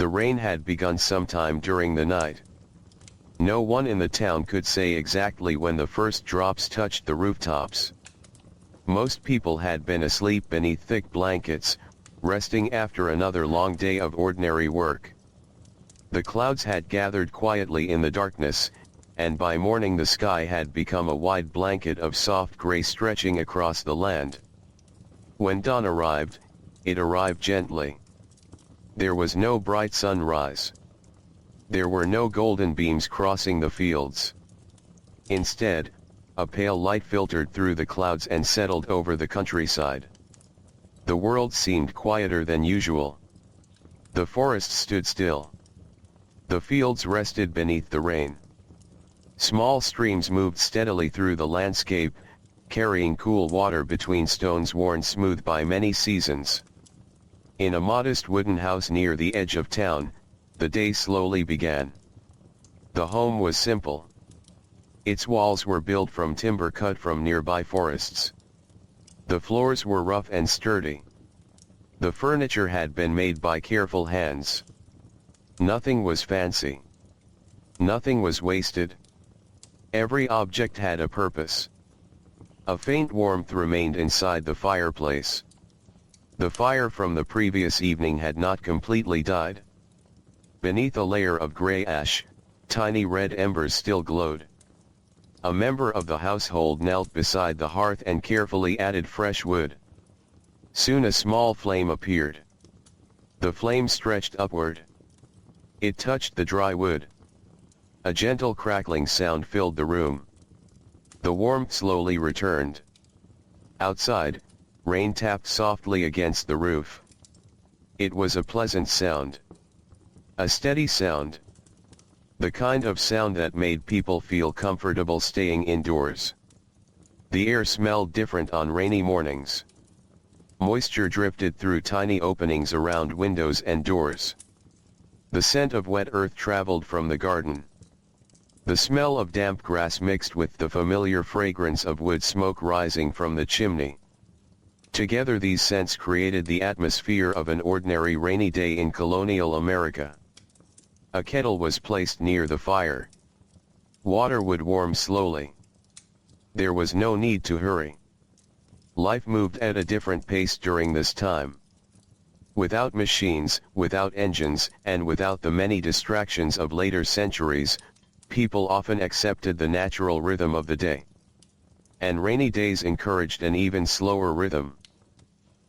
The rain had begun sometime during the night. No one in the town could say exactly when the first drops touched the rooftops. Most people had been asleep beneath thick blankets, resting after another long day of ordinary work. The clouds had gathered quietly in the darkness, and by morning the sky had become a wide blanket of soft gray stretching across the land. When dawn arrived, it arrived gently. There was no bright sunrise. There were no golden beams crossing the fields. Instead, a pale light filtered through the clouds and settled over the countryside. The world seemed quieter than usual. The forest stood still. The fields rested beneath the rain. Small streams moved steadily through the landscape, carrying cool water between stones worn smooth by many seasons. In a modest wooden house near the edge of town, the day slowly began. The home was simple. Its walls were built from timber cut from nearby forests. The floors were rough and sturdy. The furniture had been made by careful hands. Nothing was fancy. Nothing was wasted. Every object had a purpose. A faint warmth remained inside the fireplace. The fire from the previous evening had not completely died. Beneath a layer of gray ash, tiny red embers still glowed. A member of the household knelt beside the hearth and carefully added fresh wood. Soon a small flame appeared. The flame stretched upward. It touched the dry wood. A gentle crackling sound filled the room. The warmth slowly returned. Outside, rain tapped softly against the roof. It was a pleasant sound. A steady sound. The kind of sound that made people feel comfortable staying indoors. The air smelled different on rainy mornings. Moisture drifted through tiny openings around windows and doors. The scent of wet earth traveled from the garden. The smell of damp grass mixed with the familiar fragrance of wood smoke rising from the chimney. Together these scents created the atmosphere of an ordinary rainy day in colonial America. A kettle was placed near the fire. Water would warm slowly. There was no need to hurry. Life moved at a different pace during this time. Without machines, without engines, and without the many distractions of later centuries, people often accepted the natural rhythm of the day. And rainy days encouraged an even slower rhythm.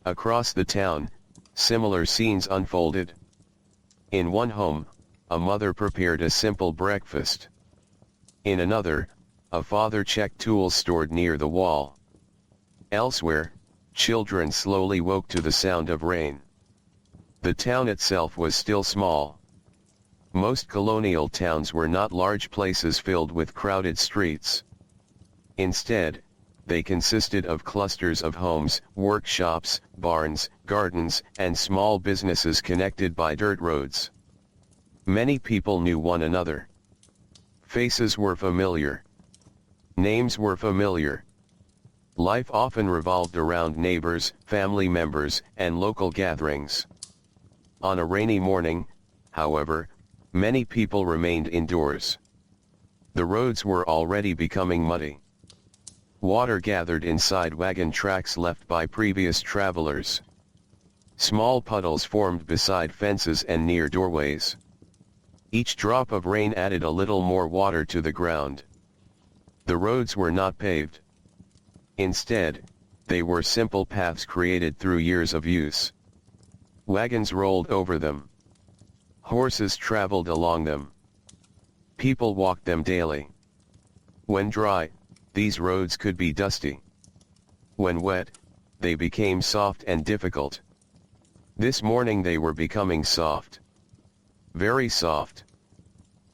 Across the town, similar scenes unfolded. In one home, a mother prepared a simple breakfast. In another, a father checked tools stored near the wall. Elsewhere, children slowly woke to the sound of rain. The town itself was still small. Most colonial towns were not large places filled with crowded streets. Instead, they consisted of clusters of homes, workshops, barns, gardens, and small businesses connected by dirt roads. Many people knew one another. Faces were familiar. Names were familiar. Life often revolved around neighbors, family members, and local gatherings. On a rainy morning, however, many people remained indoors. The roads were already becoming muddy. Water gathered inside wagon tracks left by previous travelers. Small puddles formed beside fences and near doorways. Each drop of rain added a little more water to the ground. The roads were not paved. Instead, they were simple paths created through years of use. Wagons rolled over them. Horses traveled along them. People walked them daily. When dry, these roads could be dusty. When wet, they became soft and difficult. This morning they were becoming soft. Very soft.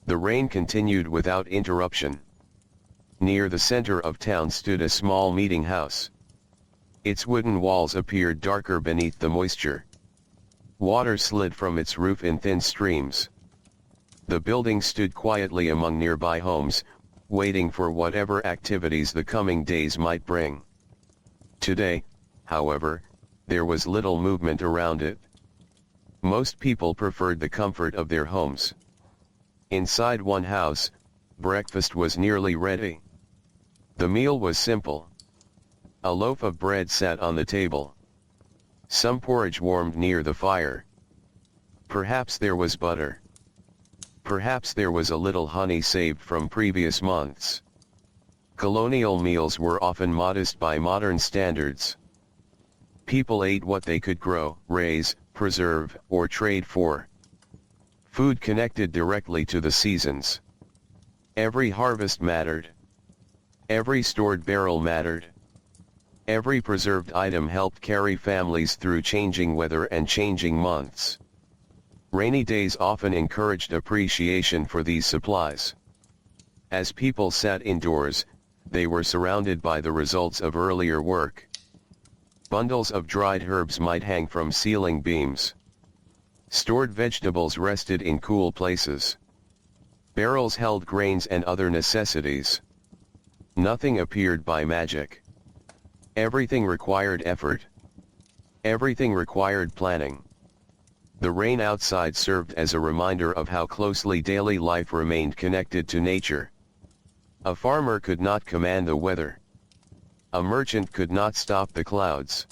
The rain continued without interruption. Near the center of town stood a small meeting house. Its wooden walls appeared darker beneath the moisture. Water slid from its roof in thin streams. The building stood quietly among nearby homes, waiting for whatever activities the coming days might bring. Today, however, there was little movement around it. Most people preferred the comfort of their homes. Inside one house, breakfast was nearly ready. The meal was simple. A loaf of bread sat on the table. Some porridge warmed near the fire. Perhaps there was butter. Perhaps there was a little honey saved from previous months. Colonial meals were often modest by modern standards. People ate what they could grow, raise, preserve, or trade for. Food connected directly to the seasons. Every harvest mattered. Every stored barrel mattered. Every preserved item helped carry families through changing weather and changing months. Rainy days often encouraged appreciation for these supplies. As people sat indoors, they were surrounded by the results of earlier work. Bundles of dried herbs might hang from ceiling beams. Stored vegetables rested in cool places. Barrels held grains and other necessities. Nothing appeared by magic. Everything required effort. Everything required planning. The rain outside served as a reminder of how closely daily life remained connected to nature. A farmer could not command the weather. A merchant could not stop the clouds.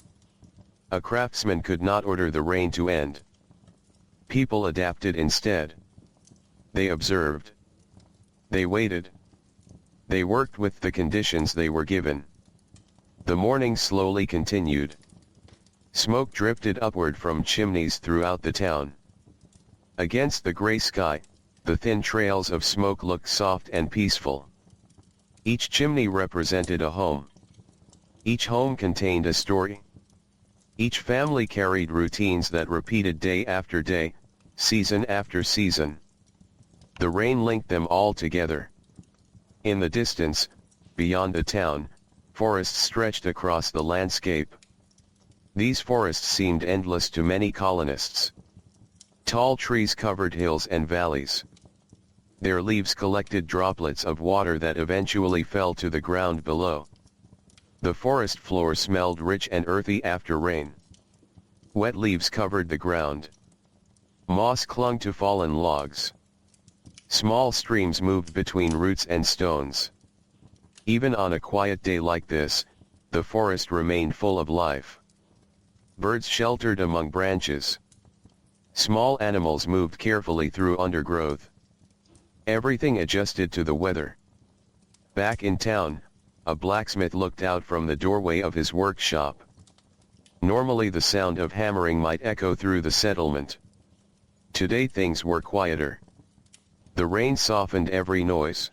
A craftsman could not order the rain to end. People adapted instead. They observed. They waited. They worked with the conditions they were given. The morning slowly continued. Smoke drifted upward from chimneys throughout the town. Against the gray sky, the thin trails of smoke looked soft and peaceful. Each chimney represented a home. Each home contained a story. Each family carried routines that repeated day after day, season after season. The rain linked them all together. In the distance, beyond the town, forests stretched across the landscape. These forests seemed endless to many colonists. Tall trees covered hills and valleys. Their leaves collected droplets of water that eventually fell to the ground below. The forest floor smelled rich and earthy after rain. Wet leaves covered the ground. Moss clung to fallen logs. Small streams moved between roots and stones. Even on a quiet day like this, the forest remained full of life. Birds sheltered among branches. Small animals moved carefully through undergrowth. Everything adjusted to the weather. Back in town, a blacksmith looked out from the doorway of his workshop. Normally the sound of hammering might echo through the settlement. Today things were quieter. The rain softened every noise.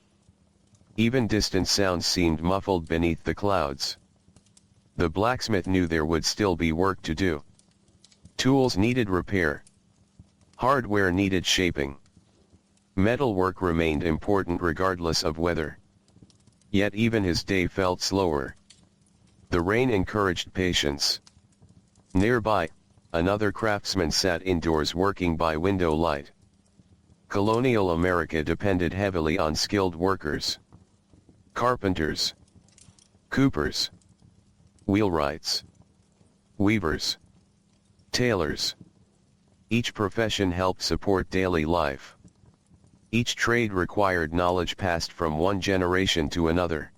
Even distant sounds seemed muffled beneath the clouds. The blacksmith knew there would still be work to do. Tools needed repair. Hardware needed shaping. Metalwork remained important regardless of weather. Yet even his day felt slower. The rain encouraged patience. Nearby, another craftsman sat indoors working by window light. Colonial America depended heavily on skilled workers. Carpenters. Coopers. Wheelwrights. Weavers. Tailors. Each profession helped support daily life. Each trade required knowledge passed from one generation to another.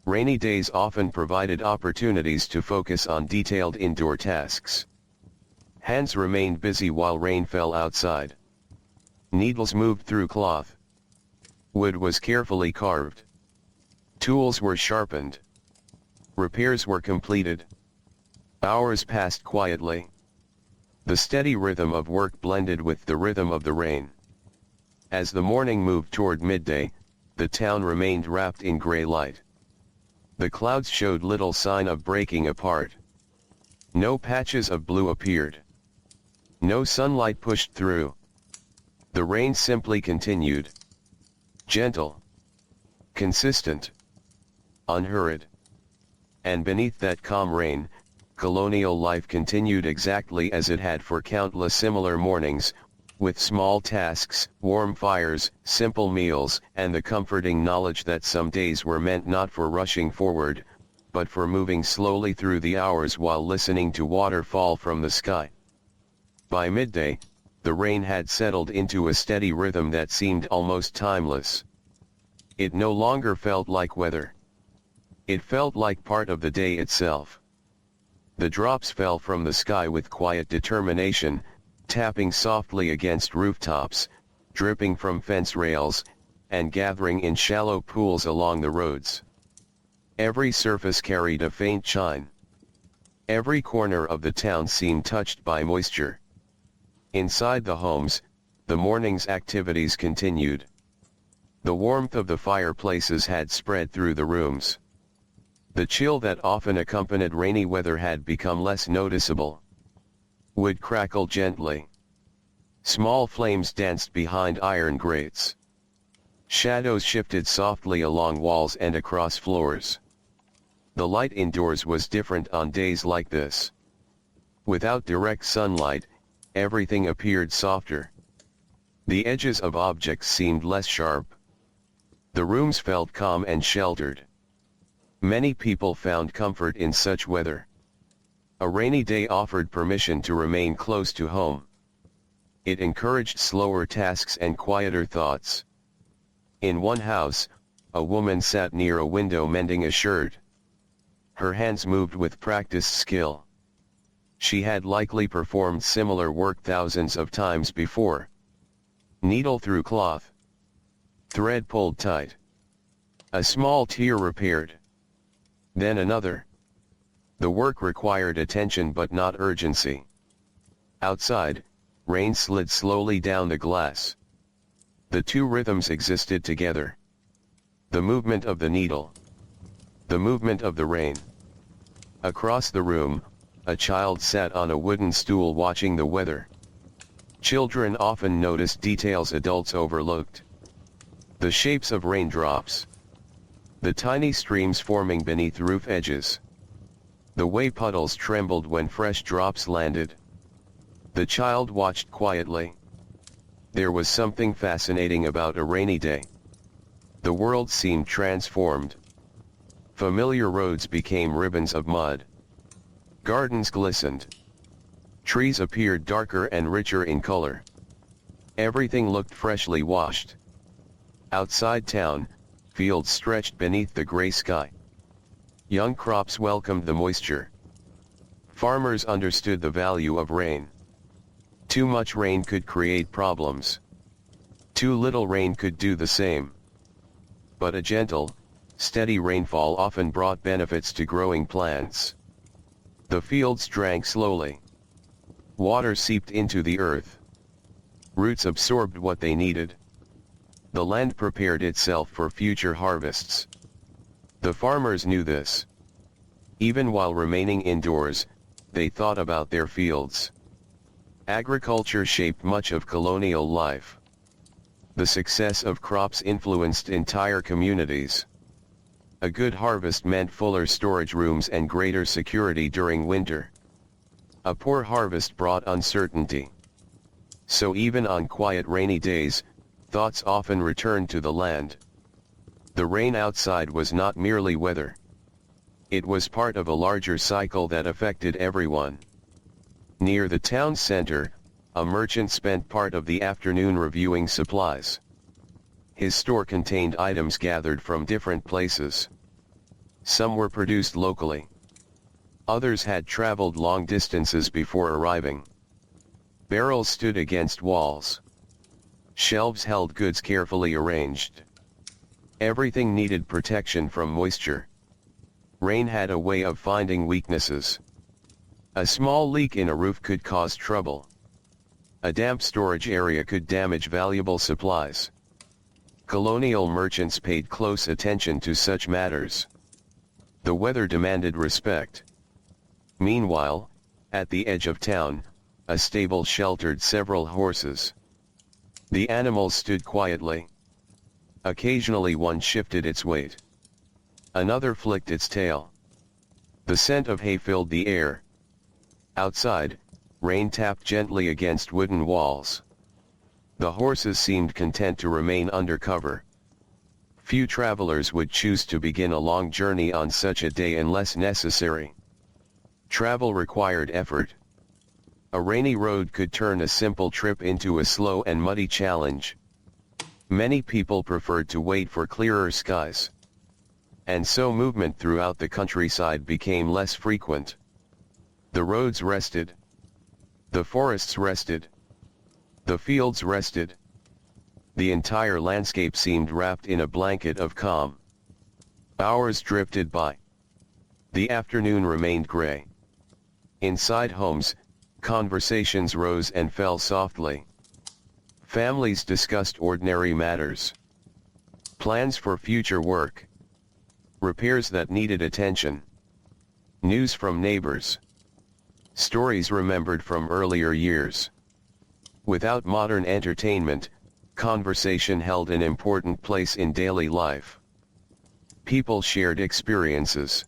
Rainy days often provided opportunities to focus on detailed indoor tasks. Hands remained busy while rain fell outside. Needles moved through cloth. Wood was carefully carved. Tools were sharpened. Repairs were completed. Hours passed quietly. The steady rhythm of work blended with the rhythm of the rain. As the morning moved toward midday, the town remained wrapped in gray light. The clouds showed little sign of breaking apart. No patches of blue appeared. No sunlight pushed through. The rain simply continued. Gentle. Consistent. Unhurried. And beneath that calm rain, colonial life continued exactly as it had for countless similar mornings, with small tasks, warm fires, simple meals, and the comforting knowledge that some days were meant not for rushing forward, but for moving slowly through the hours while listening to water fall from the sky. By midday, the rain had settled into a steady rhythm that seemed almost timeless. It no longer felt like weather. It felt like part of the day itself. The drops fell from the sky with quiet determination, tapping softly against rooftops, dripping from fence rails, and gathering in shallow pools along the roads. Every surface carried a faint shine. Every corner of the town seemed touched by moisture. Inside the homes, the morning's activities continued. The warmth of the fireplaces had spread through the rooms. The chill that often accompanied rainy weather had become less noticeable. Wood crackled gently. Small flames danced behind iron grates. Shadows shifted softly along walls and across floors. The light indoors was different on days like this. Without direct sunlight, everything appeared softer. The edges of objects seemed less sharp. The rooms felt calm and sheltered. Many people found comfort in such weather. A rainy day offered permission to remain close to home. It encouraged slower tasks and quieter thoughts. In one house, a woman sat near a window mending a shirt. Her hands moved with practiced skill. She had likely performed similar work thousands of times before. Needle through cloth. Thread pulled tight. A small tear repaired. Then another. The work required attention but not urgency. Outside, rain slid slowly down the glass. The two rhythms existed together. The movement of the needle. The movement of the rain. Across the room, a child sat on a wooden stool watching the weather. Children often noticed details adults overlooked. The shapes of raindrops. The tiny streams forming beneath roof edges. The way puddles trembled when fresh drops landed. The child watched quietly. There was something fascinating about a rainy day. The world seemed transformed. Familiar roads became ribbons of mud. Gardens glistened. Trees appeared darker and richer in color. Everything looked freshly washed. Outside town, fields stretched beneath the gray sky. Young crops welcomed the moisture. Farmers understood the value of rain. Too much rain could create problems. Too little rain could do the same. But a gentle, steady rainfall often brought benefits to growing plants. The fields drank slowly. Water seeped into the earth. Roots absorbed what they needed. The land prepared itself for future harvests. The farmers knew this. Even while remaining indoors, they thought about their fields. Agriculture shaped much of colonial life. The success of crops influenced entire communities. A good harvest meant fuller storage rooms and greater security during winter. A poor harvest brought uncertainty. So even on quiet rainy days, thoughts often returned to the land. The rain outside was not merely weather. It was part of a larger cycle that affected everyone. Near the town center, a merchant spent part of the afternoon reviewing supplies. His store contained items gathered from different places. Some were produced locally. Others had traveled long distances before arriving. Barrels stood against walls. Shelves held goods carefully arranged. Everything needed protection from moisture. Rain had a way of finding weaknesses. A small leak in a roof could cause trouble. A damp storage area could damage valuable supplies. Colonial merchants paid close attention to such matters. The weather demanded respect. Meanwhile, at the edge of town, a stable sheltered several horses. The animals stood quietly. Occasionally one shifted its weight. Another flicked its tail. The scent of hay filled the air. Outside, rain tapped gently against wooden walls. The horses seemed content to remain under cover. Few travelers would choose to begin a long journey on such a day unless necessary. Travel required effort. A rainy road could turn a simple trip into a slow and muddy challenge. Many people preferred to wait for clearer skies. And so movement throughout the countryside became less frequent. The roads rested. The forests rested. The fields rested. The entire landscape seemed wrapped in a blanket of calm. Hours drifted by. The afternoon remained gray. Inside homes, conversations rose and fell softly. Families discussed ordinary matters. Plans for future work. Repairs that needed attention. News from neighbors. Stories remembered from earlier years. Without modern entertainment, conversation held an important place in daily life. People shared experiences.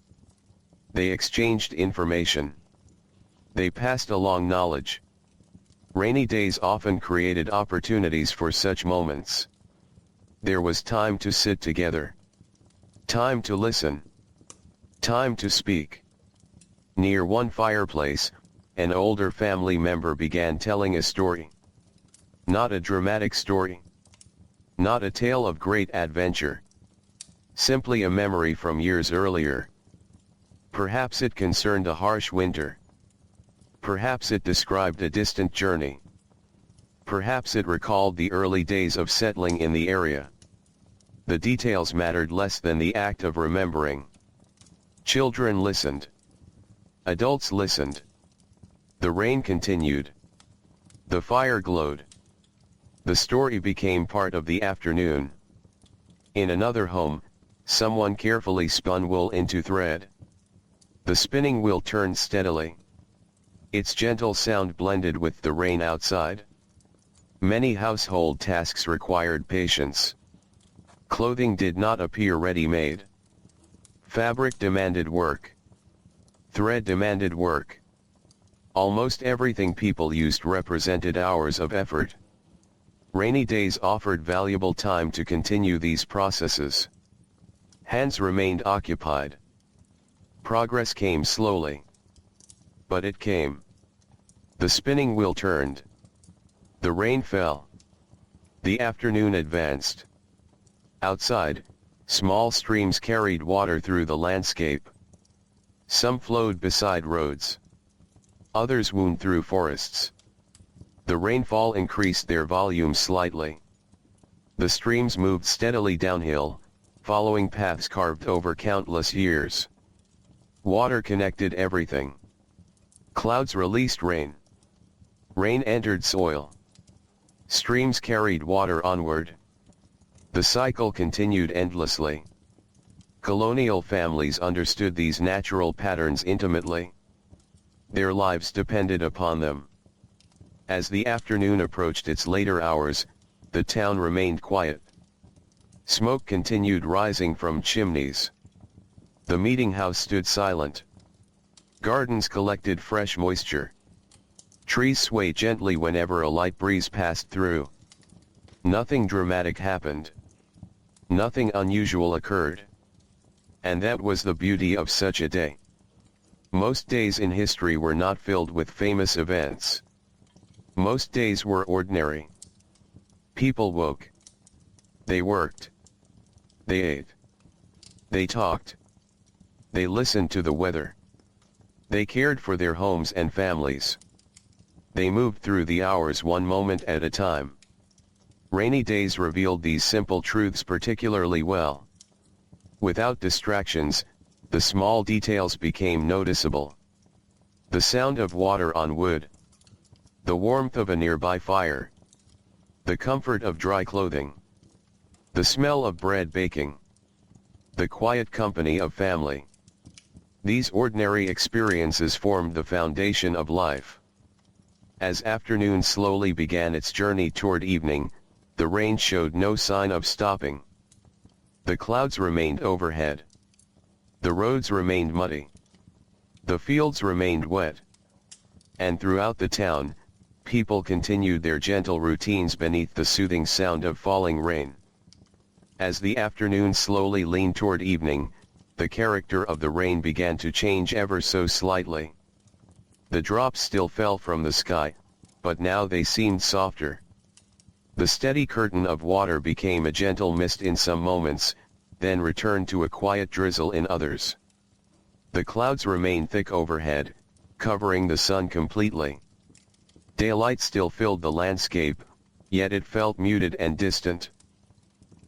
They exchanged information. They passed along knowledge. Rainy days often created opportunities for such moments. There was time to sit together. Time to listen. Time to speak. Near one fireplace, an older family member began telling a story. Not a dramatic story. Not a tale of great adventure. Simply a memory from years earlier. Perhaps it concerned a harsh winter. Perhaps it described a distant journey. Perhaps it recalled the early days of settling in the area. The details mattered less than the act of remembering. Children listened. Adults listened. The rain continued. The fire glowed. The story became part of the afternoon. In another home, someone carefully spun wool into thread. The spinning wheel turned steadily. Its gentle sound blended with the rain outside. Many household tasks required patience. Clothing did not appear ready-made. Fabric demanded work. Thread demanded work. Almost everything people used represented hours of effort. Rainy days offered valuable time to continue these processes. Hands remained occupied. Progress came slowly. But it came. The spinning wheel turned. The rain fell. The afternoon advanced. Outside, small streams carried water through the landscape. Some flowed beside roads. Others wound through forests. The rainfall increased their volume slightly. The streams moved steadily downhill, following paths carved over countless years. Water connected everything. Clouds released rain. Rain entered soil. Streams carried water onward. The cycle continued endlessly. Colonial families understood these natural patterns intimately. Their lives depended upon them. As the afternoon approached its later hours, the town remained quiet. Smoke continued rising from chimneys. The meeting house stood silent. Gardens collected fresh moisture. Trees swayed gently whenever a light breeze passed through. Nothing dramatic happened. Nothing unusual occurred. And that was the beauty of such a day. Most days in history were not filled with famous events. Most days were ordinary. People woke. They worked. They ate. They talked. They listened to the weather. They cared for their homes and families. They moved through the hours one moment at a time. Rainy days revealed these simple truths particularly well. Without distractions, the small details became noticeable. The sound of water on wood. The warmth of a nearby fire. The comfort of dry clothing. The smell of bread baking. The quiet company of family. These ordinary experiences formed the foundation of life. As afternoon slowly began its journey toward evening, the rain showed no sign of stopping. The clouds remained overhead. The roads remained muddy. The fields remained wet. And throughout the town, people continued their gentle routines beneath the soothing sound of falling rain. As the afternoon slowly leaned toward evening, the character of the rain began to change ever so slightly. The drops still fell from the sky, but now they seemed softer. The steady curtain of water became a gentle mist in some moments, then returned to a quiet drizzle in others. The clouds remained thick overhead, covering the sun completely. Daylight still filled the landscape, yet it felt muted and distant.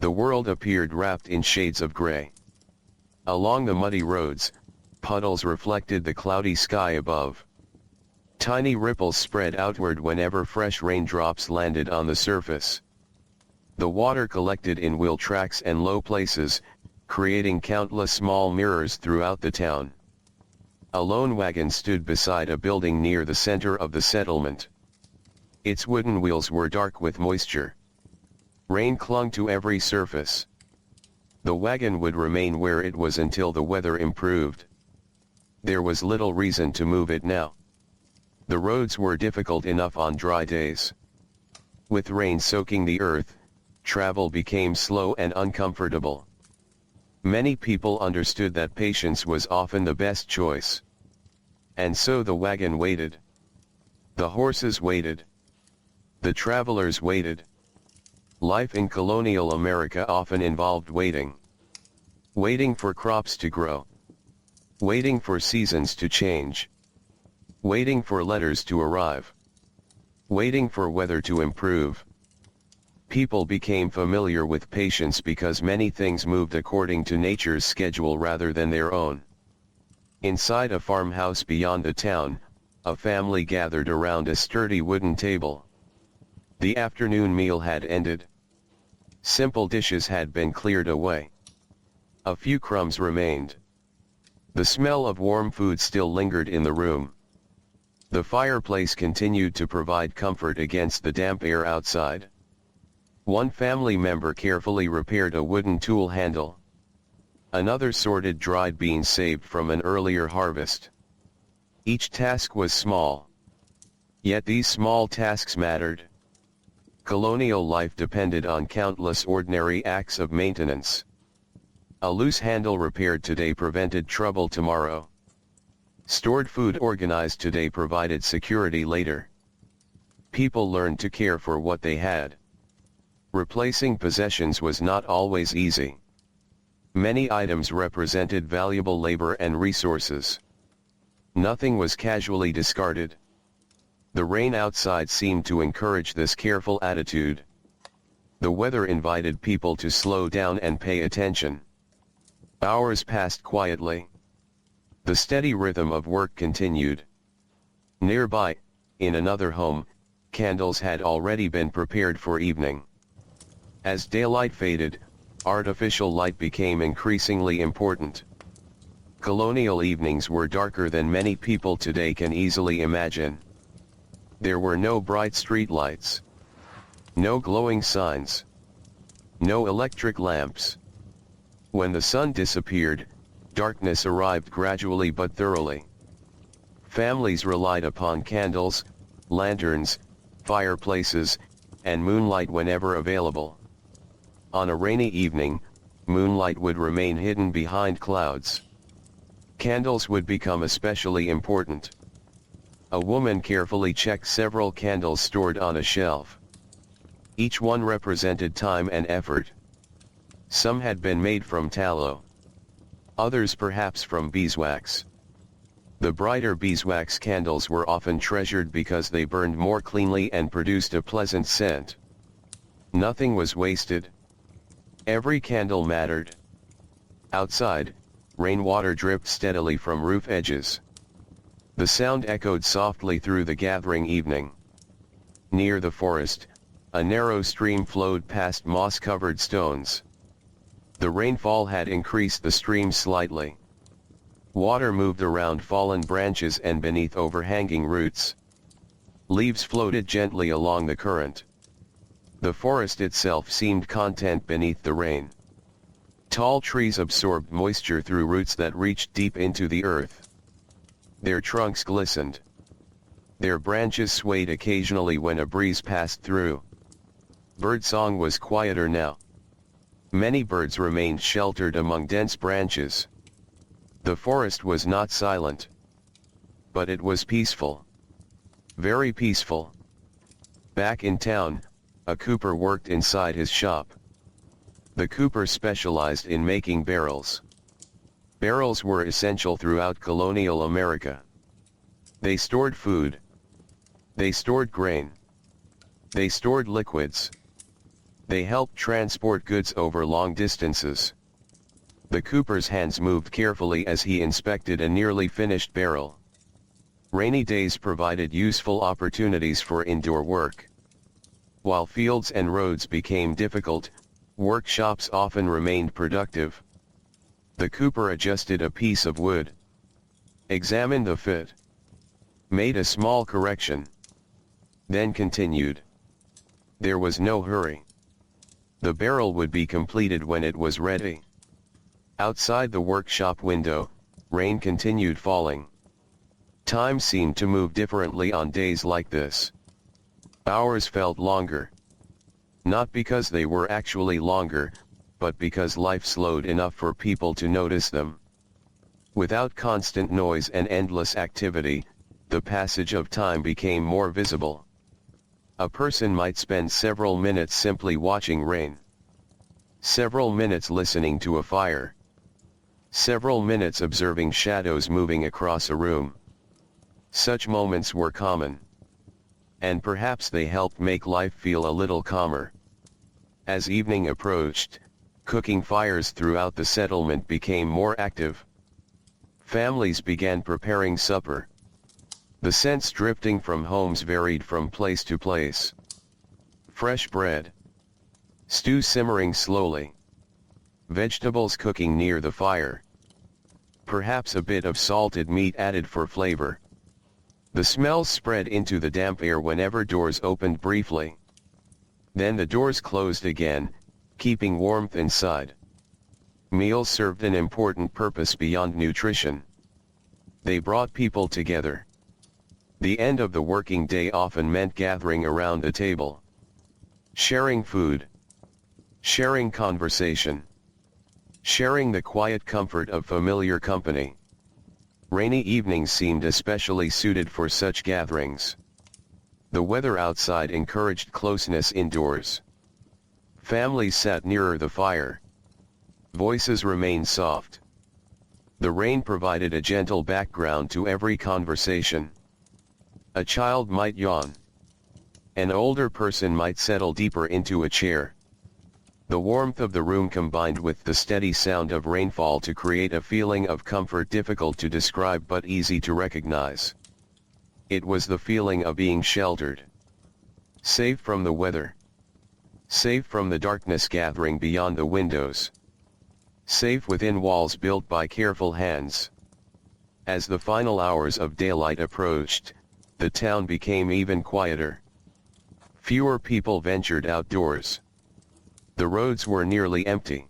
The world appeared wrapped in shades of gray. Along the muddy roads, puddles reflected the cloudy sky above. Tiny ripples spread outward whenever fresh raindrops landed on the surface. The water collected in wheel tracks and low places, creating countless small mirrors throughout the town. A lone wagon stood beside a building near the center of the settlement. Its wooden wheels were dark with moisture. Rain clung to every surface. The wagon would remain where it was until the weather improved. There was little reason to move it now. The roads were difficult enough on dry days. With rain soaking the earth, travel became slow and uncomfortable. Many people understood that patience was often the best choice. And so the wagon waited. The horses waited. The travelers waited. Life in colonial America often involved waiting. Waiting for crops to grow. Waiting for seasons to change. Waiting for letters to arrive. Waiting for weather to improve. People became familiar with patience because many things moved according to nature's schedule rather than their own. Inside a farmhouse beyond the town, a family gathered around a sturdy wooden table. The afternoon meal had ended. Simple dishes had been cleared away. A few crumbs remained. The smell of warm food still lingered in the room. The fireplace continued to provide comfort against the damp air outside. One family member carefully repaired a wooden tool handle. Another sorted dried beans saved from an earlier harvest. Each task was small. Yet these small tasks mattered. Colonial life depended on countless ordinary acts of maintenance. A loose handle repaired today prevented trouble tomorrow. Stored food organized today provided security later. People learned to care for what they had. Replacing possessions was not always easy. Many items represented valuable labor and resources. Nothing was casually discarded. The rain outside seemed to encourage this careful attitude. The weather invited people to slow down and pay attention. Hours passed quietly. The steady rhythm of work continued. Nearby, in another home, candles had already been prepared for evening. As daylight faded, artificial light became increasingly important. Colonial evenings were darker than many people today can easily imagine. There were no bright street lights. No glowing signs. No electric lamps. When the sun disappeared, darkness arrived gradually but thoroughly. Families relied upon candles, lanterns, fireplaces, and moonlight whenever available. On a rainy evening, moonlight would remain hidden behind clouds. Candles would become especially important. A woman carefully checked several candles stored on a shelf. Each one represented time and effort. Some had been made from tallow. Others perhaps from beeswax. The brighter beeswax candles were often treasured because they burned more cleanly and produced a pleasant scent. Nothing was wasted. Every candle mattered. Outside, rainwater dripped steadily from roof edges. The sound echoed softly through the gathering evening. Near the forest, a narrow stream flowed past moss-covered stones. The rainfall had increased the stream slightly. Water moved around fallen branches and beneath overhanging roots. Leaves floated gently along the current. The forest itself seemed content beneath the rain. Tall trees absorbed moisture through roots that reached deep into the earth. Their trunks glistened. Their branches swayed occasionally when a breeze passed through. Birdsong was quieter now. Many birds remained sheltered among dense branches. The forest was not silent. but it was peaceful. Very peaceful. Back in town, a cooper worked inside his shop. The cooper specialized in making barrels. Barrels were essential throughout colonial America. They stored food. They stored grain. They stored liquids. They helped transport goods over long distances. The cooper's hands moved carefully as he inspected a nearly finished barrel. Rainy days provided useful opportunities for indoor work. While fields and roads became difficult, workshops often remained productive. The cooper adjusted a piece of wood, examined the fit, made a small correction, then continued. There was no hurry. The barrel would be completed when it was ready. Outside the workshop window, rain continued falling. Time seemed to move differently on days like this. Hours felt longer. Not because they were actually longer, but because life slowed enough for people to notice them. Without constant noise and endless activity, the passage of time became more visible. A person might spend several minutes simply watching rain. Several minutes listening to a fire. Several minutes observing shadows moving across a room. Such moments were common. And perhaps they helped make life feel a little calmer. As evening approached, cooking fires throughout the settlement became more active. Families began preparing supper. The scents drifting from homes varied from place to place. Fresh bread. Stew simmering slowly. Vegetables cooking near the fire. Perhaps a bit of salted meat added for flavor. The smells spread into the damp air whenever doors opened briefly. Then the doors closed again, keeping warmth inside. Meals served an important purpose beyond nutrition. They brought people together. The end of the working day often meant gathering around a table. Sharing food. Sharing conversation. Sharing the quiet comfort of familiar company. Rainy evenings seemed especially suited for such gatherings. The weather outside encouraged closeness indoors. Families sat nearer the fire. Voices remained soft. The rain provided a gentle background to every conversation. A child might yawn. An older person might settle deeper into a chair. The warmth of the room combined with the steady sound of rainfall to create a feeling of comfort difficult to describe but easy to recognize. It was the feeling of being sheltered. Safe from the weather. Safe from the darkness gathering beyond the windows. Safe within walls built by careful hands. As the final hours of daylight approached, the town became even quieter. Fewer people ventured outdoors. The roads were nearly empty.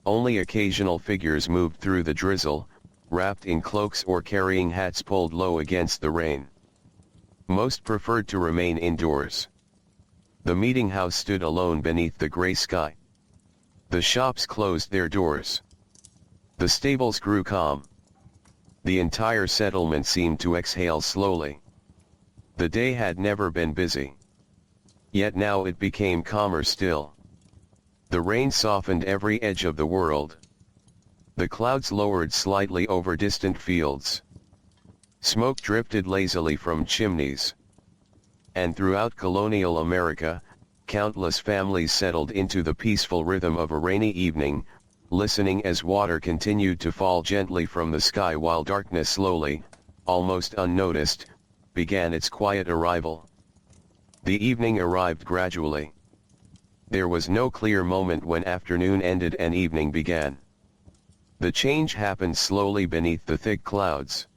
Only occasional figures moved through the drizzle, wrapped in cloaks or carrying hats pulled low against the rain. Most preferred to remain indoors. The meeting house stood alone beneath the gray sky. The shops closed their doors. The stables grew calm. The entire settlement seemed to exhale slowly. The day had never been busy. Yet now it became calmer still. The rain softened every edge of the world. The clouds lowered slightly over distant fields. Smoke drifted lazily from chimneys. And throughout colonial America, countless families settled into the peaceful rhythm of a rainy evening, listening as water continued to fall gently from the sky while darkness slowly, almost unnoticed, began its quiet arrival. The evening arrived gradually. There was no clear moment when afternoon ended and evening began. The change happened slowly beneath the thick clouds.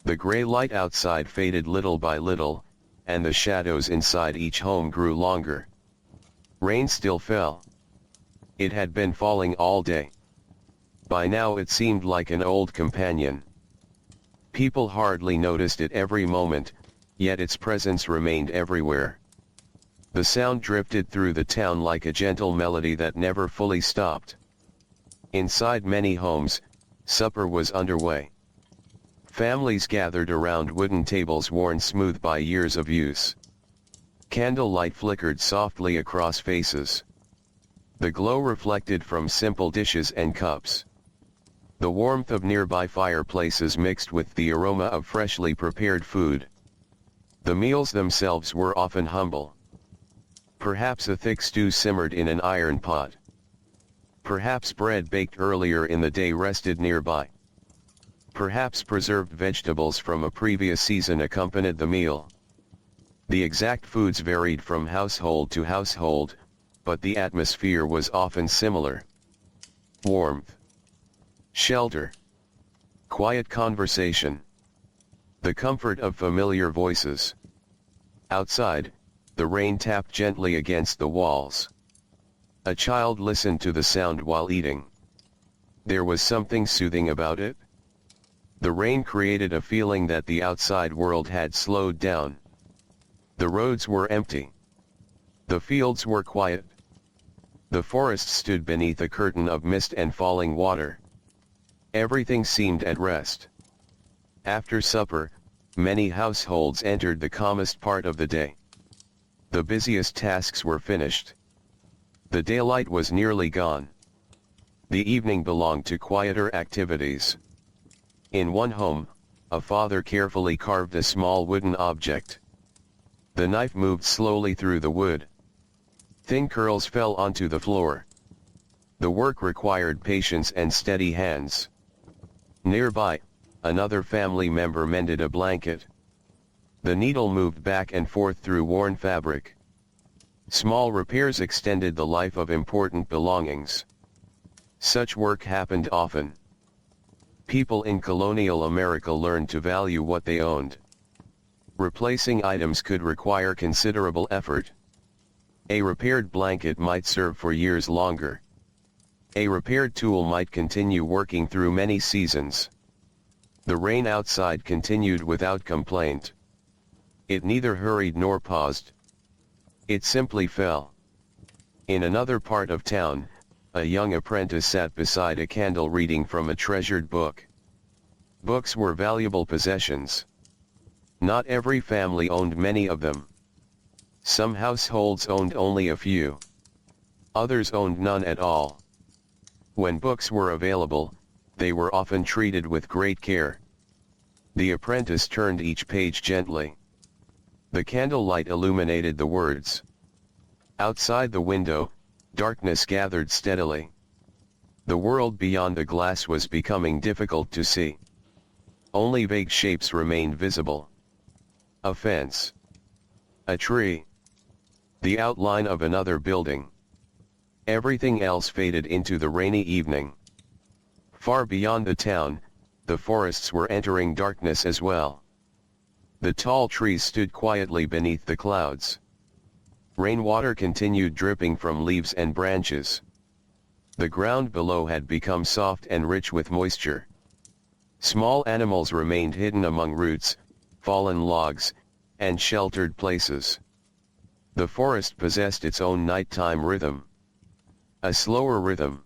The gray light outside faded little by little, and the shadows inside each home grew longer. Rain still fell. It had been falling all day. By now it seemed like an old companion. People hardly noticed it every moment, yet its presence remained everywhere. The sound drifted through the town like a gentle melody that never fully stopped. Inside many homes, supper was underway. Families gathered around wooden tables worn smooth by years of use. Candlelight flickered softly across faces. The glow reflected from simple dishes and cups. The warmth of nearby fireplaces mixed with the aroma of freshly prepared food. The meals themselves were often humble. Perhaps a thick stew simmered in an iron pot. Perhaps bread baked earlier in the day rested nearby. Perhaps preserved vegetables from a previous season accompanied the meal. The exact foods varied from household to household, but the atmosphere was often similar. Warmth, shelter, quiet conversation, the comfort of familiar voices. Outside, the rain tapped gently against the walls. A child listened to the sound while eating. There was something soothing about it. The rain created a feeling that the outside world had slowed down. The roads were empty. The fields were quiet. The forest stood beneath a curtain of mist and falling water. Everything seemed at rest. After supper, many households entered the calmest part of the day. The busiest tasks were finished. The daylight was nearly gone. The evening belonged to quieter activities. In one home, a father carefully carved a small wooden object. The knife moved slowly through the wood. Thin curls fell onto the floor. The work required patience and steady hands. Nearby, another family member mended a blanket. The needle moved back and forth through worn fabric. Small repairs extended the life of important belongings. Such work happened often. People in colonial America learned to value what they owned. Replacing items could require considerable effort. A repaired blanket might serve for years longer. A repaired tool might continue working through many seasons. The rain outside continued without complaint. It neither hurried nor paused. It simply fell. In another part of town, a young apprentice sat beside a candle reading from a treasured book. Books were valuable possessions. Not every family owned many of them. Some households owned only a few. Others owned none at all. When books were available, they were often treated with great care. The apprentice turned each page gently. The candlelight illuminated the words. Outside the window, darkness gathered steadily. The world beyond the glass was becoming difficult to see. Only vague shapes remained visible. A fence. A tree. The outline of another building. Everything else faded into the rainy evening. Far beyond the town, the forests were entering darkness as well. The tall trees stood quietly beneath the clouds. Rainwater continued dripping from leaves and branches. The ground below had become soft and rich with moisture. Small animals remained hidden among roots, fallen logs, and sheltered places. The forest possessed its own nighttime rhythm. A slower rhythm.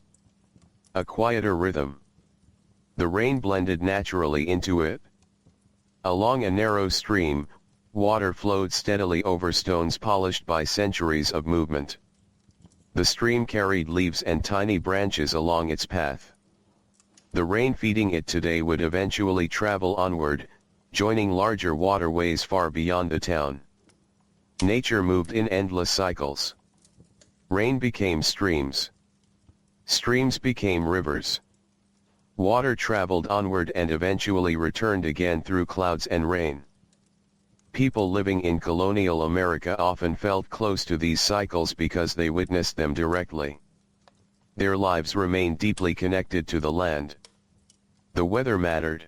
A quieter rhythm. The rain blended naturally into it. Along a narrow stream, water flowed steadily over stones polished by centuries of movement. The stream carried leaves and tiny branches along its path. The rain feeding it today would eventually travel onward, joining larger waterways far beyond the town. Nature moved in endless cycles. Rain became streams. Streams became rivers. Water traveled onward and eventually returned again through clouds and rain. People living in colonial America often felt close to these cycles because they witnessed them directly. Their lives remained deeply connected to the land. The weather mattered.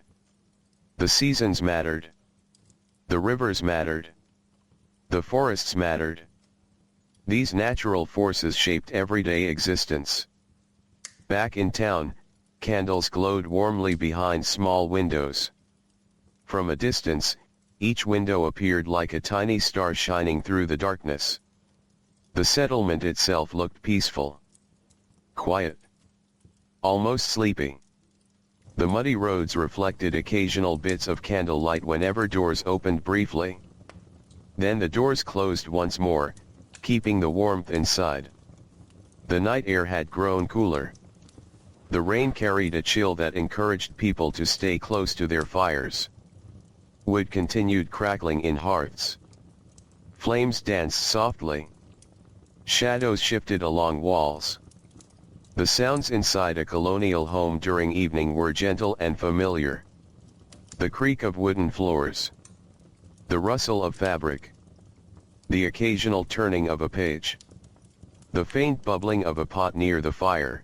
The seasons mattered. The rivers mattered. The forests mattered. These natural forces shaped everyday existence. Back in town, candles glowed warmly behind small windows. From a distance, each window appeared like a tiny star shining through the darkness. The settlement itself looked peaceful. Quiet. Almost sleepy. The muddy roads reflected occasional bits of candlelight whenever doors opened briefly. Then the doors closed once more, keeping the warmth inside. The night air had grown cooler. The rain carried a chill that encouraged people to stay close to their fires. Wood continued crackling in hearths. Flames danced softly. Shadows shifted along walls. The sounds inside a colonial home during evening were gentle and familiar. The creak of wooden floors. The rustle of fabric. The occasional turning of a page. The faint bubbling of a pot near the fire.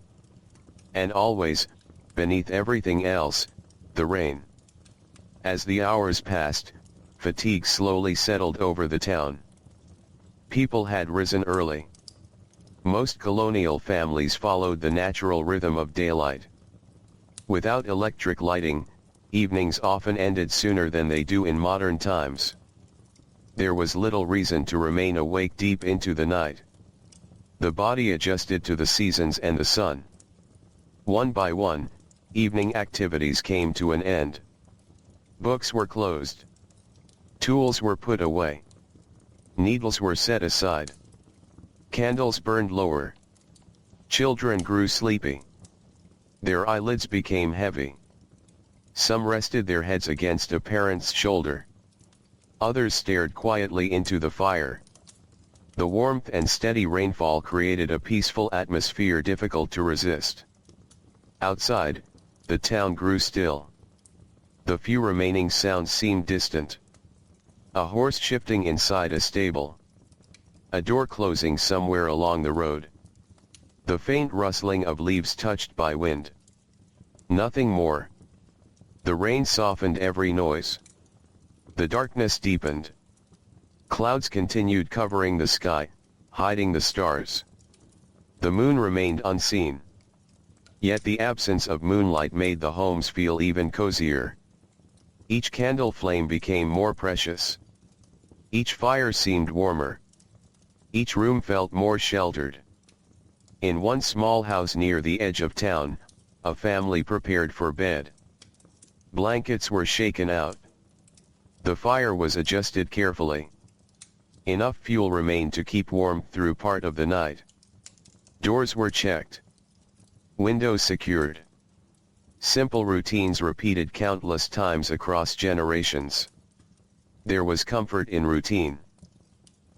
And always, beneath everything else, the rain. As the hours passed, fatigue slowly settled over the town. People had risen early. Most colonial families followed the natural rhythm of daylight. Without electric lighting, evenings often ended sooner than they do in modern times. There was little reason to remain awake deep into the night. The body adjusted to the seasons and the sun. One by one, evening activities came to an end. Books were closed. Tools were put away. Needles were set aside. Candles burned lower. Children grew sleepy. Their eyelids became heavy. Some rested their heads against a parent's shoulder. Others stared quietly into the fire. The warmth and steady rainfall created a peaceful atmosphere difficult to resist. Outside, the town grew still. The few remaining sounds seemed distant. A horse shifting inside a stable. A door closing somewhere along the road. The faint rustling of leaves touched by wind. Nothing more. The rain softened every noise. The darkness deepened. Clouds continued covering the sky, hiding the stars. The moon remained unseen. Yet the absence of moonlight made the homes feel even cozier. Each candle flame became more precious. Each fire seemed warmer. Each room felt more sheltered. In one small house near the edge of town, a family prepared for bed. Blankets were shaken out. The fire was adjusted carefully. Enough fuel remained to keep warm through part of the night. Doors were checked. Windows secured. Simple routines repeated countless times across generations. There was comfort in routine.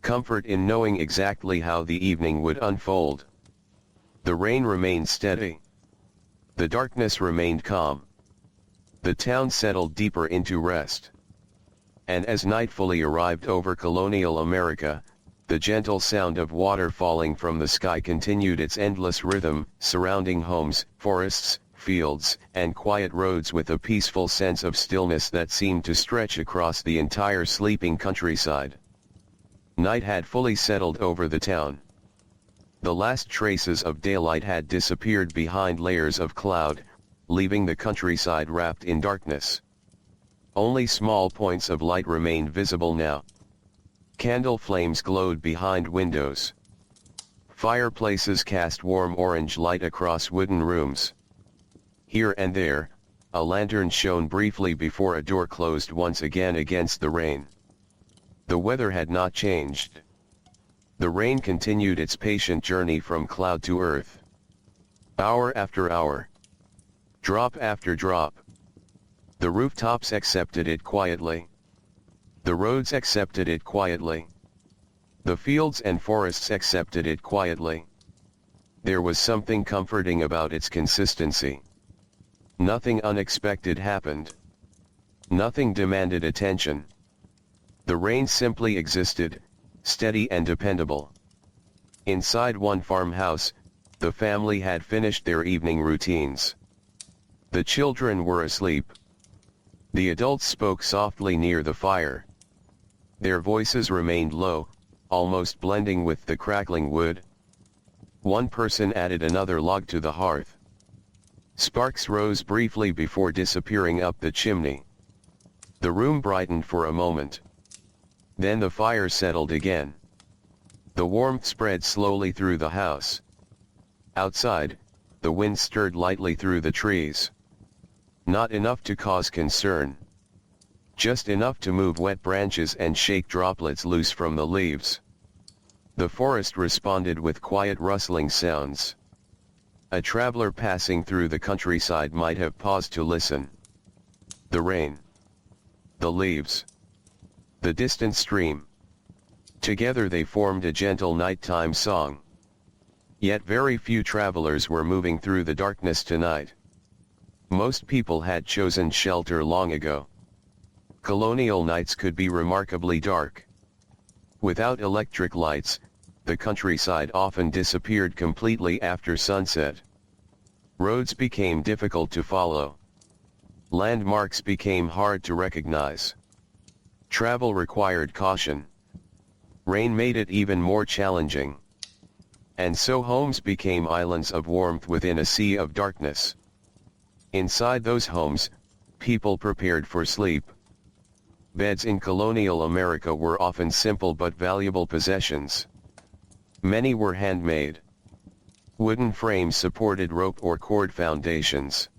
Comfort in knowing exactly how the evening would unfold. The rain remained steady. The darkness remained calm. The town settled deeper into rest. And as night fully arrived over colonial America, the gentle sound of water falling from the sky continued its endless rhythm, surrounding homes, forests, fields, and quiet roads with a peaceful sense of stillness that seemed to stretch across the entire sleeping countryside. Night had fully settled over the town. The last traces of daylight had disappeared behind layers of cloud, leaving the countryside wrapped in darkness. Only small points of light remained visible now. Candle flames glowed behind windows. Fireplaces cast warm orange light across wooden rooms. Here and there, a lantern shone briefly before a door closed once again against the rain. The weather had not changed. The rain continued its patient journey from cloud to earth. Hour after hour. Drop after drop. The rooftops accepted it quietly. The roads accepted it quietly. The fields and forests accepted it quietly. There was something comforting about its consistency. Nothing unexpected happened. Nothing demanded attention. The rain simply existed, steady and dependable. Inside one farmhouse, the family had finished their evening routines. The children were asleep. The adults spoke softly near the fire. Their voices remained low, almost blending with the crackling wood. One person added another log to the hearth. Sparks rose briefly before disappearing up the chimney. The room brightened for a moment. Then the fire settled again. The warmth spread slowly through the house. Outside, the wind stirred lightly through the trees. Not enough to cause concern. Just enough to move wet branches and shake droplets loose from the leaves. The forest responded with quiet rustling sounds. A traveler passing through the countryside might have paused to listen. The rain. The leaves. The distant stream. Together they formed a gentle nighttime song. Yet very few travelers were moving through the darkness tonight. Most people had chosen shelter long ago. Colonial nights could be remarkably dark. Without electric lights, the countryside often disappeared completely after sunset. Roads became difficult to follow. Landmarks became hard to recognize. Travel required caution. Rain made it even more challenging. And so homes became islands of warmth within a sea of darkness. Inside those homes, people prepared for sleep. Beds in colonial America were often simple but valuable possessions. Many were handmade. Wooden frames supported rope or cord foundations.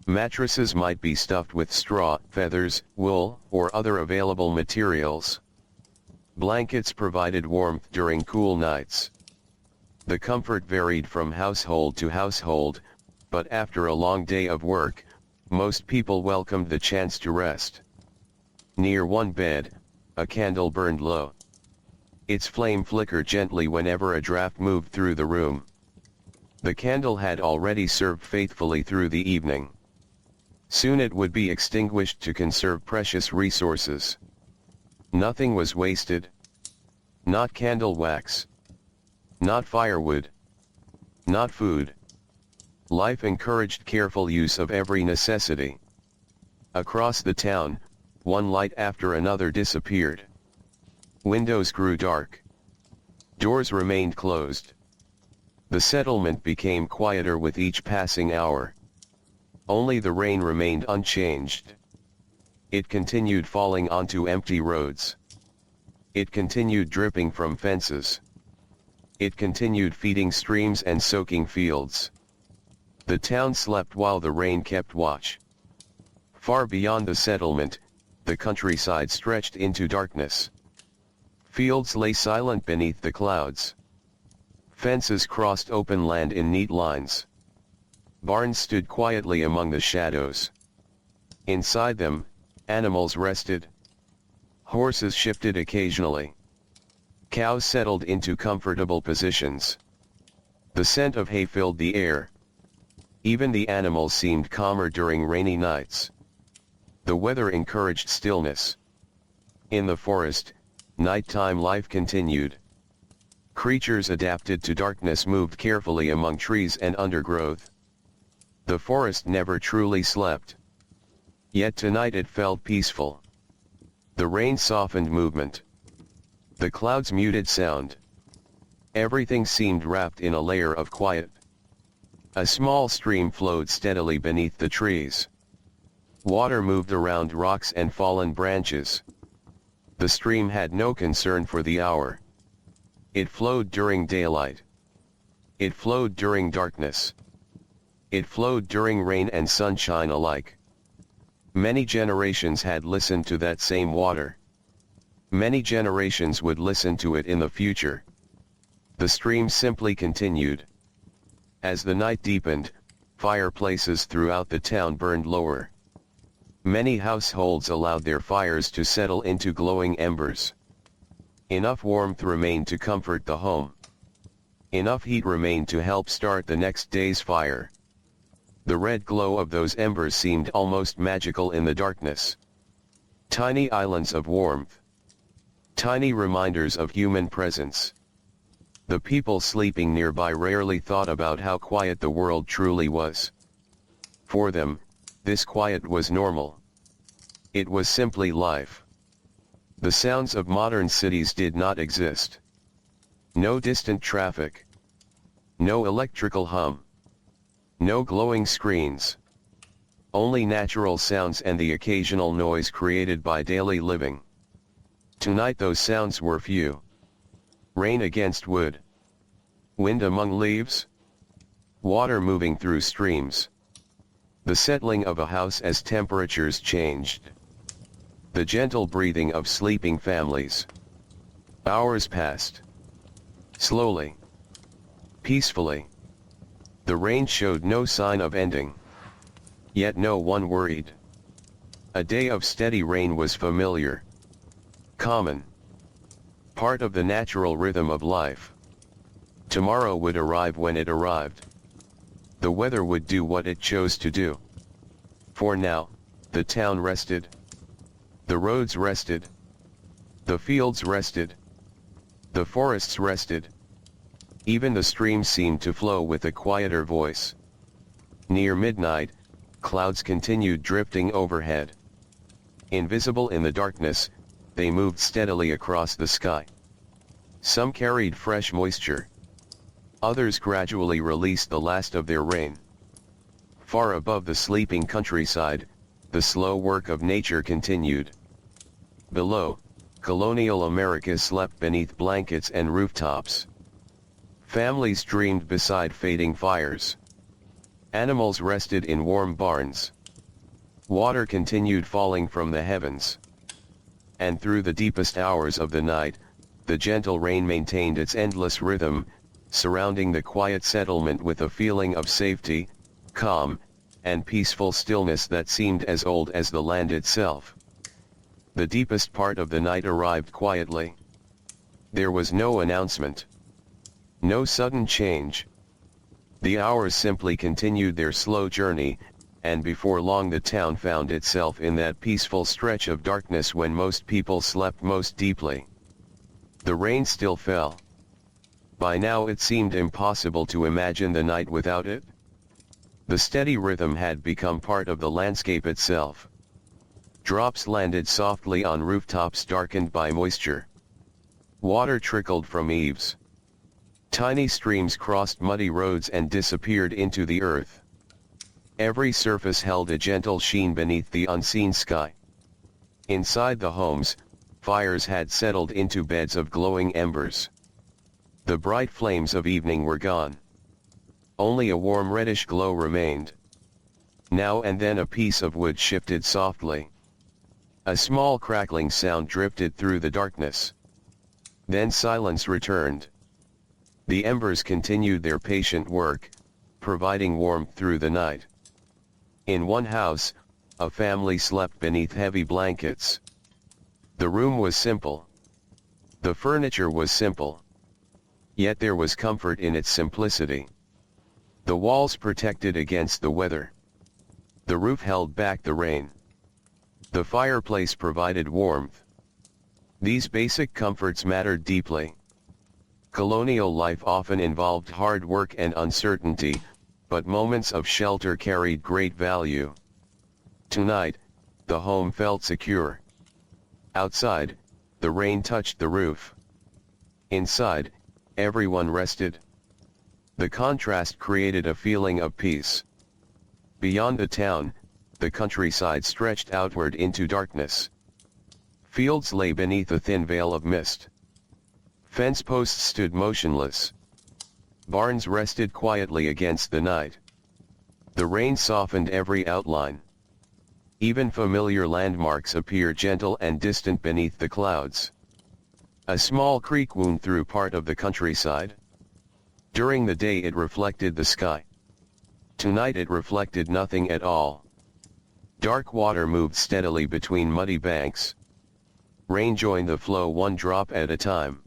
Mattresses might be stuffed with straw, feathers, wool, or other available materials. Blankets provided warmth during cool nights. The comfort varied from household to household, but after a long day of work, most people welcomed the chance to rest. Near one bed, a candle burned low. Its flame flickered gently whenever a draft moved through the room. The candle had already served faithfully through the evening. Soon it would be extinguished to conserve precious resources. Nothing was wasted. Not candle wax. Not firewood. Not food. Life encouraged careful use of every necessity. Across the town, one light after another disappeared. Windows grew dark. Doors remained closed. The settlement became quieter with each passing hour. Only the rain remained unchanged. It continued falling onto empty roads. It continued dripping from fences. It continued feeding streams and soaking fields. The town slept while the rain kept watch. Far beyond the settlement, the countryside stretched into darkness. Fields lay silent beneath the clouds. Fences crossed open land in neat lines. Barns stood quietly among the shadows. Inside them, animals rested. Horses shifted occasionally. Cows settled into comfortable positions. The scent of hay filled the air. Even the animals seemed calmer during rainy nights. The weather encouraged stillness. In the forest, nighttime life continued. Creatures adapted to darkness moved carefully among trees and undergrowth. The forest never truly slept. Yet tonight it felt peaceful. The rain softened movement. The clouds muted sound. Everything seemed wrapped in a layer of quiet. A small stream flowed steadily beneath the trees. Water moved around rocks and fallen branches. The stream had no concern for the hour. It flowed during daylight. It flowed during darkness. It flowed during rain and sunshine alike. Many generations had listened to that same water. Many generations would listen to it in the future. The stream simply continued. As the night deepened, fireplaces throughout the town burned lower. Many households allowed their fires to settle into glowing embers. Enough warmth remained to comfort the home. Enough heat remained to help start the next day's fire. The red glow of those embers seemed almost magical in the darkness. Tiny islands of warmth. Tiny reminders of human presence. The people sleeping nearby rarely thought about how quiet the world truly was. For them, this quiet was normal. It was simply life. The sounds of modern cities did not exist. No distant traffic. No electrical hum. No glowing screens. Only natural sounds and the occasional noise created by daily living. Tonight those sounds were few. Rain against wood. Wind among leaves. Water moving through streams. The settling of a house as temperatures changed. The gentle breathing of sleeping families. Hours passed. Slowly. Peacefully. The rain showed no sign of ending. Yet no one worried. A day of steady rain was familiar. Common. Part of the natural rhythm of life. Tomorrow would arrive when it arrived. The weather would do what it chose to do. For now, the town rested. The roads rested. The fields rested. The forests rested. Even the streams seemed to flow with a quieter voice. Near midnight, clouds continued drifting overhead. Invisible in the darkness, they moved steadily across the sky. Some carried fresh moisture. Others gradually released the last of their rain. Far above the sleeping countryside, the slow work of nature continued. Below, Colonial America slept beneath blankets and rooftops. Families dreamed beside fading fires. Animals rested in warm barns. Water continued falling from the heavens. And through the deepest hours of the night, the gentle rain maintained its endless rhythm, surrounding the quiet settlement with a feeling of safety, calm, and peaceful stillness that seemed as old as the land itself. The deepest part of the night arrived quietly. There was no announcement. No sudden change. The hours simply continued their slow journey, and before long the town found itself in that peaceful stretch of darkness when most people slept most deeply. The rain still fell. By now it seemed impossible to imagine the night without it. The steady rhythm had become part of the landscape itself. Drops landed softly on rooftops darkened by moisture. Water trickled from eaves. Tiny streams crossed muddy roads and disappeared into the earth. Every surface held a gentle sheen beneath the unseen sky. Inside the homes, fires had settled into beds of glowing embers. The bright flames of evening were gone. Only a warm reddish glow remained. Now and then a piece of wood shifted softly. A small crackling sound drifted through the darkness. Then silence returned. The embers continued their patient work, providing warmth through the night. In one house, a family slept beneath heavy blankets. The room was simple. The furniture was simple. Yet there was comfort in its simplicity. The walls protected against the weather. The roof held back the rain. The fireplace provided warmth. These basic comforts mattered deeply. Colonial life often involved hard work and uncertainty, but moments of shelter carried great value. Tonight, the home felt secure. Outside, the rain touched the roof. Inside, everyone rested. The contrast created a feeling of peace. Beyond the town, the countryside stretched outward into darkness. Fields lay beneath a thin veil of mist. Fence posts stood motionless. Barns rested quietly against the night. The rain softened every outline. Even familiar landmarks appeared gentle and distant beneath the clouds. A small creek wound through part of the countryside. During the day it reflected the sky. Tonight it reflected nothing at all. Dark water moved steadily between muddy banks. Rain joined the flow one drop at a time.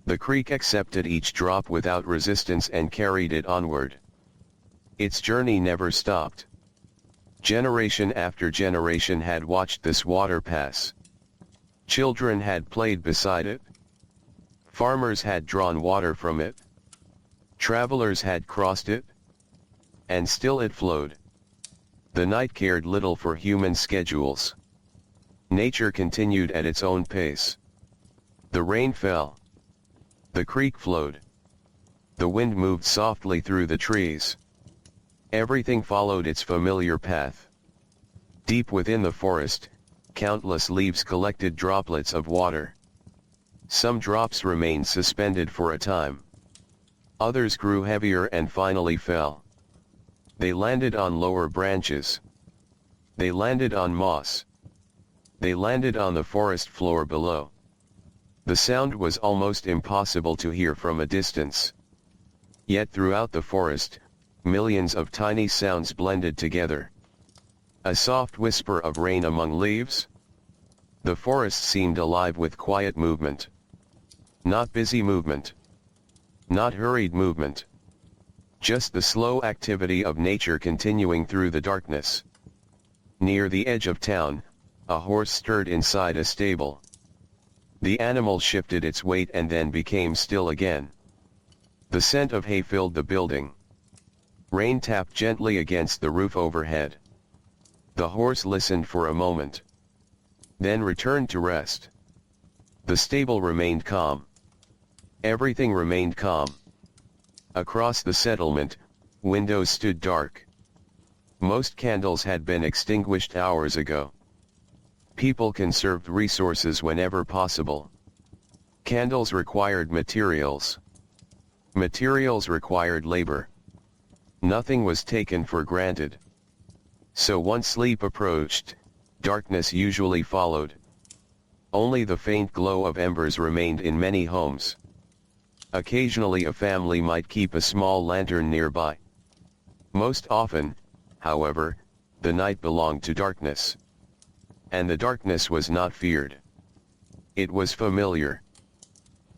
The creek accepted each drop without resistance and carried it onward. Its journey never stopped. Generation after generation had watched this water pass. Children had played beside it. Farmers had drawn water from it. Travelers had crossed it. And still it flowed. The night cared little for human schedules. Nature continued at its own pace. The rain fell. The creek flowed. The wind moved softly through the trees. Everything followed its familiar path. Deep within the forest, countless leaves collected droplets of water. Some drops remained suspended for a time. Others grew heavier and finally fell. They landed on lower branches. They landed on moss. They landed on the forest floor below. The sound was almost impossible to hear from a distance. Yet throughout the forest, millions of tiny sounds blended together. A soft whisper of rain among leaves. The forest seemed alive with quiet movement. Not busy movement. Not hurried movement. Just the slow activity of nature continuing through the darkness. Near the edge of town, a horse stirred inside a stable. The animal shifted its weight and then became still again. The scent of hay filled the building. Rain tapped gently against the roof overhead. The horse listened for a moment. Then returned to rest. The stable remained calm. Everything remained calm. Across the settlement, windows stood dark. Most candles had been extinguished hours ago. People conserved resources whenever possible. Candles required materials. Materials required labor. Nothing was taken for granted. So once sleep approached, darkness usually followed. Only the faint glow of embers remained in many homes. Occasionally a family might keep a small lantern nearby. Most often, however, the night belonged to darkness. And the darkness was not feared. It was familiar.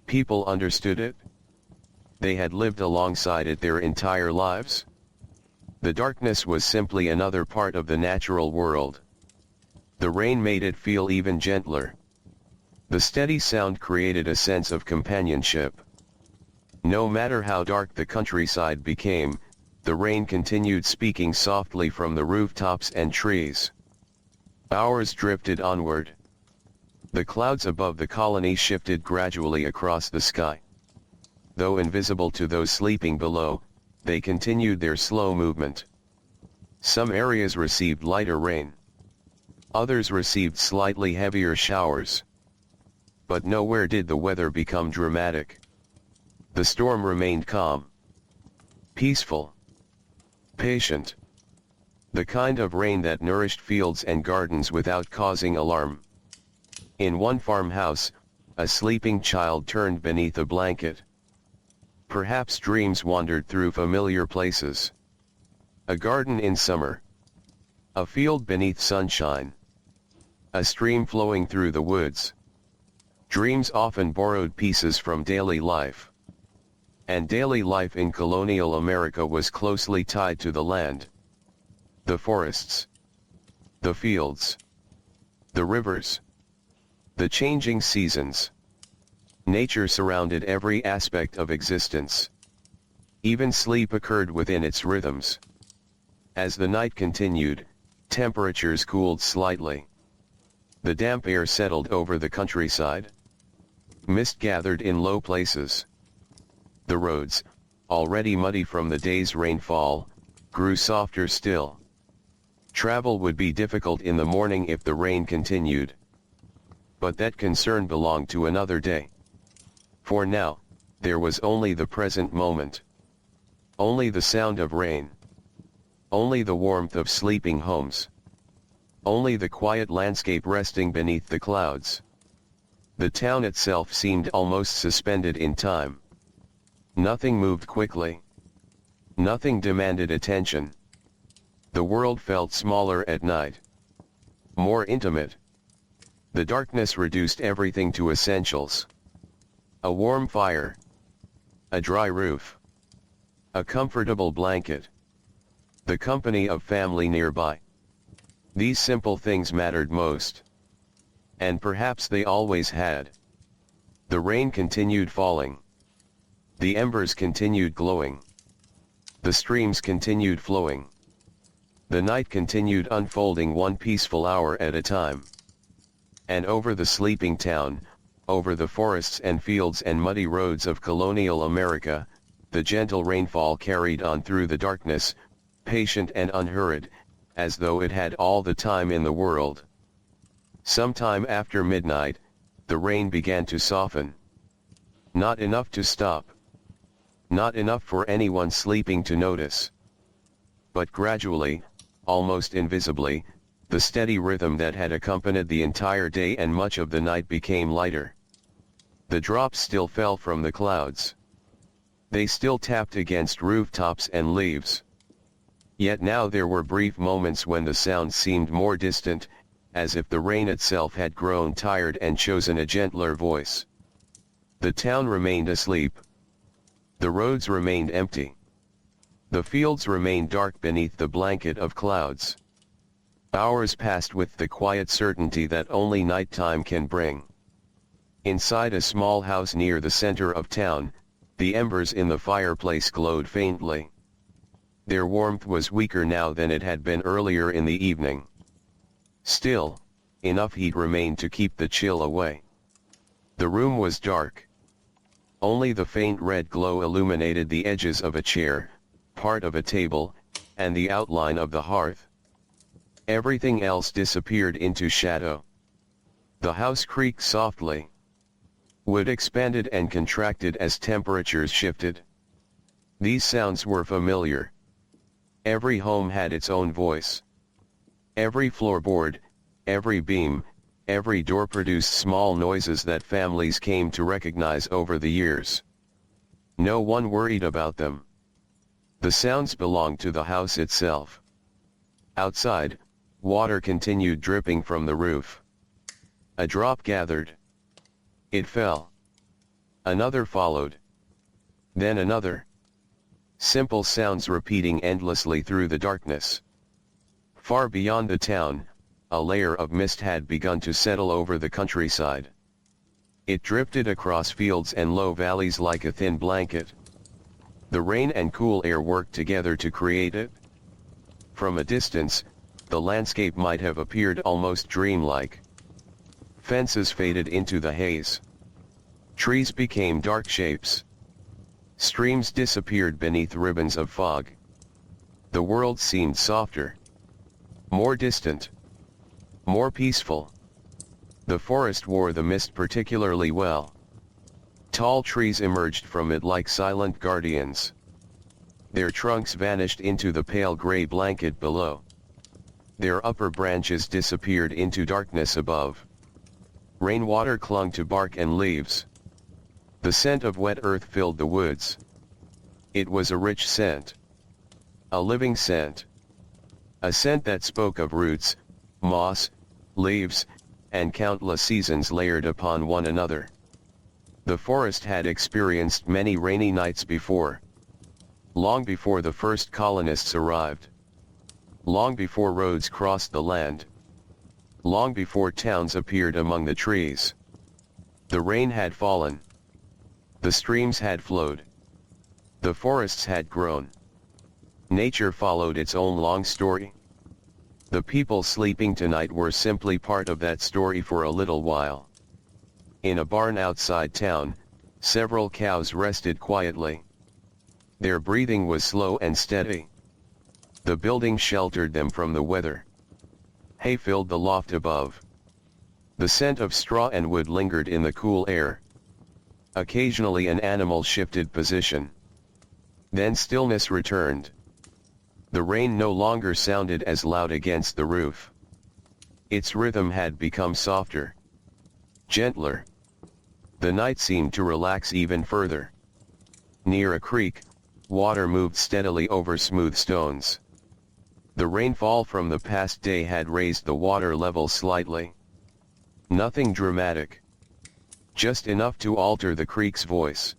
People understood it. They had lived alongside it their entire lives. The darkness was simply another part of the natural world. The rain made it feel even gentler. The steady sound created a sense of companionship. No matter how dark the countryside became, the rain continued speaking softly from the rooftops and trees. Hours drifted onward. The clouds above the colony shifted gradually across the sky. Though invisible to those sleeping below, they continued their slow movement. Some areas received lighter rain. Others received slightly heavier showers. But nowhere did the weather become dramatic. The storm remained calm. Peaceful. Patient. The kind of rain that nourished fields and gardens without causing alarm. In one farmhouse, a sleeping child turned beneath a blanket. Perhaps dreams wandered through familiar places. A garden in summer. A field beneath sunshine. A stream flowing through the woods. Dreams often borrowed pieces from daily life. And daily life in colonial America was closely tied to the land. The forests. The fields. The rivers. The changing seasons. Nature surrounded every aspect of existence. Even sleep occurred within its rhythms. As the night continued, temperatures cooled slightly. The damp air settled over the countryside. Mist gathered in low places. The roads, already muddy from the day's rainfall, grew softer still. Travel would be difficult in the morning if the rain continued. But that concern belonged to another day. For now, there was only the present moment. Only the sound of rain. Only the warmth of sleeping homes. Only the quiet landscape resting beneath the clouds. The town itself seemed almost suspended in time. Nothing moved quickly. Nothing demanded attention. The world felt smaller at night. More intimate. The darkness reduced everything to essentials. A warm fire. A dry roof. A comfortable blanket. The company of family nearby. These simple things mattered most. And perhaps they always had. The rain continued falling. The embers continued glowing. The streams continued flowing. The night continued unfolding one peaceful hour at a time. And over the sleeping town, over the forests and fields and muddy roads of colonial America, the gentle rainfall carried on through the darkness, patient and unhurried, as though it had all the time in the world. Sometime after midnight, the rain began to soften. Not enough to stop. Not enough for anyone sleeping to notice. but gradually, almost invisibly, the steady rhythm that had accompanied the entire day and much of the night became lighter. The drops still fell from the clouds. They still tapped against rooftops and leaves. Yet now there were brief moments when the sound seemed more distant, as if the rain itself had grown tired and chosen a gentler voice. The town remained asleep. The roads remained empty. The fields remained dark beneath the blanket of clouds. Hours passed with the quiet certainty that only nighttime can bring. Inside a small house near the center of town, the embers in the fireplace glowed faintly. Their warmth was weaker now than it had been earlier in the evening. Still, enough heat remained to keep the chill away. The room was dark. Only the faint red glow illuminated the edges of a chair, part of a table, and the outline of the hearth. Everything else disappeared into shadow. The house creaked softly. Wood expanded and contracted as temperatures shifted. These sounds were familiar. Every home had its own voice. Every floorboard, every beam, every door produced small noises that families came to recognize over the years. No one worried about them. The sounds belonged to the house itself. Outside, water continued dripping from the roof. A drop gathered. It fell. Another followed. Then another. Simple sounds repeating endlessly through the darkness. Far beyond the town, a layer of mist had begun to settle over the countryside. It drifted across fields and low valleys like a thin blanket. The rain and cool air worked together to create it. From a distance, the landscape might have appeared almost dreamlike. Fences faded into the haze. Trees became dark shapes. Streams disappeared beneath ribbons of fog. The world seemed softer. More distant. More peaceful. The forest wore the mist particularly well. Tall trees emerged from it like silent guardians. Their trunks vanished into the pale gray blanket below. Their upper branches disappeared into darkness above. Rainwater clung to bark and leaves. The scent of wet earth filled the woods. It was a rich scent. A living scent. A scent that spoke of roots, moss, leaves, and countless seasons layered upon one another. The forest had experienced many rainy nights before. Long before the first colonists arrived. Long before roads crossed the land. Long before towns appeared among the trees. The rain had fallen. The streams had flowed. The forests had grown. Nature followed its own long story. The people sleeping tonight were simply part of that story for a little while. In a barn outside town, several cows rested quietly. Their breathing was slow and steady. The building sheltered them from the weather. Hay filled the loft above. The scent of straw and wood lingered in the cool air. Occasionally an animal shifted position. Then stillness returned. The rain no longer sounded as loud against the roof. Its rhythm had become softer. Gentler. The night seemed to relax even further. Near a creek, water moved steadily over smooth stones. The rainfall from the past day had raised the water level slightly. Nothing dramatic. Just enough to alter the creek's voice.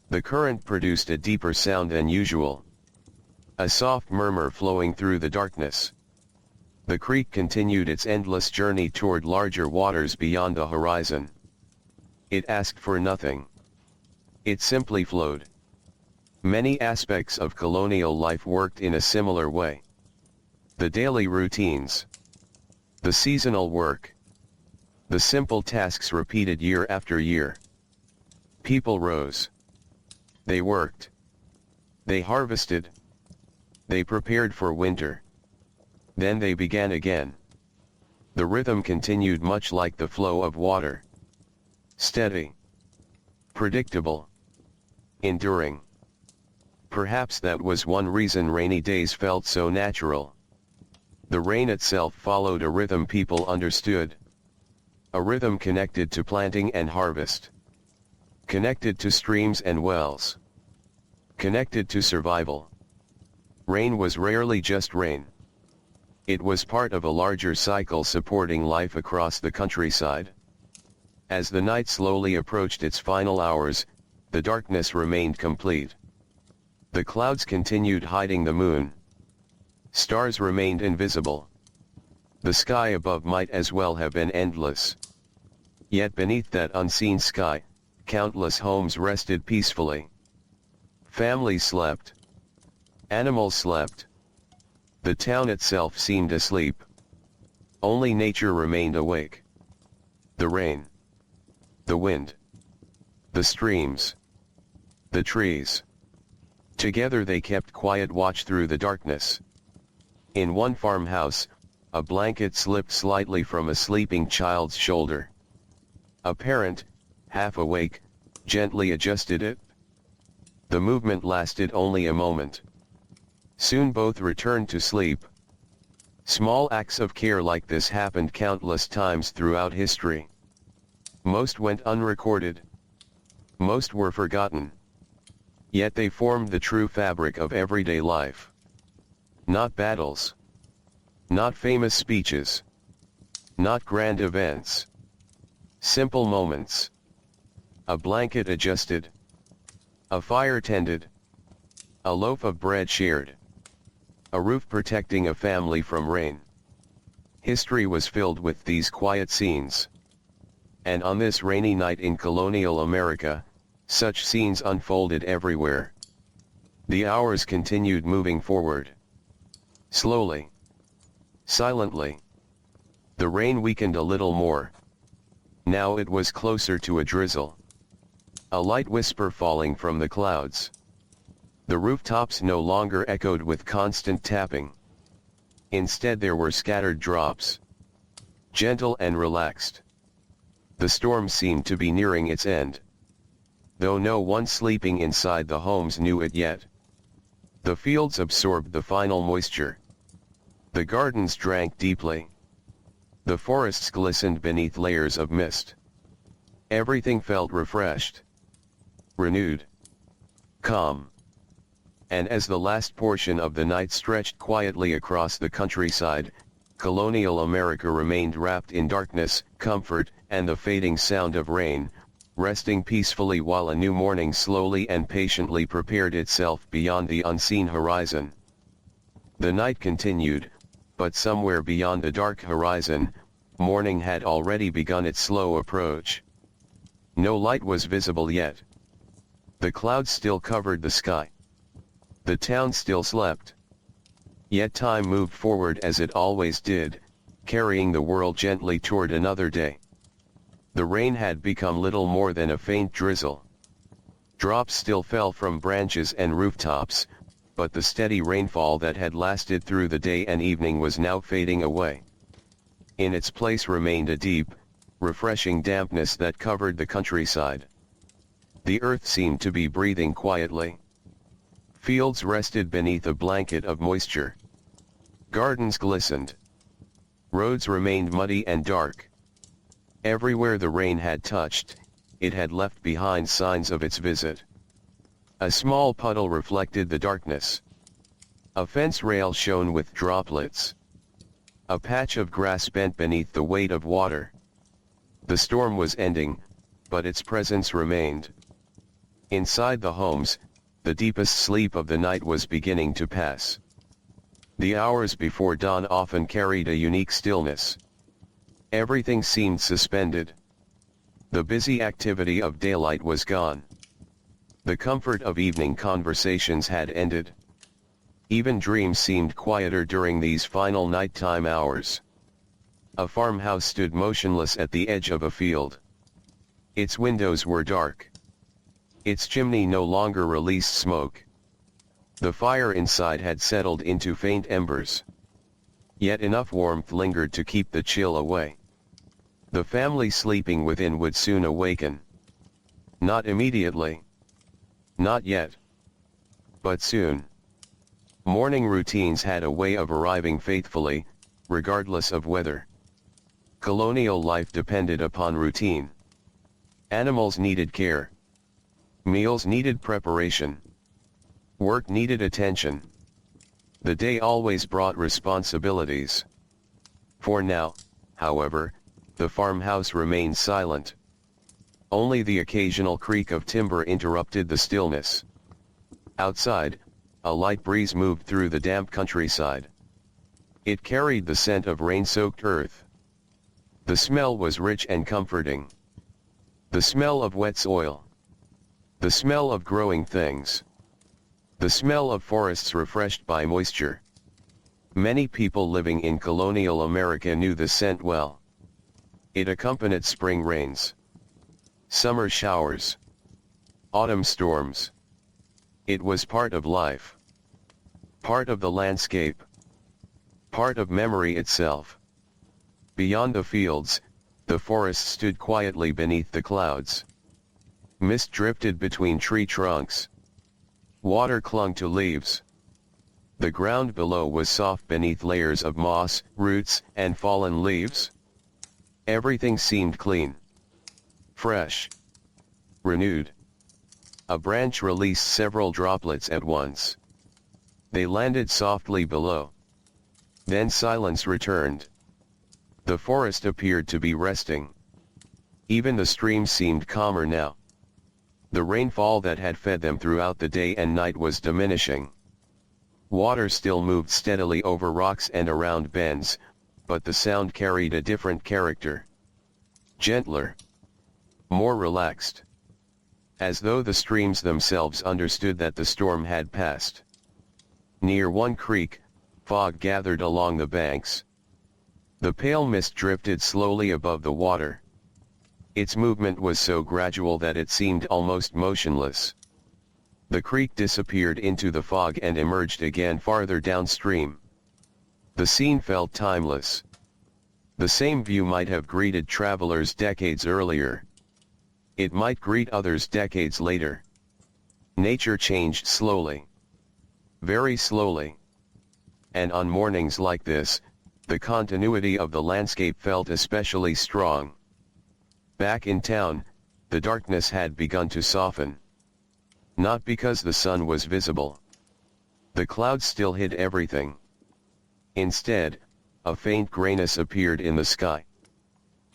The current produced a deeper sound than usual. A soft murmur flowing through the darkness. The creek continued its endless journey toward larger waters beyond the horizon. It asked for nothing. It simply flowed. Many aspects of colonial life worked in a similar way. The daily routines. The seasonal work. The simple tasks repeated year after year. People rose. They worked. They harvested. They prepared for winter. Then they began again. The rhythm continued much like the flow of water. Steady. Predictable. Enduring. Perhaps that was one reason rainy days felt so natural. The rain itself followed a rhythm people understood. A rhythm connected to planting and harvest. Connected to streams and wells. Connected to survival. Rain was rarely just rain. It was part of a larger cycle supporting life across the countryside. As the night slowly approached its final hours, the darkness remained complete. The clouds continued hiding the moon. Stars remained invisible. The sky above might as well have been endless. Yet beneath that unseen sky, countless homes rested peacefully. Families slept. Animals slept. The town itself seemed asleep. Only nature remained awake. The rain. The wind. The streams. The trees. Together they kept quiet watch through the darkness. In one farmhouse, a blanket slipped slightly from a sleeping child's shoulder. A parent, half awake, gently adjusted it. The movement lasted only a moment. Soon both returned to sleep. Small acts of care like this happened countless times throughout history. Most went unrecorded. Most were forgotten. Yet they formed the true fabric of everyday life. Not battles. Not famous speeches. Not grand events. Simple moments. A blanket adjusted. A fire tended. A loaf of bread shared. A roof protecting a family from rain. History was filled with these quiet scenes. And on this rainy night in colonial America, such scenes unfolded everywhere. The hours continued moving forward. Slowly. Silently. The rain weakened a little more. Now it was closer to a drizzle. A light whisper falling from the clouds. The rooftops no longer echoed with constant tapping. Instead there were scattered drops. Gentle and relaxed. The storm seemed to be nearing its end. Though no one sleeping inside the homes knew it yet. The fields absorbed the final moisture. The gardens drank deeply. The forests glistened beneath layers of mist. Everything felt refreshed. Renewed. Calm. And as the last portion of the night stretched quietly across the countryside, colonial America remained wrapped in darkness, comfort, and the fading sound of rain, resting peacefully while a new morning slowly and patiently prepared itself beyond the unseen horizon. The night continued, but somewhere beyond the dark horizon, morning had already begun its slow approach. No light was visible yet. The clouds still covered the sky. The town still slept. Yet time moved forward as it always did, carrying the world gently toward another day. The rain had become little more than a faint drizzle. Drops still fell from branches and rooftops, but the steady rainfall that had lasted through the day and evening was now fading away. In its place remained a deep, refreshing dampness that covered the countryside. The earth seemed to be breathing quietly. Fields rested beneath a blanket of moisture. Gardens glistened. Roads remained muddy and dark. Everywhere the rain had touched, it had left behind signs of its visit. A small puddle reflected the darkness. A fence rail shone with droplets. A patch of grass bent beneath the weight of water. The storm was ending, but its presence remained. Inside the homes, the deepest sleep of the night was beginning to pass. The hours before dawn often carried a unique stillness. Everything seemed suspended. The busy activity of daylight was gone. The comfort of evening conversations had ended. Even dreams seemed quieter during these final nighttime hours. A farmhouse stood motionless at the edge of a field. Its windows were dark. Its chimney no longer released smoke. The fire inside had settled into faint embers. Yet enough warmth lingered to keep the chill away. The family sleeping within would soon awaken. Not immediately. Not yet. But soon, morning routines had a way of arriving faithfully, regardless of weather. Colonial life depended upon routine. Animals needed care. Meals needed preparation. Work needed attention. The day always brought responsibilities. For now, however, the farmhouse remained silent. Only the occasional creak of timber interrupted the stillness. Outside, a light breeze moved through the damp countryside. It carried the scent of rain-soaked earth. The smell was rich and comforting. The smell of wet soil. The smell of growing things. The smell of forests refreshed by moisture. Many people living in colonial America knew the scent well. It accompanied spring rains, summer showers, autumn storms. It was part of life, part of the landscape, part of memory itself. Beyond the fields, the forest stood quietly beneath the clouds. Mist drifted between tree trunks. Water clung to leaves. The ground below was soft beneath layers of moss, roots, and fallen leaves. Everything seemed clean, fresh, renewed. A branch released several droplets at once. They landed softly below. Then silence returned. The forest appeared to be resting. Even the streams seemed calmer now. The rainfall that had fed them throughout the day and night was diminishing. Water still moved steadily over rocks and around bends, but the sound carried a different character. Gentler. More relaxed. As though the streams themselves understood that the storm had passed. Near one creek, fog gathered along the banks. The pale mist drifted slowly above the water. Its movement was so gradual that it seemed almost motionless. The creek disappeared into the fog and emerged again farther downstream. The scene felt timeless. The same view might have greeted travelers decades earlier. It might greet others decades later. Nature changed slowly. Very slowly. And on mornings like this, the continuity of the landscape felt especially strong. Back in town, the darkness had begun to soften. Not because the sun was visible. The clouds still hid everything. Instead, a faint grayness appeared in the sky.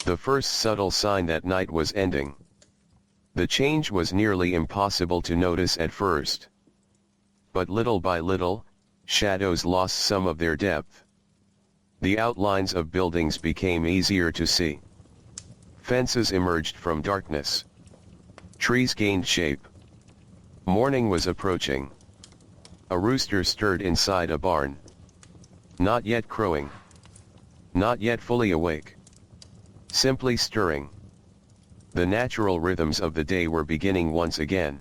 The first subtle sign that night was ending. The change was nearly impossible to notice at first. But little by little, shadows lost some of their depth. The outlines of buildings became easier to see. Fences emerged from darkness. Trees gained shape. Morning was approaching. A rooster stirred inside a barn. Not yet crowing. Not yet fully awake. Simply stirring. The natural rhythms of the day were beginning once again.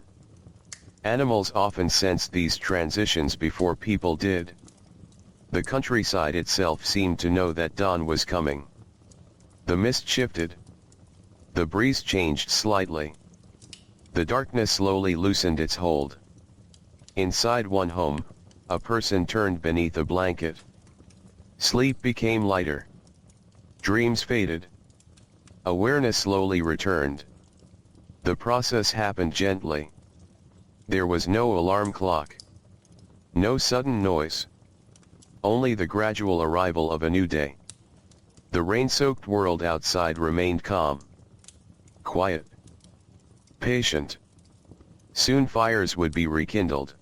Animals often sensed these transitions before people did. The countryside itself seemed to know that dawn was coming. The mist shifted. The breeze changed slightly. The darkness slowly loosened its hold. Inside one home, a person turned beneath a blanket. Sleep became lighter. Dreams faded. Awareness slowly returned. The process happened gently. There was no alarm clock. No sudden noise. Only the gradual arrival of a new day. The rain-soaked world outside remained calm. Quiet. Patient. Soon fires would be rekindled.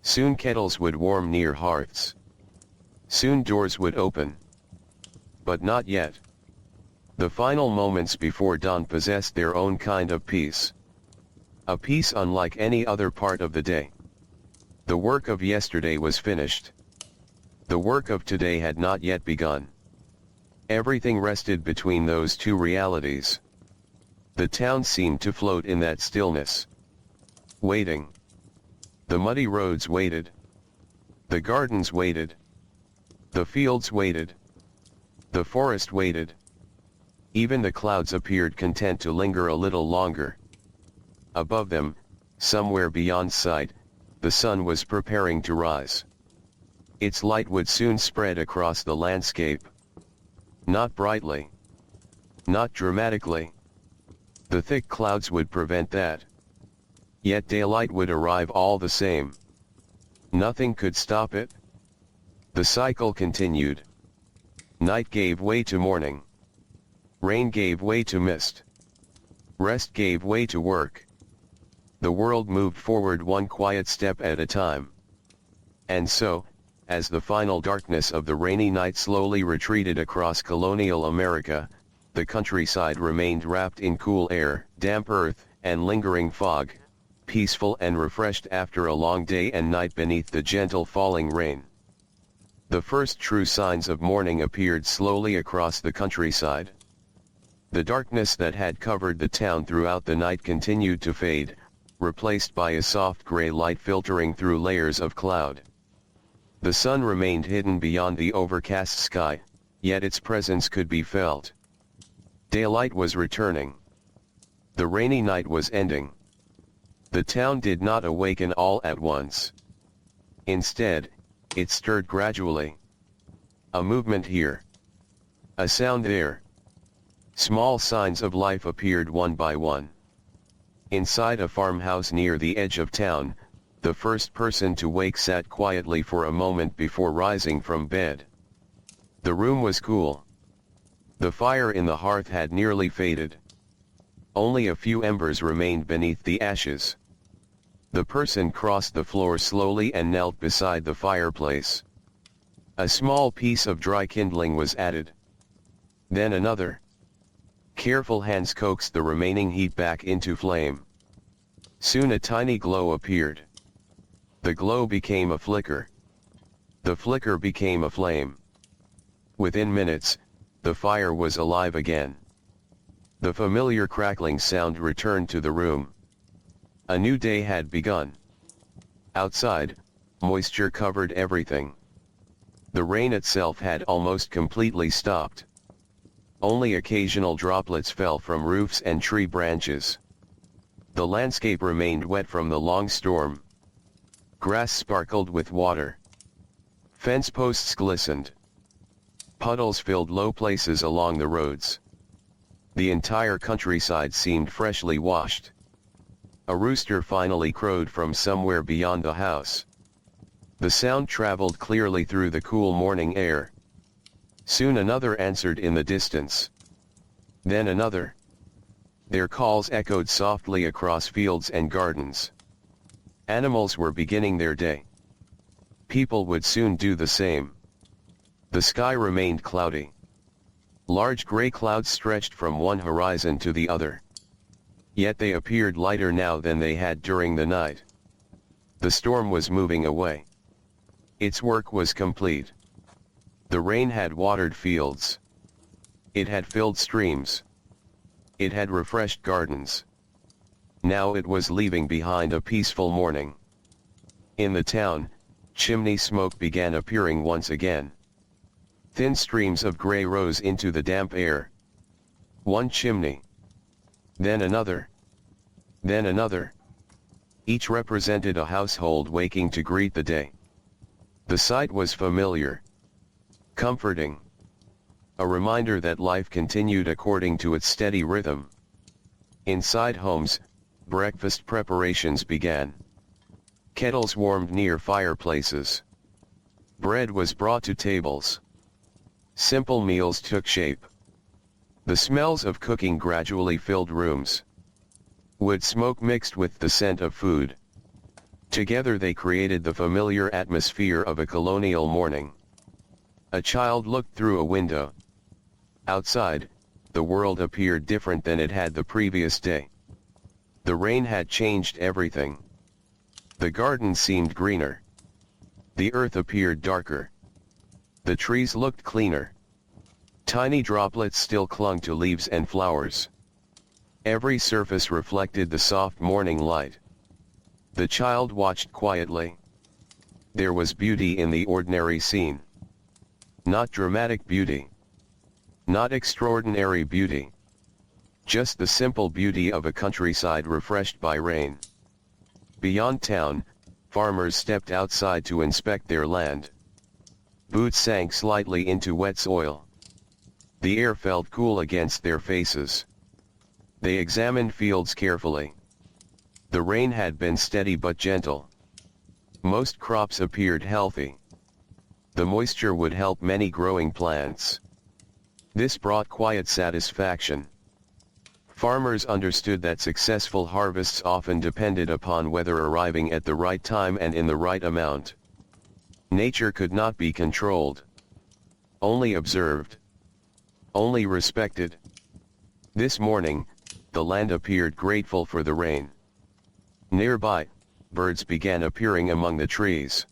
Soon kettles would warm near hearths. Soon doors would open. But not yet. The final moments before dawn possessed their own kind of peace. A peace unlike any other part of the day. The work of yesterday was finished. The work of today had not yet begun. Everything rested between those two realities. The town seemed to float in that stillness. Waiting. The muddy roads waited. The gardens waited. The fields waited. The forest waited. Even the clouds appeared content to linger a little longer. Above them, somewhere beyond sight, the sun was preparing to rise. Its light would soon spread across the landscape. Not brightly. Not dramatically. The thick clouds would prevent that. Yet daylight would arrive all the same. Nothing could stop it. The cycle continued. Night gave way to morning. Rain gave way to mist. Rest gave way to work. The world moved forward one quiet step at a time. And so, as the final darkness of the rainy night slowly retreated across colonial America, the countryside remained wrapped in cool air, damp earth, and lingering fog, peaceful and refreshed after a long day and night beneath the gentle falling rain. The first true signs of morning appeared slowly across the countryside. The darkness that had covered the town throughout the night continued to fade, replaced by a soft gray light filtering through layers of cloud. The sun remained hidden beyond the overcast sky, yet its presence could be felt. Daylight was returning. The rainy night was ending. The town did not awaken all at once. Instead, it stirred gradually. A movement here. A sound there. Small signs of life appeared one by one. Inside a farmhouse near the edge of town, the first person to wake sat quietly for a moment before rising from bed. The room was cool. The fire in the hearth had nearly faded. Only a few embers remained beneath the ashes. The person crossed the floor slowly and knelt beside the fireplace. A small piece of dry kindling was added. Then another. Careful hands coaxed the remaining heat back into flame. Soon a tiny glow appeared. The glow became a flicker. The flicker became a flame. Within minutes, the fire was alive again. The familiar crackling sound returned to the room. A new day had begun. Outside, moisture covered everything. The rain itself had almost completely stopped. Only occasional droplets fell from roofs and tree branches. The landscape remained wet from the long storm. Grass sparkled with water. Fence posts glistened. Puddles filled low places along the roads. The entire countryside seemed freshly washed. A rooster finally crowed from somewhere beyond the house. The sound traveled clearly through the cool morning air. Soon another answered in the distance. Then another. Their calls echoed softly across fields and gardens. Animals were beginning their day. People would soon do the same. The sky remained cloudy. Large gray clouds stretched from one horizon to the other. Yet they appeared lighter now than they had during the night. The storm was moving away. Its work was complete. The rain had watered fields. It had filled streams. It had refreshed gardens. Now it was leaving behind a peaceful morning. In the town, chimney smoke began appearing once again. Thin streams of gray rose into the damp air. One chimney. Then another. Then another. Each represented a household waking to greet the day. The sight was familiar. Comforting. A reminder that life continued according to its steady rhythm. Inside homes, breakfast preparations began. Kettles warmed near fireplaces. Bread was brought to tables. Simple meals took shape. The smells of cooking gradually filled rooms. Wood smoke mixed with the scent of food. Together they created the familiar atmosphere of a colonial morning. A child looked through a window. Outside, the world appeared different than it had the previous day. The rain had changed everything. The garden seemed greener. The earth appeared darker. The trees looked cleaner. Tiny droplets still clung to leaves and flowers. Every surface reflected the soft morning light. The child watched quietly. There was beauty in the ordinary scene. Not dramatic beauty. Not extraordinary beauty. Just the simple beauty of a countryside refreshed by rain. Beyond town, Farmers stepped outside to inspect their land. Boots sank slightly into wet soil. The air felt cool against their faces. They examined fields carefully. The rain had been steady but gentle. Most crops appeared healthy. The moisture would help many growing plants. This brought quiet satisfaction. Farmers understood that successful harvests often depended upon weather arriving at the right time and in the right amount. Nature could not be controlled. Only observed. Only respected. This morning, the land appeared grateful for the rain. Nearby, birds began appearing among the trees.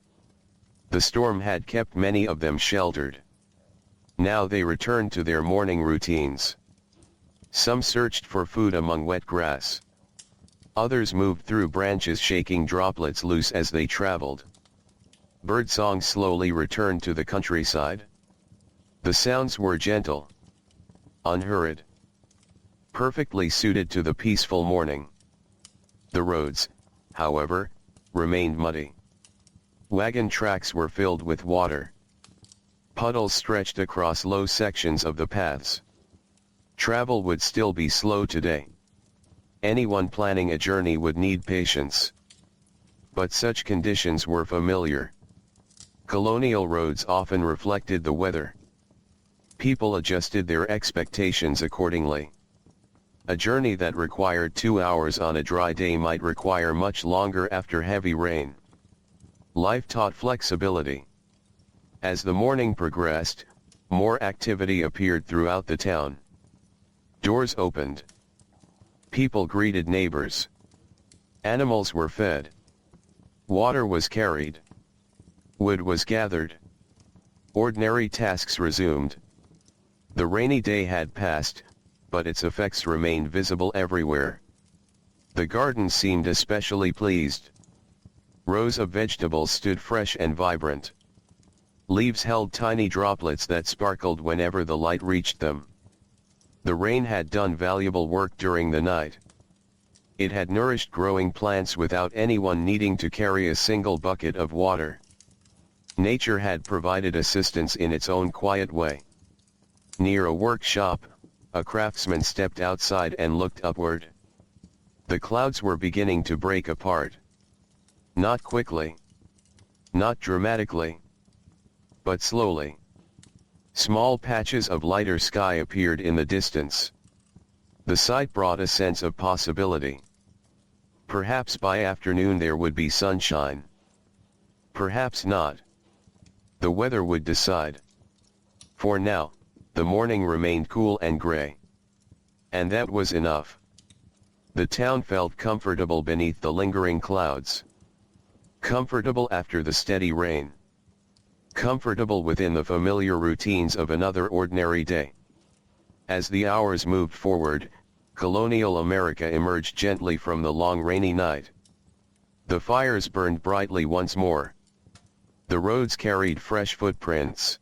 The storm had kept many of them sheltered. Now they returned to their morning routines. Some searched for food among wet grass. Others moved through branches shaking droplets loose as they traveled. Birdsong slowly returned to the countryside. The sounds were gentle, unhurried, perfectly suited to the peaceful morning. The roads, however, remained muddy. Wagon tracks were filled with water. Puddles stretched across low sections of the paths. Travel would still be slow today. Anyone planning a journey would need patience. But such conditions were familiar. Colonial roads often reflected the weather. People adjusted their expectations accordingly. A journey that required 2 hours on a dry day might require much longer after heavy rain. Life taught flexibility. As the morning progressed, more activity appeared throughout the town. Doors opened. People greeted neighbors. Animals were fed. Water was carried. Wood was gathered. Ordinary tasks resumed. The rainy day had passed, but its effects remained visible everywhere. The garden seemed especially pleased. Rows of vegetables stood fresh and vibrant. Leaves held tiny droplets that sparkled whenever the light reached them. The rain had done valuable work during the night. It had nourished growing plants without anyone needing to carry a single bucket of water. Nature had provided assistance in its own quiet way. Near a workshop, a craftsman stepped outside and looked upward. The clouds were beginning to break apart. Not quickly. Not dramatically. But slowly. Small patches of lighter sky appeared in the distance. The sight brought a sense of possibility. Perhaps by afternoon there would be sunshine. Perhaps not. The weather would decide. For now, the morning remained cool and gray. And that was enough. The town felt comfortable beneath the lingering clouds. Comfortable after the steady rain. Comfortable within the familiar routines of another ordinary day. As the hours moved forward, Colonial America emerged gently from the long rainy night. The fires burned brightly once more. The roads carried fresh footprints.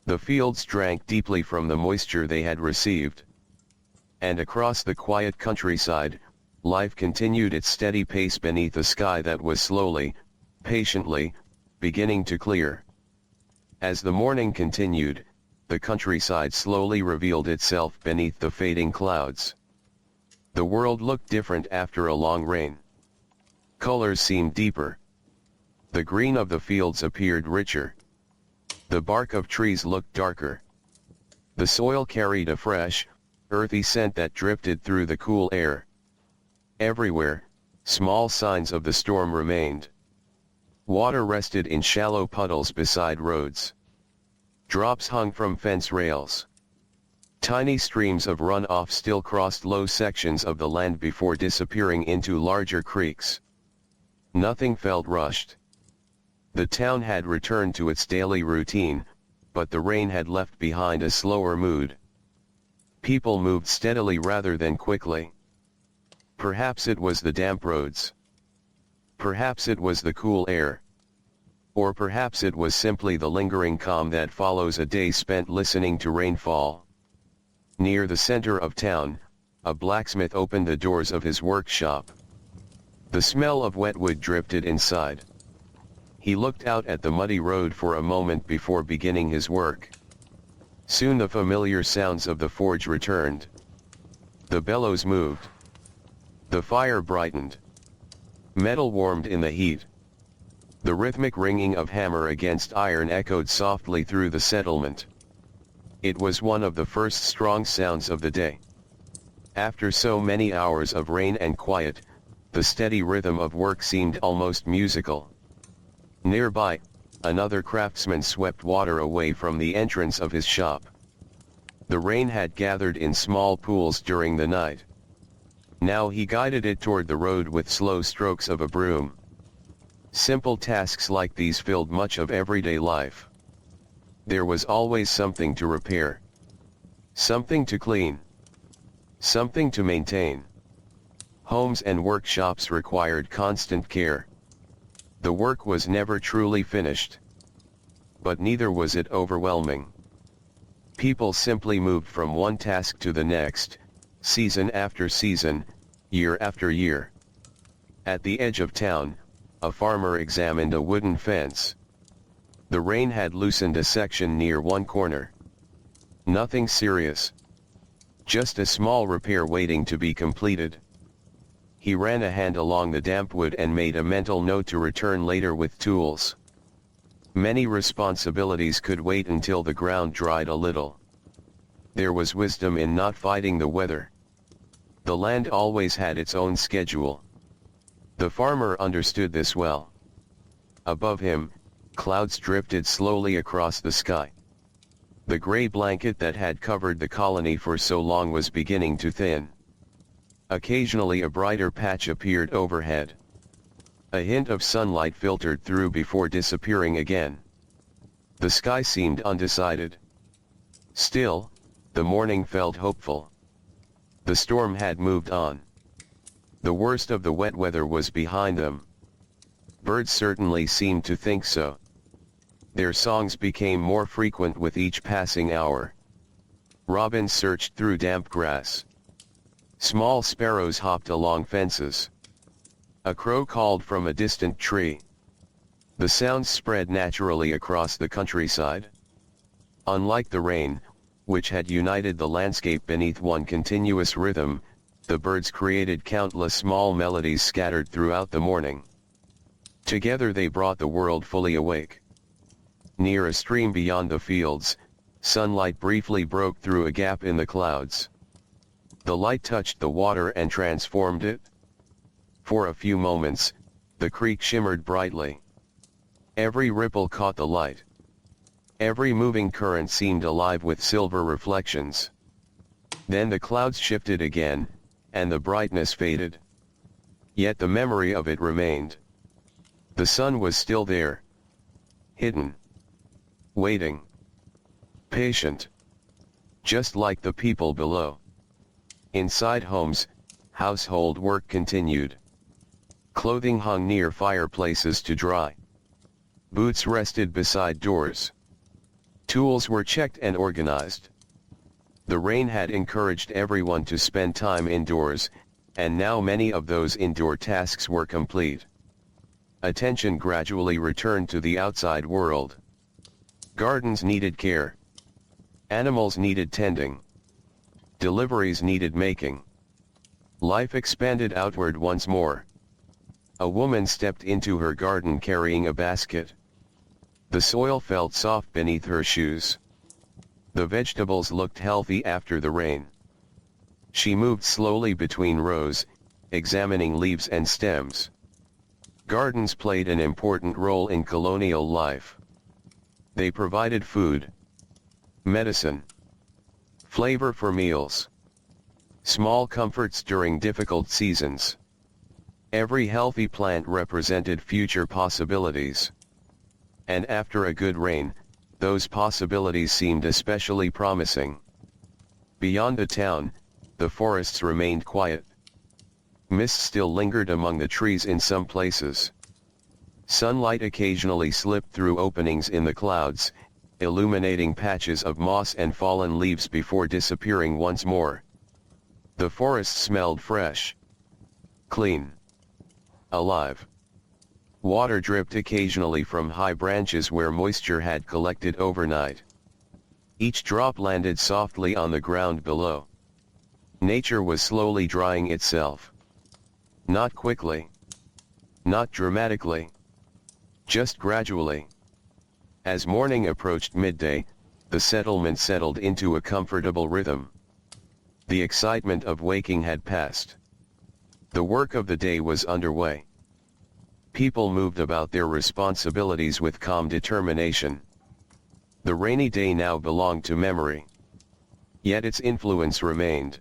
The fields drank deeply from the moisture they had received. And across the quiet countryside, life continued its steady pace beneath a sky that was slowly, patiently, beginning to clear. As the morning continued, the countryside slowly revealed itself beneath the fading clouds. The world looked different after a long rain. Colors seemed deeper. The green of the fields appeared richer. The bark of trees looked darker. The soil carried a fresh, earthy scent that drifted through the cool air. Everywhere, small signs of the storm remained. Water rested in shallow puddles beside roads. Drops hung from fence rails. Tiny streams of runoff still crossed low sections of the land before disappearing into larger creeks. Nothing felt rushed. The town had returned to its daily routine, but the rain had left behind a slower mood. People moved steadily rather than quickly. Perhaps it was the damp roads. Perhaps it was the cool air. Or perhaps it was simply the lingering calm that follows a day spent listening to rainfall. Near the center of town, a blacksmith opened the doors of his workshop. The smell of wet wood drifted inside. He looked out at the muddy road for a moment before beginning his work. Soon the familiar sounds of the forge returned. The bellows moved. The fire brightened. Metal warmed in the heat. The rhythmic ringing of hammer against iron echoed softly through the settlement. It was one of the first strong sounds of the day. After so many hours of rain and quiet, the steady rhythm of work seemed almost musical. Nearby, another craftsman swept water away from the entrance of his shop. The rain had gathered in small pools during the night. Now he guided it toward the road with slow strokes of a broom. Simple tasks like these filled much of everyday life. There was always something to repair. Something to clean. Something to maintain. Homes and workshops required constant care. The work was never truly finished. But neither was it overwhelming. People simply moved from one task to the next, season after season, year after year. At the edge of town, a farmer examined a wooden fence. The rain had loosened a section near one corner. Nothing serious. Just a small repair waiting to be completed. He ran a hand along the damp wood and made a mental note to return later with tools. Many responsibilities could wait until the ground dried a little. There was wisdom in not fighting the weather. The land always had its own schedule. The farmer understood this well. Above him, clouds drifted slowly across the sky. The gray blanket that had covered the colony for so long was beginning to thin. Occasionally a brighter patch appeared overhead. A hint of sunlight filtered through before disappearing again. The sky seemed undecided. Still, the morning felt hopeful. The storm had moved on. The worst of the wet weather was behind them. Birds certainly seemed to think so. Their songs became more frequent with each passing hour. Robins searched through damp grass. Small sparrows hopped along fences. A crow called from a distant tree. The sounds spread naturally across the countryside. Unlike the rain, which had united the landscape beneath one continuous rhythm, the birds created countless small melodies scattered throughout the morning. Together they brought the world fully awake. Near a stream beyond the fields, sunlight briefly broke through a gap in the clouds. The light touched the water and transformed it. For a few moments, the creek shimmered brightly. Every ripple caught the light. Every moving current seemed alive with silver reflections. Then the clouds shifted again, and the brightness faded. Yet the memory of it remained. The sun was still there. Hidden. Waiting. Patient. Just like the people below. Inside homes, household work continued. Clothing hung near fireplaces to dry. Boots rested beside doors. Tools were checked and organized. The rain had encouraged everyone to spend time indoors, and now many of those indoor tasks were complete. Attention gradually returned to the outside world. Gardens needed care. Animals needed tending. Deliveries needed making. Life expanded outward once more. A woman stepped into her garden carrying a basket. The soil felt soft beneath her shoes. The vegetables looked healthy after the rain. She moved slowly between rows, examining leaves and stems. Gardens played an important role in colonial life. They provided food, medicine, flavor for meals, small comforts during difficult seasons. Every healthy plant represented future possibilities. And after a good rain, those possibilities seemed especially promising. Beyond the town, the forests remained quiet. Mist still lingered among the trees in some places. Sunlight occasionally slipped through openings in the clouds, illuminating patches of moss and fallen leaves before disappearing once more. The forest smelled fresh. Clean. alive. Water dripped occasionally from high branches where moisture had collected overnight. Each drop landed softly on the ground below. Nature was slowly drying itself. Not quickly. Not dramatically. Just gradually. As morning approached midday, the settlement settled into a comfortable rhythm. The excitement of waking had passed. The work of the day was underway. People moved about their responsibilities with calm determination. The rainy day now belonged to memory. Yet its influence remained.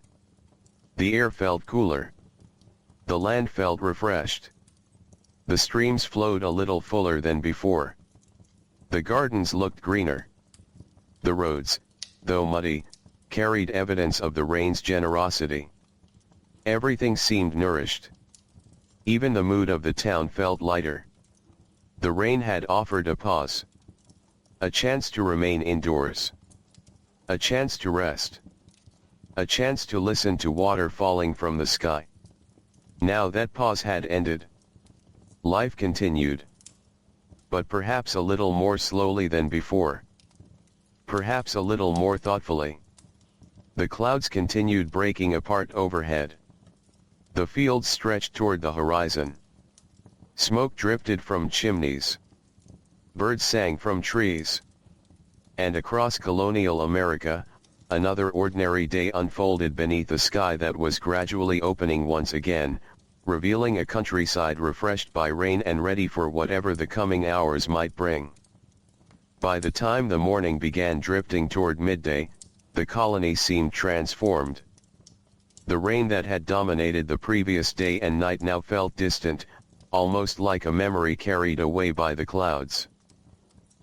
The air felt cooler. The land felt refreshed. The streams flowed a little fuller than before. The gardens looked greener. The roads, though muddy, carried evidence of the rain's generosity. Everything seemed nourished. Even the mood of the town felt lighter. The rain had offered a pause. A chance to remain indoors. A chance to rest. A chance to listen to water falling from the sky. Now that pause had ended. Life continued. But perhaps a little more slowly than before. Perhaps a little more thoughtfully. The clouds continued breaking apart overhead. The fields stretched toward the horizon. Smoke drifted from chimneys. Birds sang from trees. And across Colonial America, another ordinary day unfolded beneath a sky that was gradually opening once again, revealing a countryside refreshed by rain and ready for whatever the coming hours might bring. By the time the morning began drifting toward midday, the colony seemed transformed. The rain that had dominated the previous day and night now felt distant, almost like a memory carried away by the clouds.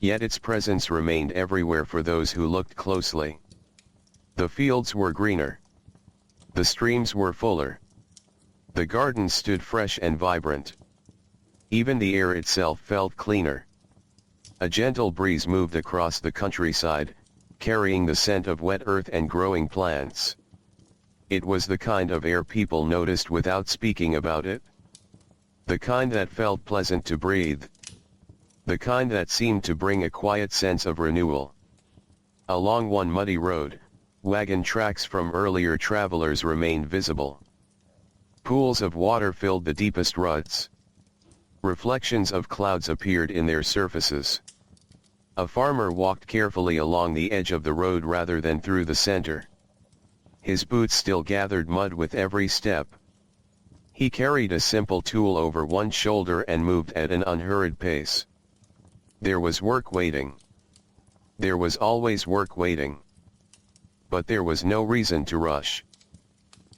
Yet its presence remained everywhere for those who looked closely. The fields were greener. The streams were fuller. The gardens stood fresh and vibrant. Even the air itself felt cleaner. A gentle breeze moved across the countryside, carrying the scent of wet earth and growing plants. It was the kind of air people noticed without speaking about it. The kind that felt pleasant to breathe. The kind that seemed to bring a quiet sense of renewal. Along one muddy road, wagon tracks from earlier travelers remained visible. Pools of water filled the deepest ruts. Reflections of clouds appeared in their surfaces. A farmer walked carefully along the edge of the road rather than through the center. His boots still gathered mud with every step. He carried a simple tool over one shoulder and moved at an unhurried pace. There was work waiting. There was always work waiting. But there was no reason to rush.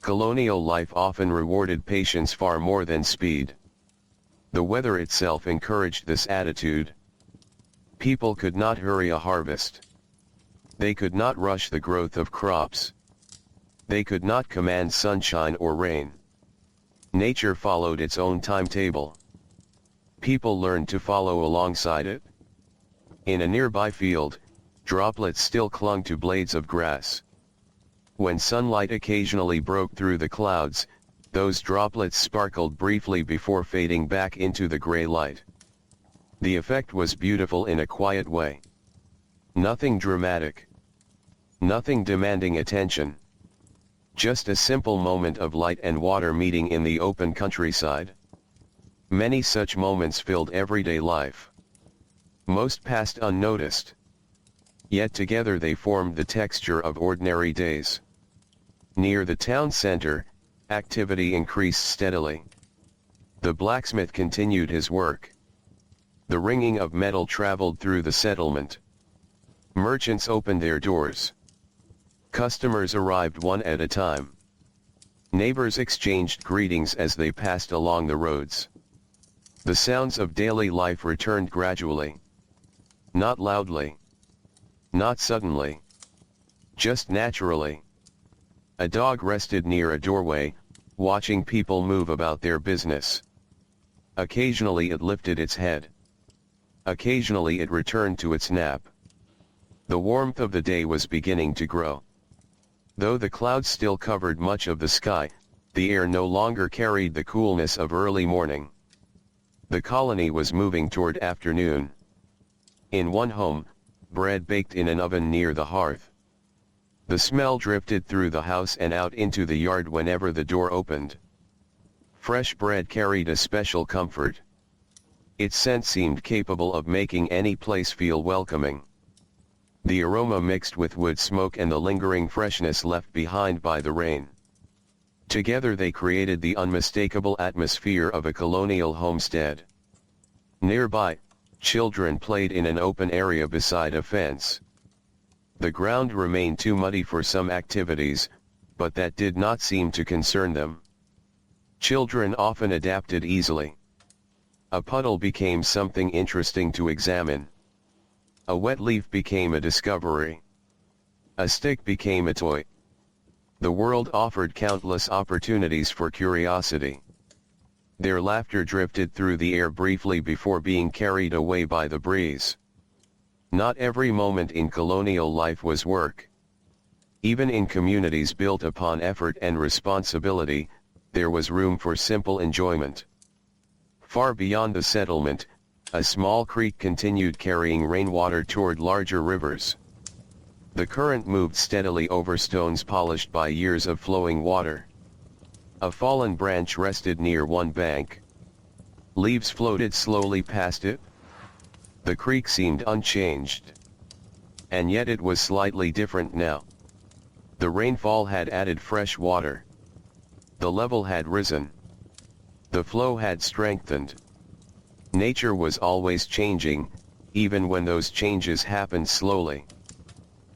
Colonial life often rewarded patience far more than speed. The weather itself encouraged this attitude. People could not hurry a harvest. They could not rush the growth of crops. They could not command sunshine or rain. Nature followed its own timetable. People learned to follow alongside it. In a nearby field, droplets still clung to blades of grass. When sunlight occasionally broke through the clouds, those droplets sparkled briefly before fading back into the gray light. The effect was beautiful in a quiet way. Nothing dramatic. Nothing demanding attention. Just a simple moment of light and water meeting in the open countryside. Many such moments filled everyday life. Most passed unnoticed. Yet together they formed the texture of ordinary days. Near the town center, activity increased steadily. The blacksmith continued his work. The ringing of metal traveled through the settlement. Merchants opened their doors. Customers arrived one at a time. Neighbors exchanged greetings as they passed along the roads. The sounds of daily life returned gradually. Not loudly. Not suddenly. Just naturally. A dog rested near a doorway, watching people move about their business. Occasionally it lifted its head. Occasionally it returned to its nap. The warmth of the day was beginning to grow. Though the clouds still covered much of the sky, the air no longer carried the coolness of early morning. The colony was moving toward afternoon. In one home, bread baked in an oven near the hearth. The smell drifted through the house and out into the yard whenever the door opened. Fresh bread carried a special comfort. Its scent seemed capable of making any place feel welcoming. The aroma mixed with wood smoke and the lingering freshness left behind by the rain. Together they created the unmistakable atmosphere of a colonial homestead. Nearby, children played in an open area beside a fence. The ground remained too muddy for some activities, but that did not seem to concern them. Children often adapted easily. A puddle became something interesting to examine. A wet leaf became a discovery. A stick became a toy. The world offered countless opportunities for curiosity. Their laughter drifted through the air briefly before being carried away by the breeze. Not every moment in colonial life was work. Even in communities built upon effort and responsibility, there was room for simple enjoyment. Far beyond the settlement, a small creek continued carrying rainwater toward larger rivers. The current moved steadily over stones polished by years of flowing water. A fallen branch rested near one bank. Leaves floated slowly past it. The creek seemed unchanged. And yet it was slightly different now. The rainfall had added fresh water. The level had risen. The flow had strengthened. Nature was always changing, even when those changes happened slowly.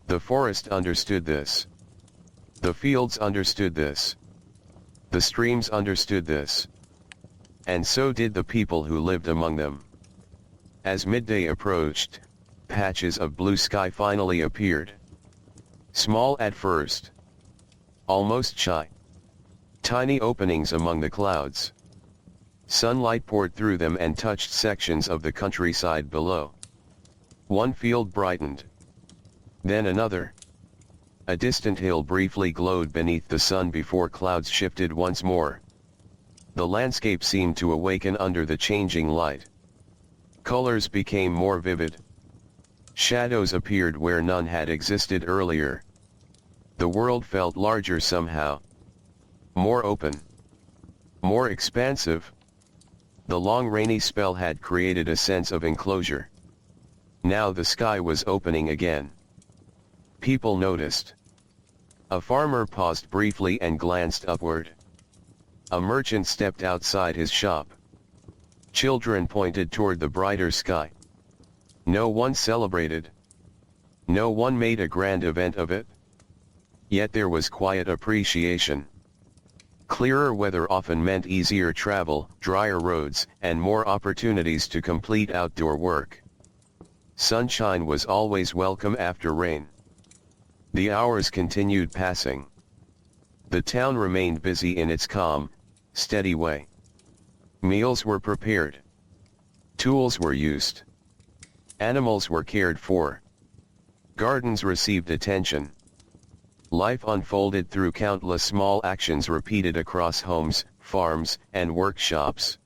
The forest understood this. The fields understood this. The streams understood this. And so did the people who lived among them. As midday approached, patches of blue sky finally appeared. Small at first. Almost shy. Tiny openings among the clouds. Sunlight poured through them and touched sections of the countryside below. One field brightened. Then another. A distant hill briefly glowed beneath the sun before clouds shifted once more. The landscape seemed to awaken under the changing light. Colors became more vivid. Shadows appeared where none had existed earlier. The world felt larger somehow. More open. More expansive. The long rainy spell had created a sense of enclosure. Now the sky was opening again. People noticed. A farmer paused briefly and glanced upward. A merchant stepped outside his shop. Children pointed toward the brighter sky. No one celebrated. No one made a grand event of it. Yet there was quiet appreciation. Clearer weather often meant easier travel, drier roads, and more opportunities to complete outdoor work. Sunshine was always welcome after rain. The hours continued passing. The town remained busy in its calm, steady way. Meals were prepared. Tools were used. Animals were cared for. Gardens received attention. Life unfolded through countless small actions repeated across homes, farms, and workshops.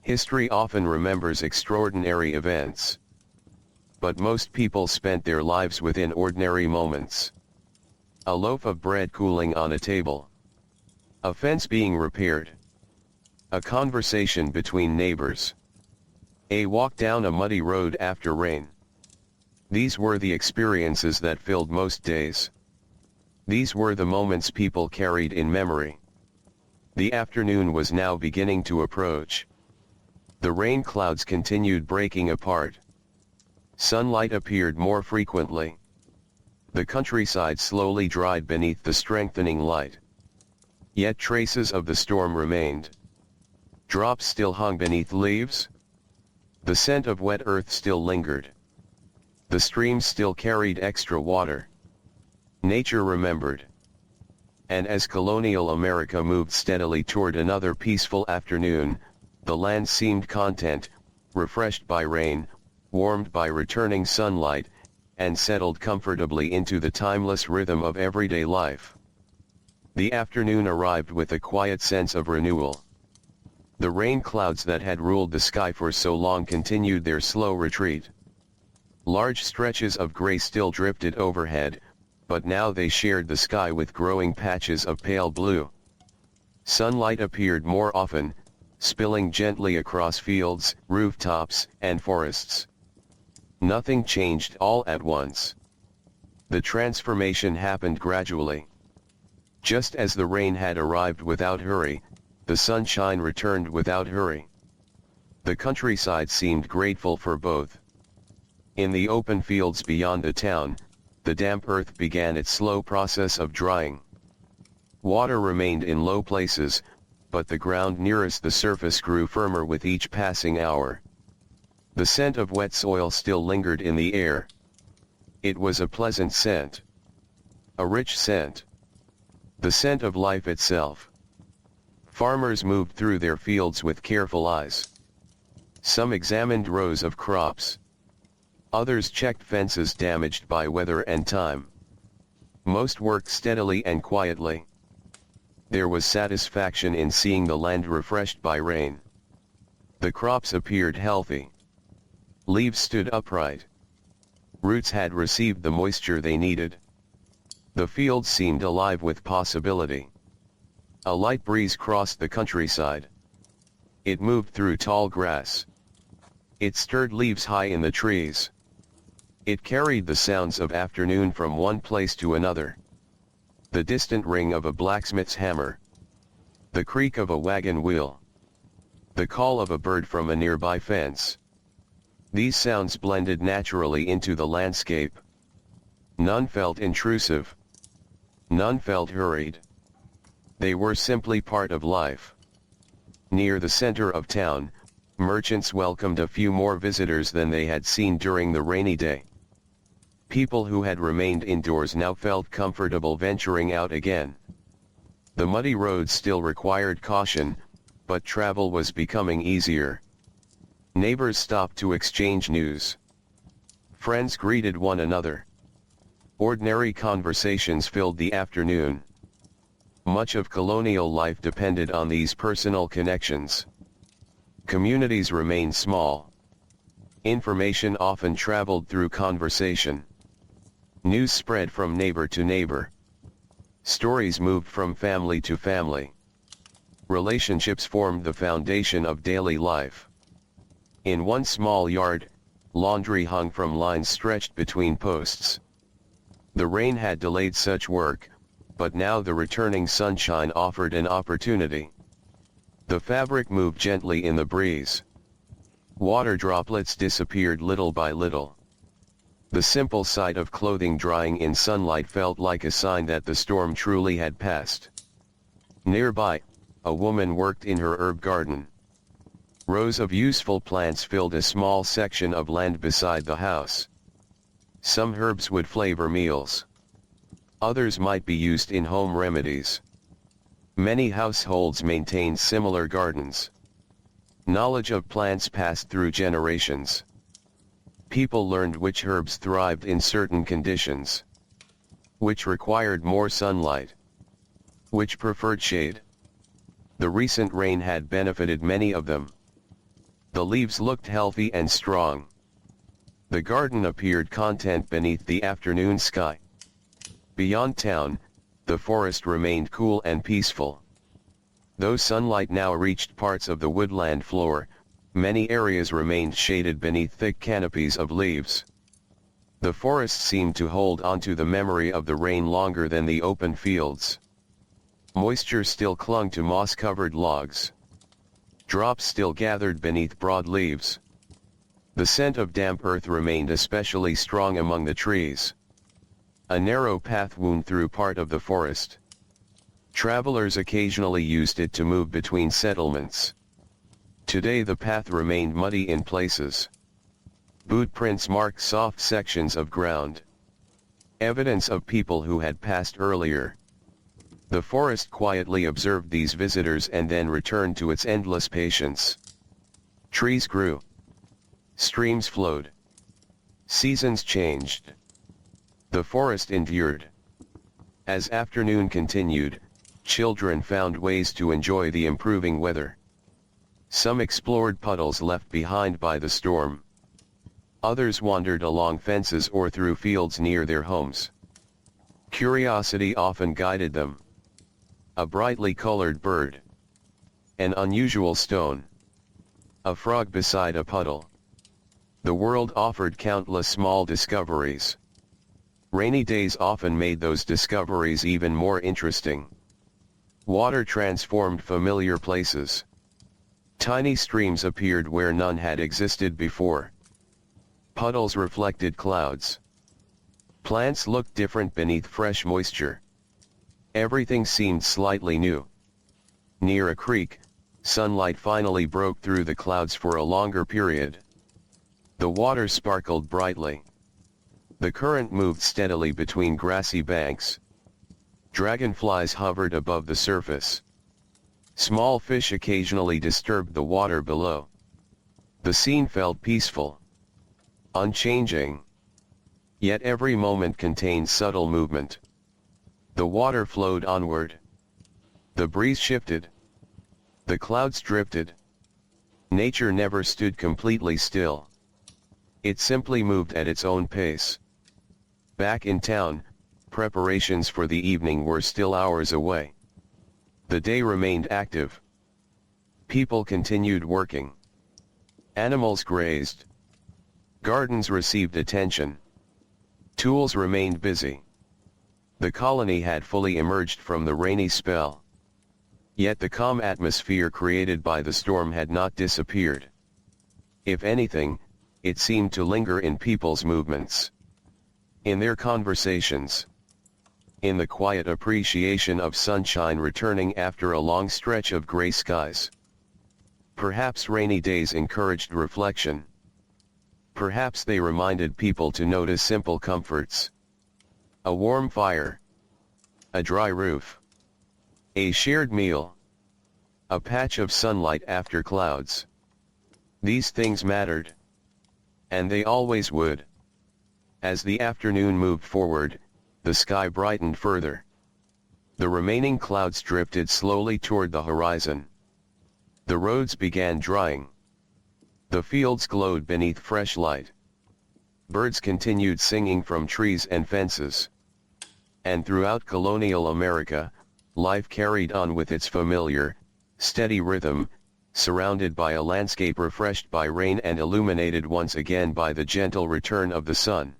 History often remembers extraordinary events. But most people spent their lives within ordinary moments. A loaf of bread cooling on a table. A fence being repaired. A conversation between neighbors. A walk down a muddy road after rain. These were the experiences that filled most days. These were the moments people carried in memory. The afternoon was now beginning to approach. The rain clouds continued breaking apart. Sunlight appeared more frequently. The countryside slowly dried beneath the strengthening light. Yet traces of the storm remained. Drops still hung beneath leaves. The scent of wet earth still lingered. The streams still carried extra water. Nature remembered. And as colonial America moved steadily toward another peaceful afternoon, the land seemed content, refreshed by rain, warmed by returning sunlight, and settled comfortably into the timeless rhythm of everyday life. The afternoon arrived with a quiet sense of renewal. The rain clouds that had ruled the sky for so long continued their slow retreat. Large stretches of gray still drifted overhead, but now they shared the sky with growing patches of pale blue. Sunlight appeared more often, spilling gently across fields, rooftops, and forests. Nothing changed all at once. The transformation happened gradually. Just as the rain had arrived without hurry, the sunshine returned without hurry. The countryside seemed grateful for both. In the open fields beyond the town, the damp earth began its slow process of drying. Water remained in low places, but the ground nearest the surface grew firmer with each passing hour. The scent of wet soil still lingered in the air. It was a pleasant scent. A rich scent. The scent of life itself. Farmers moved through their fields with careful eyes. Some examined rows of crops. Others checked fences damaged by weather and time. Most worked steadily and quietly. There was satisfaction in seeing the land refreshed by rain. The crops appeared healthy. Leaves stood upright. Roots had received the moisture they needed. The fields seemed alive with possibility. A light breeze crossed the countryside. It moved through tall grass. It stirred leaves high in the trees. It carried the sounds of afternoon from one place to another. The distant ring of a blacksmith's hammer. The creak of a wagon wheel. The call of a bird from a nearby fence. These sounds blended naturally into the landscape. None felt intrusive. None felt hurried. They were simply part of life. Near the center of town, merchants welcomed a few more visitors than they had seen during the rainy day. People who had remained indoors now felt comfortable venturing out again. The muddy roads still required caution, but travel was becoming easier. Neighbors stopped to exchange news. Friends greeted one another. Ordinary conversations filled the afternoon. Much of colonial life depended on these personal connections. Communities remained small. Information often traveled through conversation. News spread from neighbor to neighbor. Stories moved from family to family. Relationships formed the foundation of daily life. In one small yard, laundry hung from lines stretched between posts. The rain had delayed such work, but now the returning sunshine offered an opportunity. The fabric moved gently in the breeze. Water droplets disappeared little by little. The simple sight of clothing drying in sunlight felt like a sign that the storm truly had passed. Nearby, a woman worked in her herb garden. Rows of useful plants filled a small section of land beside the house. Some herbs would flavor meals. Others might be used in home remedies. Many households maintained similar gardens. Knowledge of plants passed through generations. People learned which herbs thrived in certain conditions, which required more sunlight, which preferred shade. The recent rain had benefited many of them. The leaves looked healthy and strong. The garden appeared content beneath the afternoon sky. Beyond town, the forest remained cool and peaceful. Though sunlight now reached parts of the woodland floor, many areas remained shaded beneath thick canopies of leaves. The forest seemed to hold onto the memory of the rain longer than the open fields. Moisture still clung to moss-covered logs. Drops still gathered beneath broad leaves. The scent of damp earth remained especially strong among the trees. A narrow path wound through part of the forest. Travelers occasionally used it to move between settlements. Today the path remained muddy in places. Boot prints marked soft sections of ground. Evidence of people who had passed earlier. The forest quietly observed these visitors and then returned to its endless patience. Trees grew. Streams flowed. Seasons changed. The forest endured. As afternoon continued, children found ways to enjoy the improving weather. Some explored puddles left behind by the storm. Others wandered along fences or through fields near their homes. Curiosity often guided them. A brightly colored bird. An unusual stone. A frog beside a puddle. The world offered countless small discoveries. Rainy days often made those discoveries even more interesting. Water transformed familiar places. Tiny streams appeared where none had existed before. Puddles reflected clouds. Plants looked different beneath fresh moisture. Everything seemed slightly new. Near a creek, sunlight finally broke through the clouds for a longer period. The water sparkled brightly. The current moved steadily between grassy banks. Dragonflies hovered above the surface. Small fish occasionally disturbed the water below. The scene felt peaceful. Unchanging. Yet every moment contained subtle movement. The water flowed onward. The breeze shifted. The clouds drifted. Nature never stood completely still. It simply moved at its own pace. Back in town, preparations for the evening were still hours away. The day remained active. People continued working. Animals grazed. Gardens received attention. Tools remained busy. The colony had fully emerged from the rainy spell. Yet the calm atmosphere created by the storm had not disappeared. If anything, it seemed to linger in people's movements. In their conversations. In the quiet appreciation of sunshine returning after a long stretch of gray skies. Perhaps rainy days encouraged reflection. Perhaps they reminded people to notice simple comforts. A warm fire. A dry roof. A shared meal. A patch of sunlight after clouds. These things mattered. And they always would. As the afternoon moved forward, the sky brightened further. The remaining clouds drifted slowly toward the horizon. The roads began drying. The fields glowed beneath fresh light. Birds continued singing from trees and fences. And throughout colonial America, life carried on with its familiar, steady rhythm, surrounded by a landscape refreshed by rain and illuminated once again by the gentle return of the sun.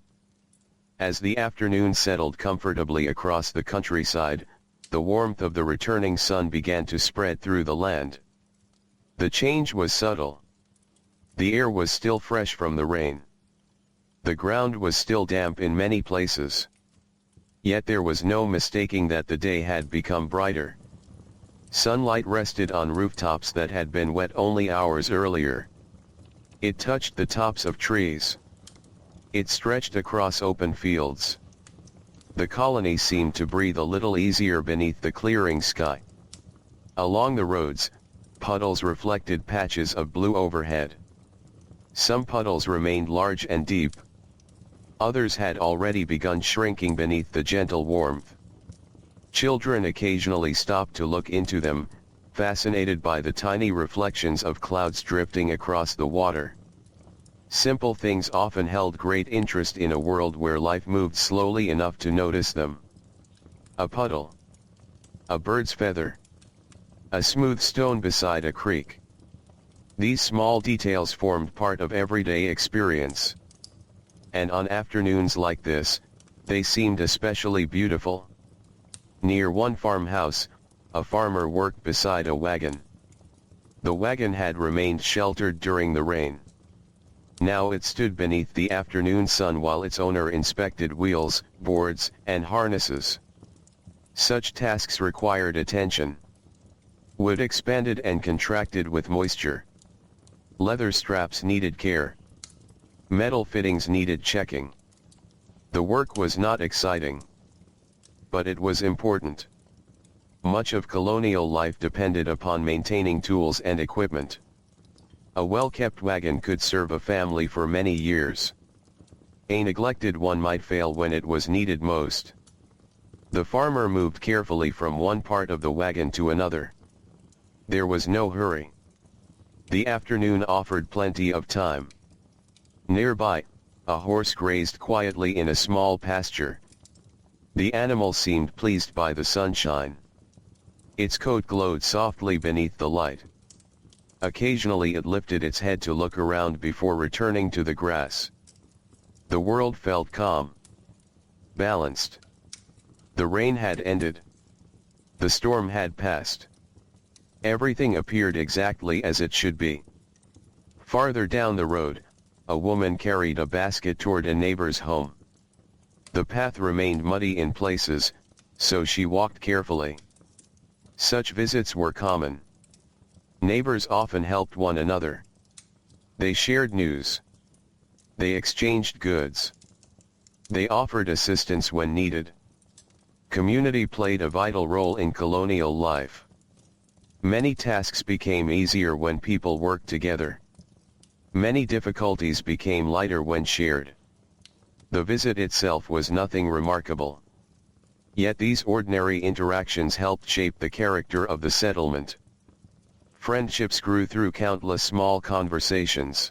As the afternoon settled comfortably across the countryside, the warmth of the returning sun began to spread through the land. The change was subtle. The air was still fresh from the rain. The ground was still damp in many places. Yet there was no mistaking that the day had become brighter. Sunlight rested on rooftops that had been wet only hours earlier. It touched the tops of trees. It stretched across open fields. The colony seemed to breathe a little easier beneath the clearing sky. Along the roads, puddles reflected patches of blue overhead. Some puddles remained large and deep. Others had already begun shrinking beneath the gentle warmth. Children occasionally stopped to look into them, fascinated by the tiny reflections of clouds drifting across the water. Simple things often held great interest in a world where life moved slowly enough to notice them. A puddle. A bird's feather. A smooth stone beside a creek. These small details formed part of everyday experience. And on afternoons like this, they seemed especially beautiful. Near one farmhouse, a farmer worked beside a wagon. The wagon had remained sheltered during the rain. Now it stood beneath the afternoon sun while its owner inspected wheels, boards, and harnesses. Such tasks required attention. Wood expanded and contracted with moisture. Leather straps needed care. Metal fittings needed checking. The work was not exciting. But it was important. Much of colonial life depended upon maintaining tools and equipment. A well-kept wagon could serve a family for many years. A neglected one might fail when it was needed most. The farmer moved carefully from one part of the wagon to another. There was no hurry. The afternoon offered plenty of time. Nearby, a horse grazed quietly in a small pasture. The animal seemed pleased by the sunshine. Its coat glowed softly beneath the light. Occasionally it lifted its head to look around before returning to the grass. The world felt calm, balanced. The rain had ended. The storm had passed. Everything appeared exactly as it should be. Farther down the road, a woman carried a basket toward a neighbor's home. The path remained muddy in places, so she walked carefully. Such visits were common. Neighbors often helped one another. They shared news. They exchanged goods. They offered assistance when needed. Community played a vital role in colonial life. Many tasks became easier when people worked together. Many difficulties became lighter when shared. The visit itself was nothing remarkable. Yet these ordinary interactions helped shape the character of the settlement. Friendships grew through countless small conversations.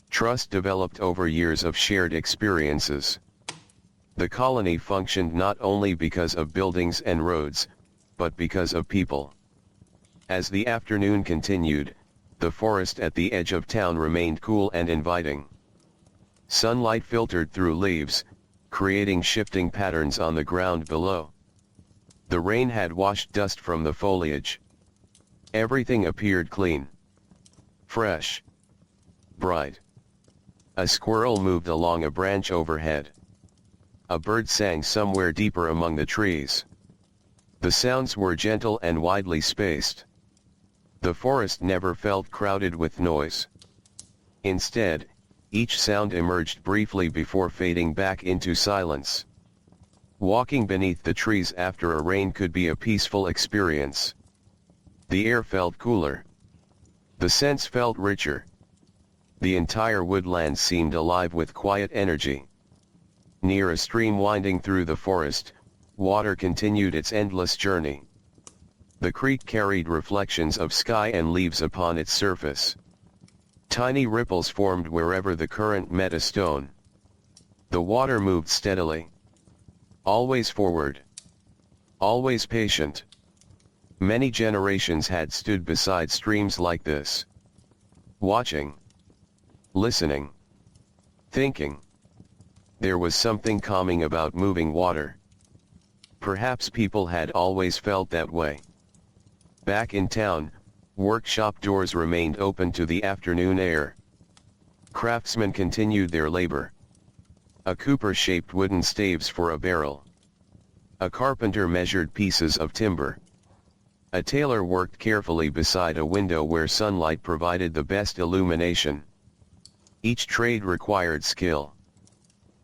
Trust developed over years of shared experiences. The colony functioned not only because of buildings and roads, but because of people. As the afternoon continued, the forest at the edge of town remained cool and inviting. Sunlight filtered through leaves, creating shifting patterns on the ground below. The rain had washed dust from the foliage. Everything appeared clean, fresh, bright. A squirrel moved along a branch overhead. A bird sang somewhere deeper among the trees. The sounds were gentle and widely spaced. The forest never felt crowded with noise. Instead, each sound emerged briefly before fading back into silence. Walking beneath the trees after a rain could be a peaceful experience. The air felt cooler. The scents felt richer. The entire woodland seemed alive with quiet energy. Near a stream winding through the forest, water continued its endless journey. The creek carried reflections of sky and leaves upon its surface. Tiny ripples formed wherever the current met a stone. The water moved steadily. Always forward. Always patient. Many generations had stood beside streams like this. Watching. Listening. Thinking. There was something calming about moving water. Perhaps people had always felt that way. Back in town, workshop doors remained open to the afternoon air. Craftsmen continued their labor. A cooper shaped wooden staves for a barrel. A carpenter measured pieces of timber. A tailor worked carefully beside a window where sunlight provided the best illumination. Each trade required skill.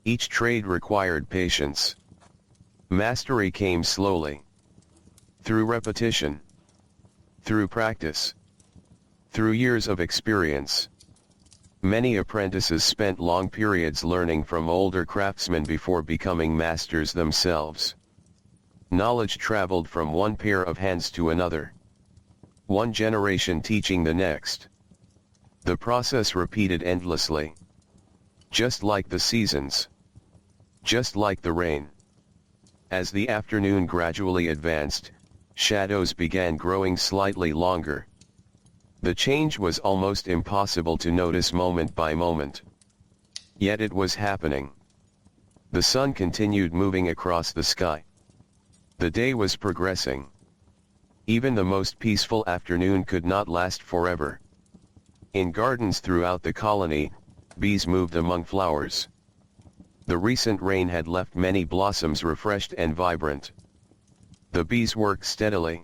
Each trade required patience. Mastery came slowly. Through repetition. Through practice. Through years of experience. Many apprentices spent long periods learning from older craftsmen before becoming masters themselves. Knowledge traveled from one pair of hands to another. One generation teaching the next. The process repeated endlessly. Just like the seasons. Just like the rain. As the afternoon gradually advanced, shadows began growing slightly longer. The change was almost impossible to notice moment by moment. Yet it was happening. The sun continued moving across the sky. The day was progressing. Even the most peaceful afternoon could not last forever. In gardens throughout the colony, bees moved among flowers. The recent rain had left many blossoms refreshed and vibrant. The bees worked steadily.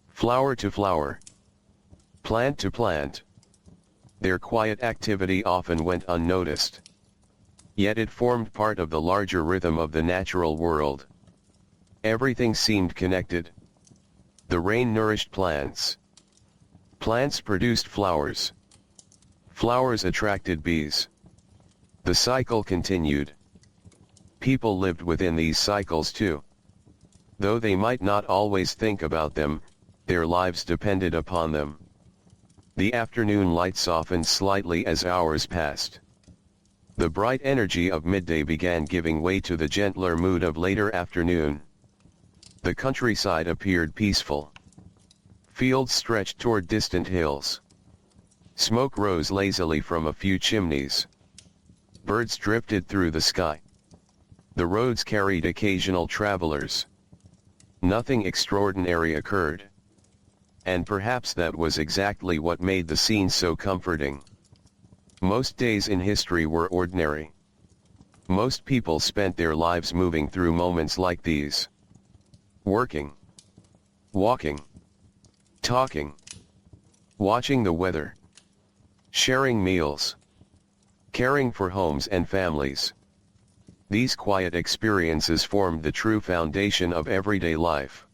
Flower to flower. Plant to plant. Their quiet activity often went unnoticed. Yet it formed part of the larger rhythm of the natural world. Everything seemed connected. The rain nourished plants. Plants produced flowers. Flowers attracted bees. The cycle continued. People lived within these cycles too. Though they might not always think about them, their lives depended upon them. The afternoon light softened slightly as hours passed. The bright energy of midday began giving way to the gentler mood of later afternoon. The countryside appeared peaceful. Fields stretched toward distant hills. Smoke rose lazily from a few chimneys. Birds drifted through the sky. The roads carried occasional travelers. Nothing extraordinary occurred. And perhaps that was exactly what made the scene so comforting. Most days in history were ordinary. Most people spent their lives moving through moments like these. Working. Walking. Talking. Watching the weather. Sharing meals. Caring for homes and families. These quiet experiences formed the true foundation of everyday life.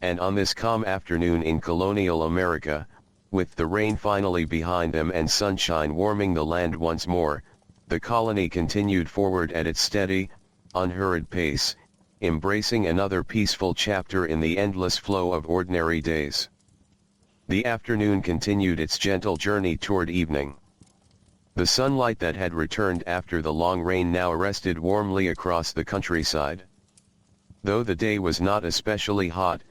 And on this calm afternoon in colonial America, with the rain finally behind them and sunshine warming the land once more, the colony continued forward at its steady, unhurried pace, embracing another peaceful chapter in the endless flow of ordinary days. The afternoon continued its gentle journey toward evening. The sunlight that had returned after the long rain now rested warmly across the countryside. Though the day was not especially hot,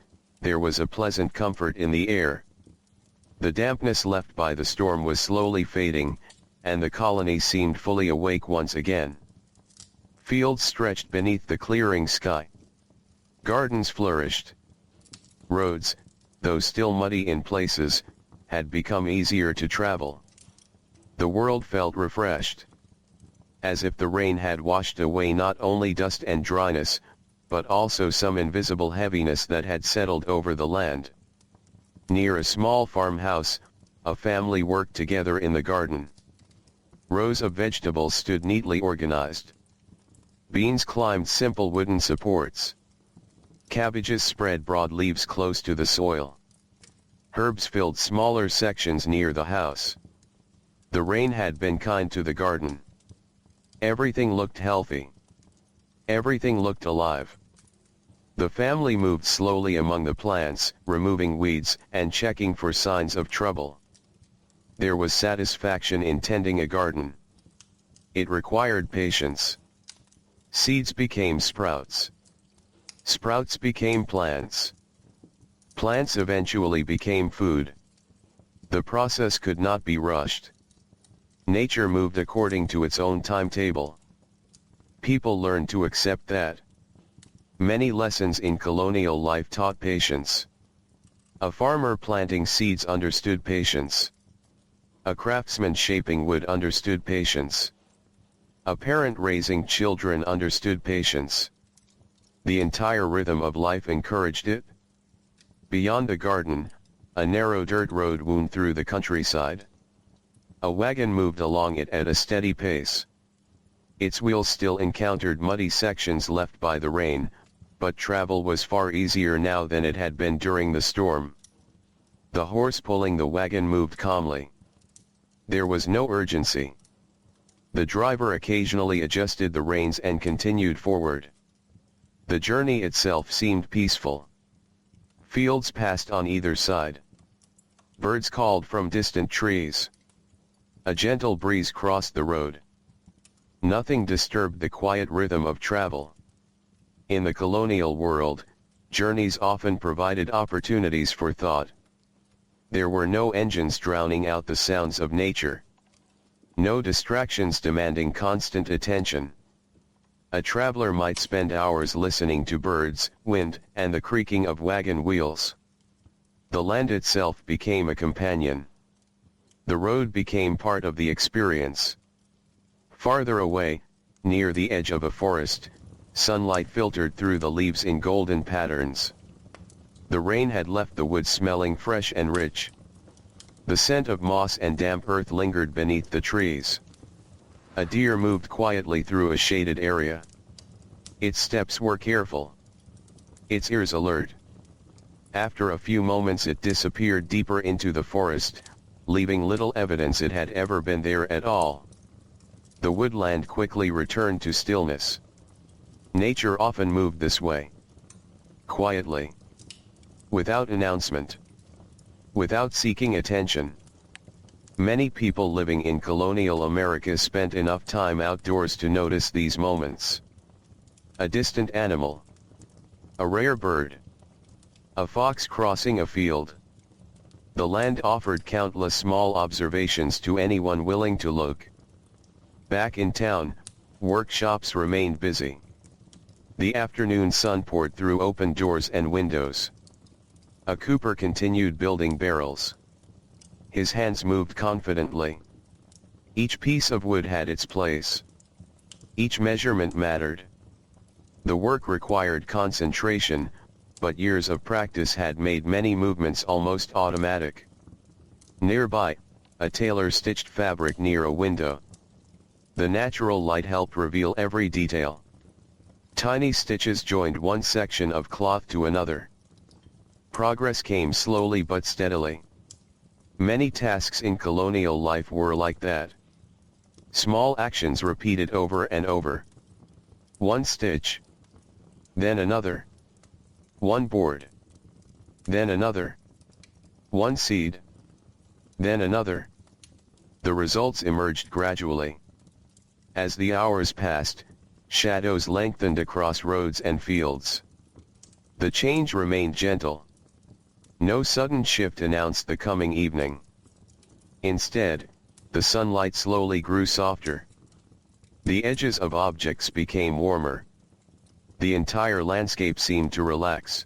there was a pleasant comfort in the air. The dampness left by the storm was slowly fading, and the colony seemed fully awake once again. Fields stretched beneath the clearing sky. Gardens flourished. Roads, though still muddy in places, had become easier to travel. The world felt refreshed. As if the rain had washed away not only dust and dryness, but also some invisible heaviness that had settled over the land. Near a small farmhouse, a family worked together in the garden. Rows of vegetables stood neatly organized. Beans climbed simple wooden supports. Cabbages spread broad leaves close to the soil. Herbs filled smaller sections near the house. The rain had been kind to the garden. Everything looked healthy. Everything looked alive. The family moved slowly among the plants, removing weeds and checking for signs of trouble. There was satisfaction in tending a garden. It required patience. Seeds became sprouts. Sprouts became plants. Plants eventually became food. The process could not be rushed. Nature moved according to its own timetable. People learned to accept that. Many lessons in colonial life taught patience. A farmer planting seeds understood patience. A craftsman shaping wood understood patience. A parent raising children understood patience. The entire rhythm of life encouraged it. Beyond the garden, a narrow dirt road wound through the countryside. A wagon moved along it at a steady pace. Its wheels still encountered muddy sections left by the rain, but travel was far easier now than it had been during the storm. The horse pulling the wagon moved calmly. There was no urgency. The driver occasionally adjusted the reins and continued forward. The journey itself seemed peaceful. Fields passed on either side. Birds called from distant trees. A gentle breeze crossed the road. Nothing disturbed the quiet rhythm of travel. In the colonial world, journeys often provided opportunities for thought. There were no engines drowning out the sounds of nature. No distractions demanding constant attention. A traveler might spend hours listening to birds, wind, and the creaking of wagon wheels. The land itself became a companion. The road became part of the experience. Farther away, near the edge of a forest, sunlight filtered through the leaves in golden patterns. The rain had left the wood smelling fresh and rich. The scent of moss and damp earth lingered beneath the trees. A deer moved quietly through a shaded area. Its steps were careful. Its ears alert. After a few moments it disappeared deeper into the forest, leaving little evidence it had ever been there at all. The woodland quickly returned to stillness. Nature often moved this way. Quietly. Without announcement. Without seeking attention. Many people living in colonial America spent enough time outdoors to notice these moments. A distant animal. A rare bird. A fox crossing a field. The land offered countless small observations to anyone willing to look. Back in town, workshops remained busy. The afternoon sun poured through open doors and windows. A cooper continued building barrels. His hands moved confidently. Each piece of wood had its place. Each measurement mattered. The work required concentration, but years of practice had made many movements almost automatic. Nearby, a tailor stitched fabric near a window. The natural light helped reveal every detail. Tiny stitches joined one section of cloth to another. Progress came slowly but steadily. Many tasks in colonial life were like that. Small actions repeated over and over. One stitch. Then another. One board. Then another. One seed. Then another. The results emerged gradually. As the hours passed, shadows lengthened across roads and fields. The change remained gentle. No sudden shift announced the coming evening. Instead, the sunlight slowly grew softer. The edges of objects became warmer. The entire landscape seemed to relax.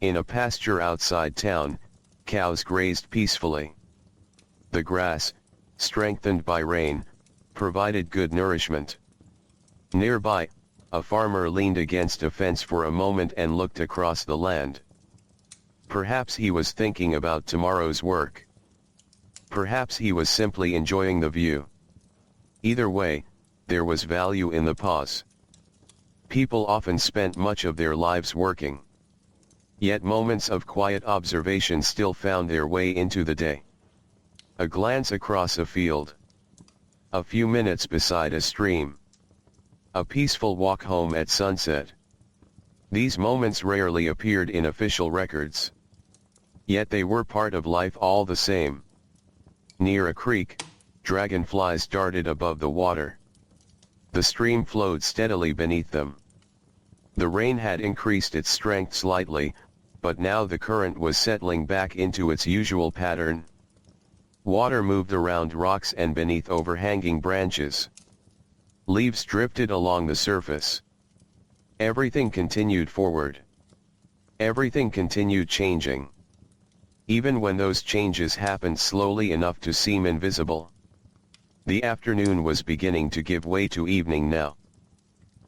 In a pasture outside town, cows grazed peacefully. The grass, strengthened by rain, provided good nourishment. Nearby, a farmer leaned against a fence for a moment and looked across the land. Perhaps he was thinking about tomorrow's work. Perhaps he was simply enjoying the view. Either way, there was value in the pause. People often spent much of their lives working. Yet moments of quiet observation still found their way into the day. A glance across a field. A few minutes beside a stream. A peaceful walk home at sunset. These moments rarely appeared in official records. Yet they were part of life all the same. Near a creek, dragonflies darted above the water. The stream flowed steadily beneath them. The rain had increased its strength slightly, but now the current was settling back into its usual pattern. Water moved around rocks and beneath overhanging branches. Leaves drifted along the surface. Everything continued forward. Everything continued changing. Even when those changes happened slowly enough to seem invisible. The afternoon was beginning to give way to evening now.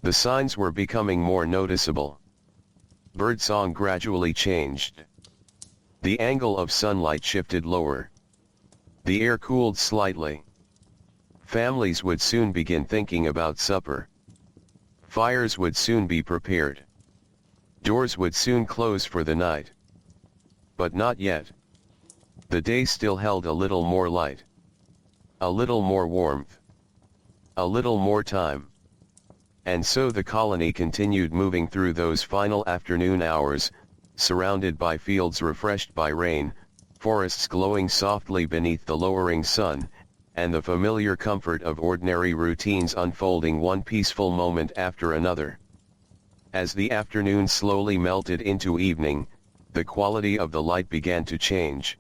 The signs were becoming more noticeable. Birdsong gradually changed. The angle of sunlight shifted lower. The air cooled slightly. Families would soon begin thinking about supper. Fires would soon be prepared. Doors would soon close for the night. But not yet. The day still held a little more light. A little more warmth. A little more time. And so the colony continued moving through those final afternoon hours, surrounded by fields refreshed by rain, forests glowing softly beneath the lowering sun, and the familiar comfort of ordinary routines unfolding one peaceful moment after another. As the afternoon slowly melted into evening, the quality of the light began to change.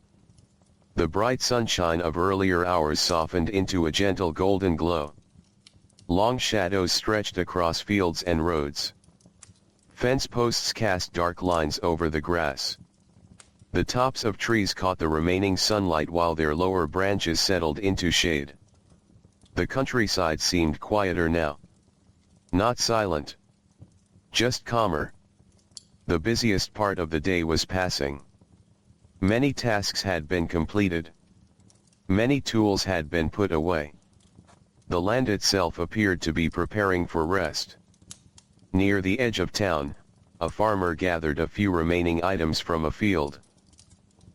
The bright sunshine of earlier hours softened into a gentle golden glow. Long shadows stretched across fields and roads. Fence posts cast dark lines over the grass. The tops of trees caught the remaining sunlight while their lower branches settled into shade. The countryside seemed quieter now. Not silent. Just calmer. The busiest part of the day was passing. Many tasks had been completed. Many tools had been put away. The land itself appeared to be preparing for rest. Near the edge of town, a farmer gathered a few remaining items from a field.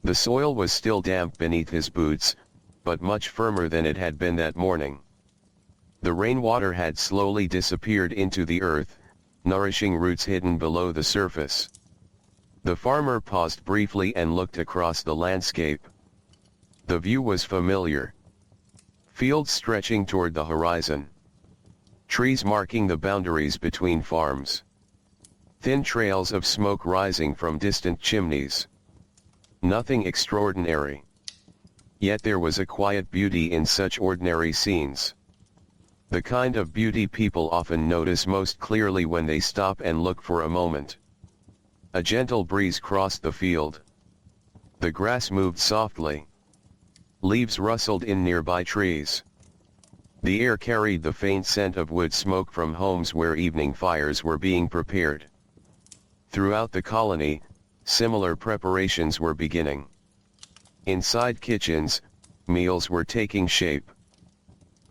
The soil was still damp beneath his boots, but much firmer than it had been that morning. The rainwater had slowly disappeared into the earth, nourishing roots hidden below the surface. The farmer paused briefly and looked across the landscape. The view was familiar. Fields stretching toward the horizon. Trees marking the boundaries between farms. Thin trails of smoke rising from distant chimneys. Nothing extraordinary. Yet there was a quiet beauty in such ordinary scenes. The kind of beauty people often notice most clearly when they stop and look for a moment. A gentle breeze crossed the field. The grass moved softly. Leaves rustled in nearby trees. The air carried the faint scent of wood smoke from homes where evening fires were being prepared. Throughout the colony, similar preparations were beginning. Inside kitchens, meals were taking shape.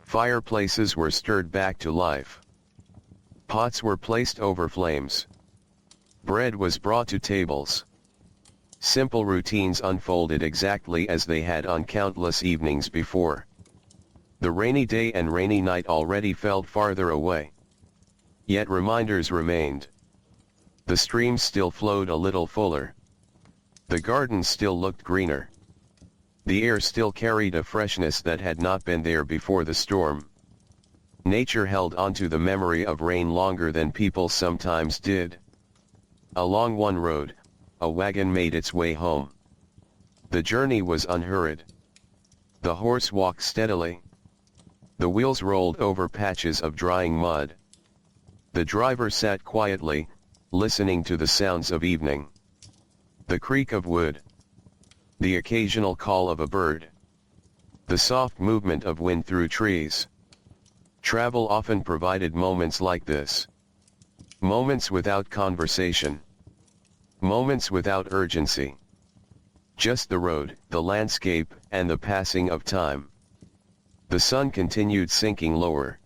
Fireplaces were stirred back to life. Pots were placed over flames. Bread was brought to tables. Simple routines unfolded exactly as they had on countless evenings before. The rainy day and rainy night already felt farther away. Yet reminders remained. The streams still flowed a little fuller. The gardens still looked greener. The air still carried a freshness that had not been there before the storm. Nature held onto the memory of rain longer than people sometimes did. Along one road, a wagon made its way home. The journey was unhurried. The horse walked steadily. The wheels rolled over patches of drying mud. The driver sat quietly, listening to the sounds of evening. The creak of wood. The occasional call of a bird. The soft movement of wind through trees. Travel often provided moments like this. Moments without conversation. Moments without urgency. Just the road, the landscape, and the passing of time. The sun continued sinking lower.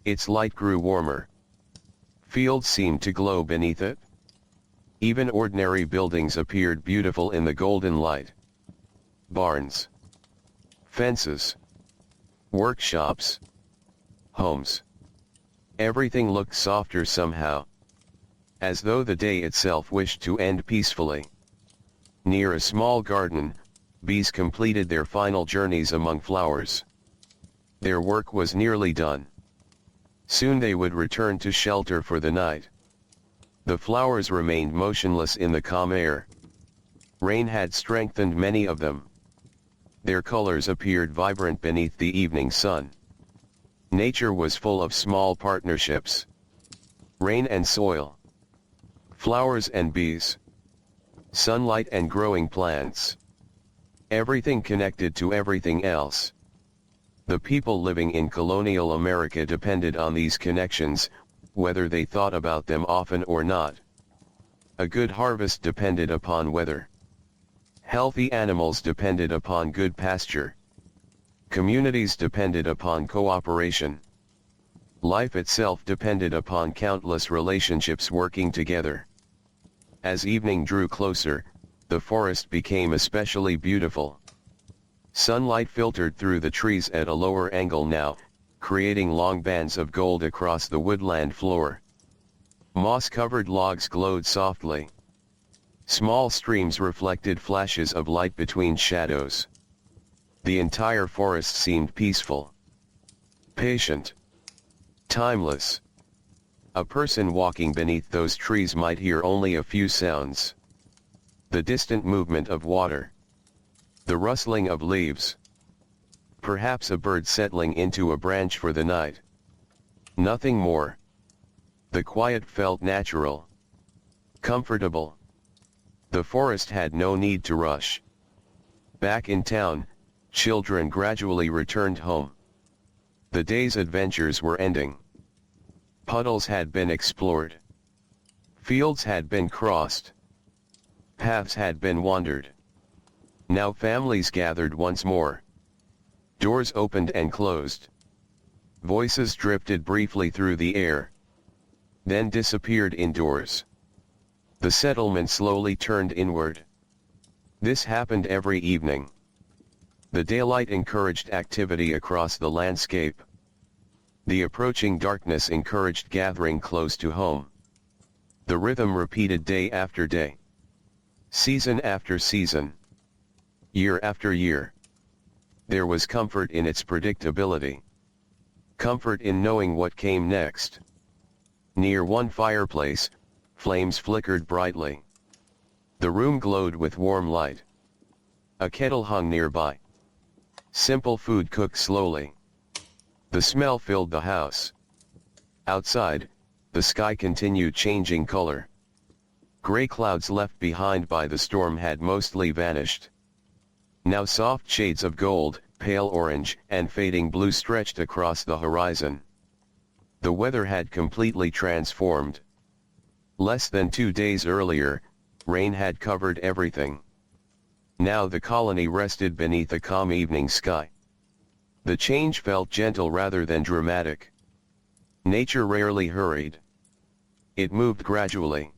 Its light grew warmer. Fields seemed to glow beneath it. Even ordinary buildings appeared beautiful in the golden light. Barns. Fences. Workshops. Homes. Everything looked softer somehow. As though the day itself wished to end peacefully. Near a small garden, bees completed their final journeys among flowers. Their work was nearly done. Soon they would return to shelter for the night. The flowers remained motionless in the calm air. Rain had strengthened many of them. Their colors appeared vibrant beneath the evening sun. Nature was full of small partnerships. Rain and soil. Flowers and bees. Sunlight and growing plants. Everything connected to everything else. The people living in colonial America depended on these connections, whether they thought about them often or not. A good harvest depended upon weather. Healthy animals depended upon good pasture. Communities depended upon cooperation. Life itself depended upon countless relationships working together. As evening drew closer, the forest became especially beautiful. Sunlight filtered through the trees at a lower angle now, creating long bands of gold across the woodland floor. Moss-covered logs glowed softly. Small streams reflected flashes of light between shadows. The entire forest seemed peaceful. Patient. Timeless. A person walking beneath those trees might hear only a few sounds. The distant movement of water. The rustling of leaves. Perhaps a bird settling into a branch for the night. Nothing more. The quiet felt natural. Comfortable. The forest had no need to rush. Back in town, children gradually returned home. The day's adventures were ending. Puddles had been explored. Fields had been crossed. Paths had been wandered. Now families gathered once more. Doors opened and closed. Voices drifted briefly through the air. Then disappeared indoors. The settlement slowly turned inward. This happened every evening. The daylight encouraged activity across the landscape. The approaching darkness encouraged gathering close to home. The rhythm repeated day after day. Season after season. Year after year. There was comfort in its predictability. Comfort in knowing what came next. Near one fireplace, flames flickered brightly. The room glowed with warm light. A kettle hung nearby. Simple food cooked slowly. The smell filled the house. Outside, the sky continued changing color. Gray clouds left behind by the storm had mostly vanished. Now soft shades of gold, pale orange, and fading blue stretched across the horizon. The weather had completely transformed. Less than 2 days earlier, rain had covered everything. Now the colony rested beneath a calm evening sky. The change felt gentle rather than dramatic. Nature rarely hurried. It moved gradually.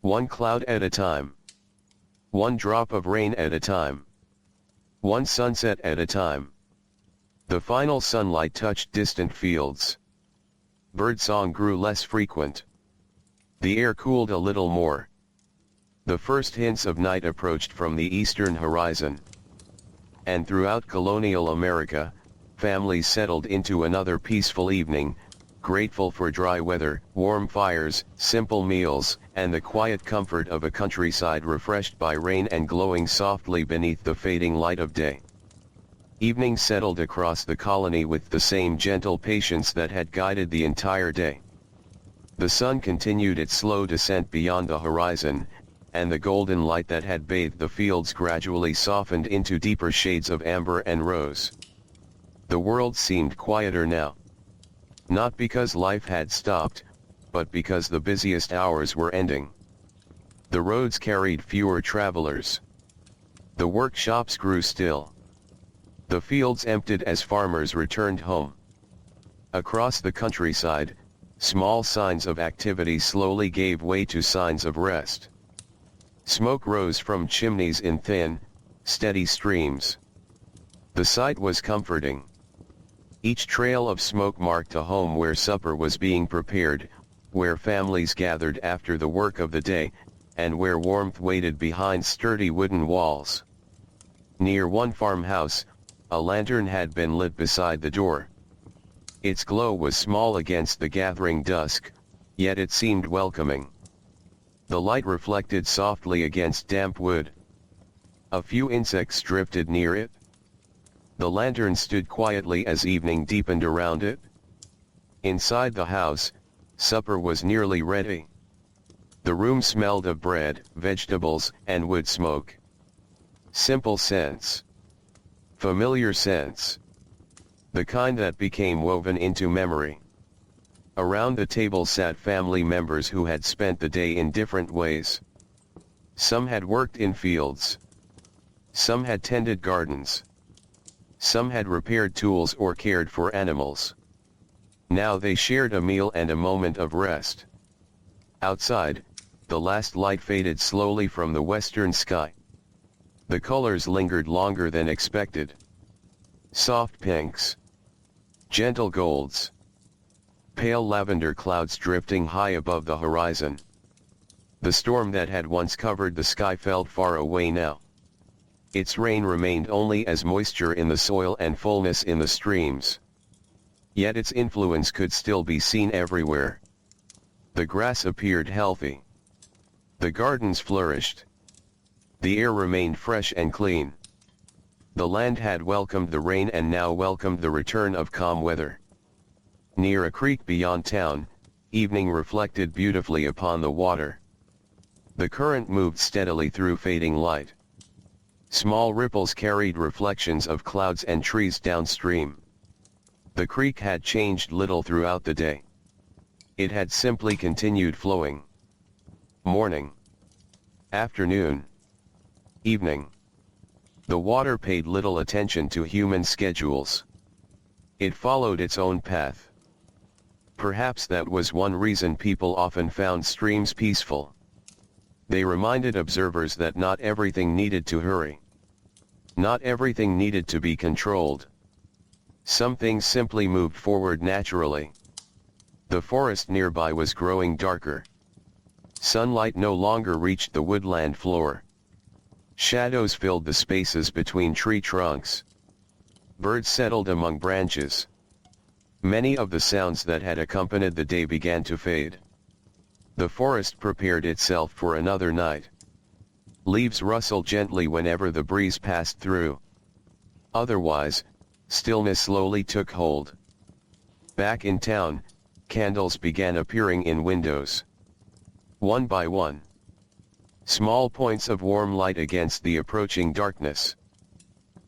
One cloud at a time. One drop of rain at a time. One sunset at a time. The final sunlight touched distant fields. Birdsong grew less frequent. The air cooled a little more. The first hints of night approached from the eastern horizon. And throughout colonial America, families settled into another peaceful evening, grateful for dry weather, warm fires, simple meals, and the quiet comfort of a countryside refreshed by rain and glowing softly beneath the fading light of day. Evening settled across the colony with the same gentle patience that had guided the entire day. The sun continued its slow descent beyond the horizon, and the golden light that had bathed the fields gradually softened into deeper shades of amber and rose. The world seemed quieter now. Not because life had stopped, but because the busiest hours were ending. The roads carried fewer travelers. The workshops grew still. The fields emptied as farmers returned home. Across the countryside, small signs of activity slowly gave way to signs of rest. Smoke rose from chimneys in thin, steady streams. The sight was comforting. Each trail of smoke marked a home where supper was being prepared, where families gathered after the work of the day, and where warmth waited behind sturdy wooden walls. Near one farmhouse, a lantern had been lit beside the door. Its glow was small against the gathering dusk, yet it seemed welcoming. The light reflected softly against damp wood. A few insects drifted near it. The lantern stood quietly as evening deepened around it. Inside the house, supper was nearly ready. The room smelled of bread, vegetables, and wood smoke. Simple scents. Familiar scents. The kind that became woven into memory. Around the table sat family members who had spent the day in different ways. Some had worked in fields. Some had tended gardens. Some had repaired tools or cared for animals. Now they shared a meal and a moment of rest. Outside, the last light faded slowly from the western sky. The colors lingered longer than expected. Soft pinks. Gentle golds. Pale lavender clouds drifting high above the horizon. The storm that had once covered the sky felt far away now. Its rain remained only as moisture in the soil and fullness in the streams. Yet its influence could still be seen everywhere. The grass appeared healthy. The gardens flourished. The air remained fresh and clean. The land had welcomed the rain and now welcomed the return of calm weather. Near a creek beyond town, evening reflected beautifully upon the water. The current moved steadily through fading light. Small ripples carried reflections of clouds and trees downstream. The creek had changed little throughout the day. It had simply continued flowing. Morning. Afternoon. Evening. The water paid little attention to human schedules. It followed its own path. Perhaps that was one reason people often found streams peaceful. They reminded observers that not everything needed to hurry. Not everything needed to be controlled. Some things simply moved forward naturally. The forest nearby was growing darker. Sunlight no longer reached the woodland floor. Shadows filled the spaces between tree trunks. Birds settled among branches. Many of the sounds that had accompanied the day began to fade. The forest prepared itself for another night. Leaves rustled gently whenever the breeze passed through. Otherwise, stillness slowly took hold. Back in town, candles began appearing in windows. One by one. Small points of warm light against the approaching darkness.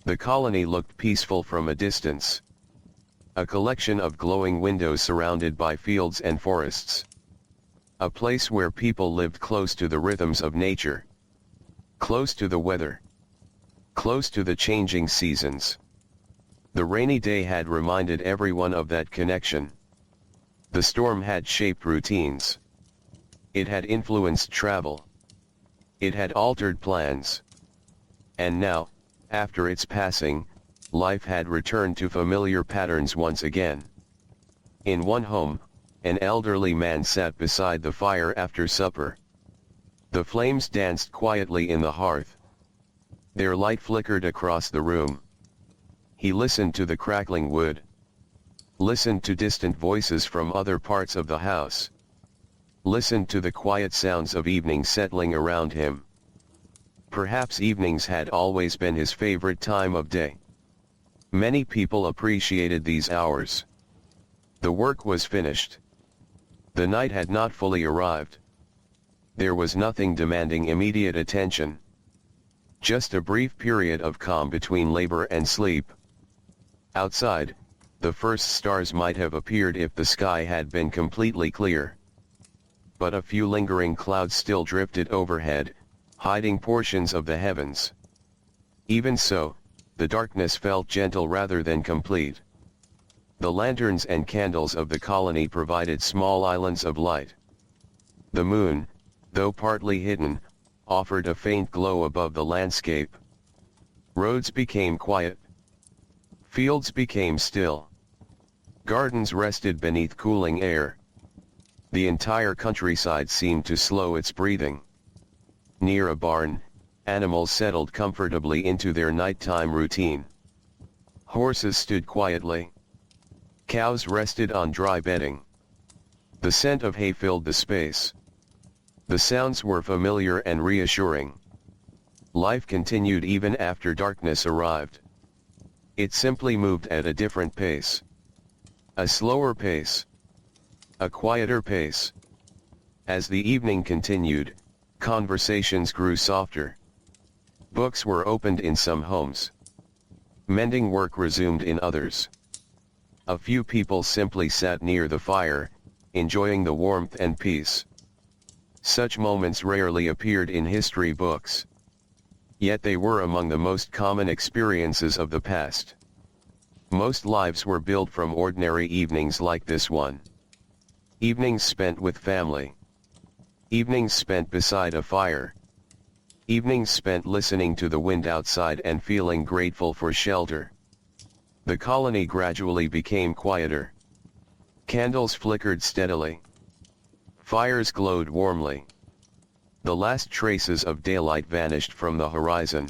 The colony looked peaceful from a distance. A collection of glowing windows surrounded by fields and forests. A place where people lived close to the rhythms of nature. Close to the weather. Close to the changing seasons. The rainy day had reminded everyone of that connection. The storm had shaped routines. It had influenced travel. It had altered plans. And now, after its passing, life had returned to familiar patterns once again. In one home, an elderly man sat beside the fire after supper. The flames danced quietly in the hearth. Their light flickered across the room. He listened to the crackling wood. Listened to distant voices from other parts of the house. Listened to the quiet sounds of evening settling around him. Perhaps evenings had always been his favorite time of day. Many people appreciated these hours. The work was finished. The night had not fully arrived. There was nothing demanding immediate attention. Just a brief period of calm between labor and sleep. Outside, the first stars might have appeared if the sky had been completely clear. But a few lingering clouds still drifted overhead, hiding portions of the heavens. Even so, the darkness felt gentle rather than complete. The lanterns and candles of the colony provided small islands of light. The moon, though partly hidden, offered a faint glow above the landscape. Roads became quiet. Fields became still. Gardens rested beneath cooling air. The entire countryside seemed to slow its breathing. Near a barn, animals settled comfortably into their nighttime routine. Horses stood quietly. Cows rested on dry bedding. The scent of hay filled the space. The sounds were familiar and reassuring. Life continued even after darkness arrived. It simply moved at a different pace. A slower pace. A quieter pace. As the evening continued, conversations grew softer. Books were opened in some homes. Mending work resumed in others. A few people simply sat near the fire, enjoying the warmth and peace. Such moments rarely appeared in history books. Yet they were among the most common experiences of the past. Most lives were built from ordinary evenings like this one. Evenings spent with family. Evenings spent beside a fire. Evenings spent listening to the wind outside and feeling grateful for shelter. The colony gradually became quieter. Candles flickered steadily. Fires glowed warmly. The last traces of daylight vanished from the horizon.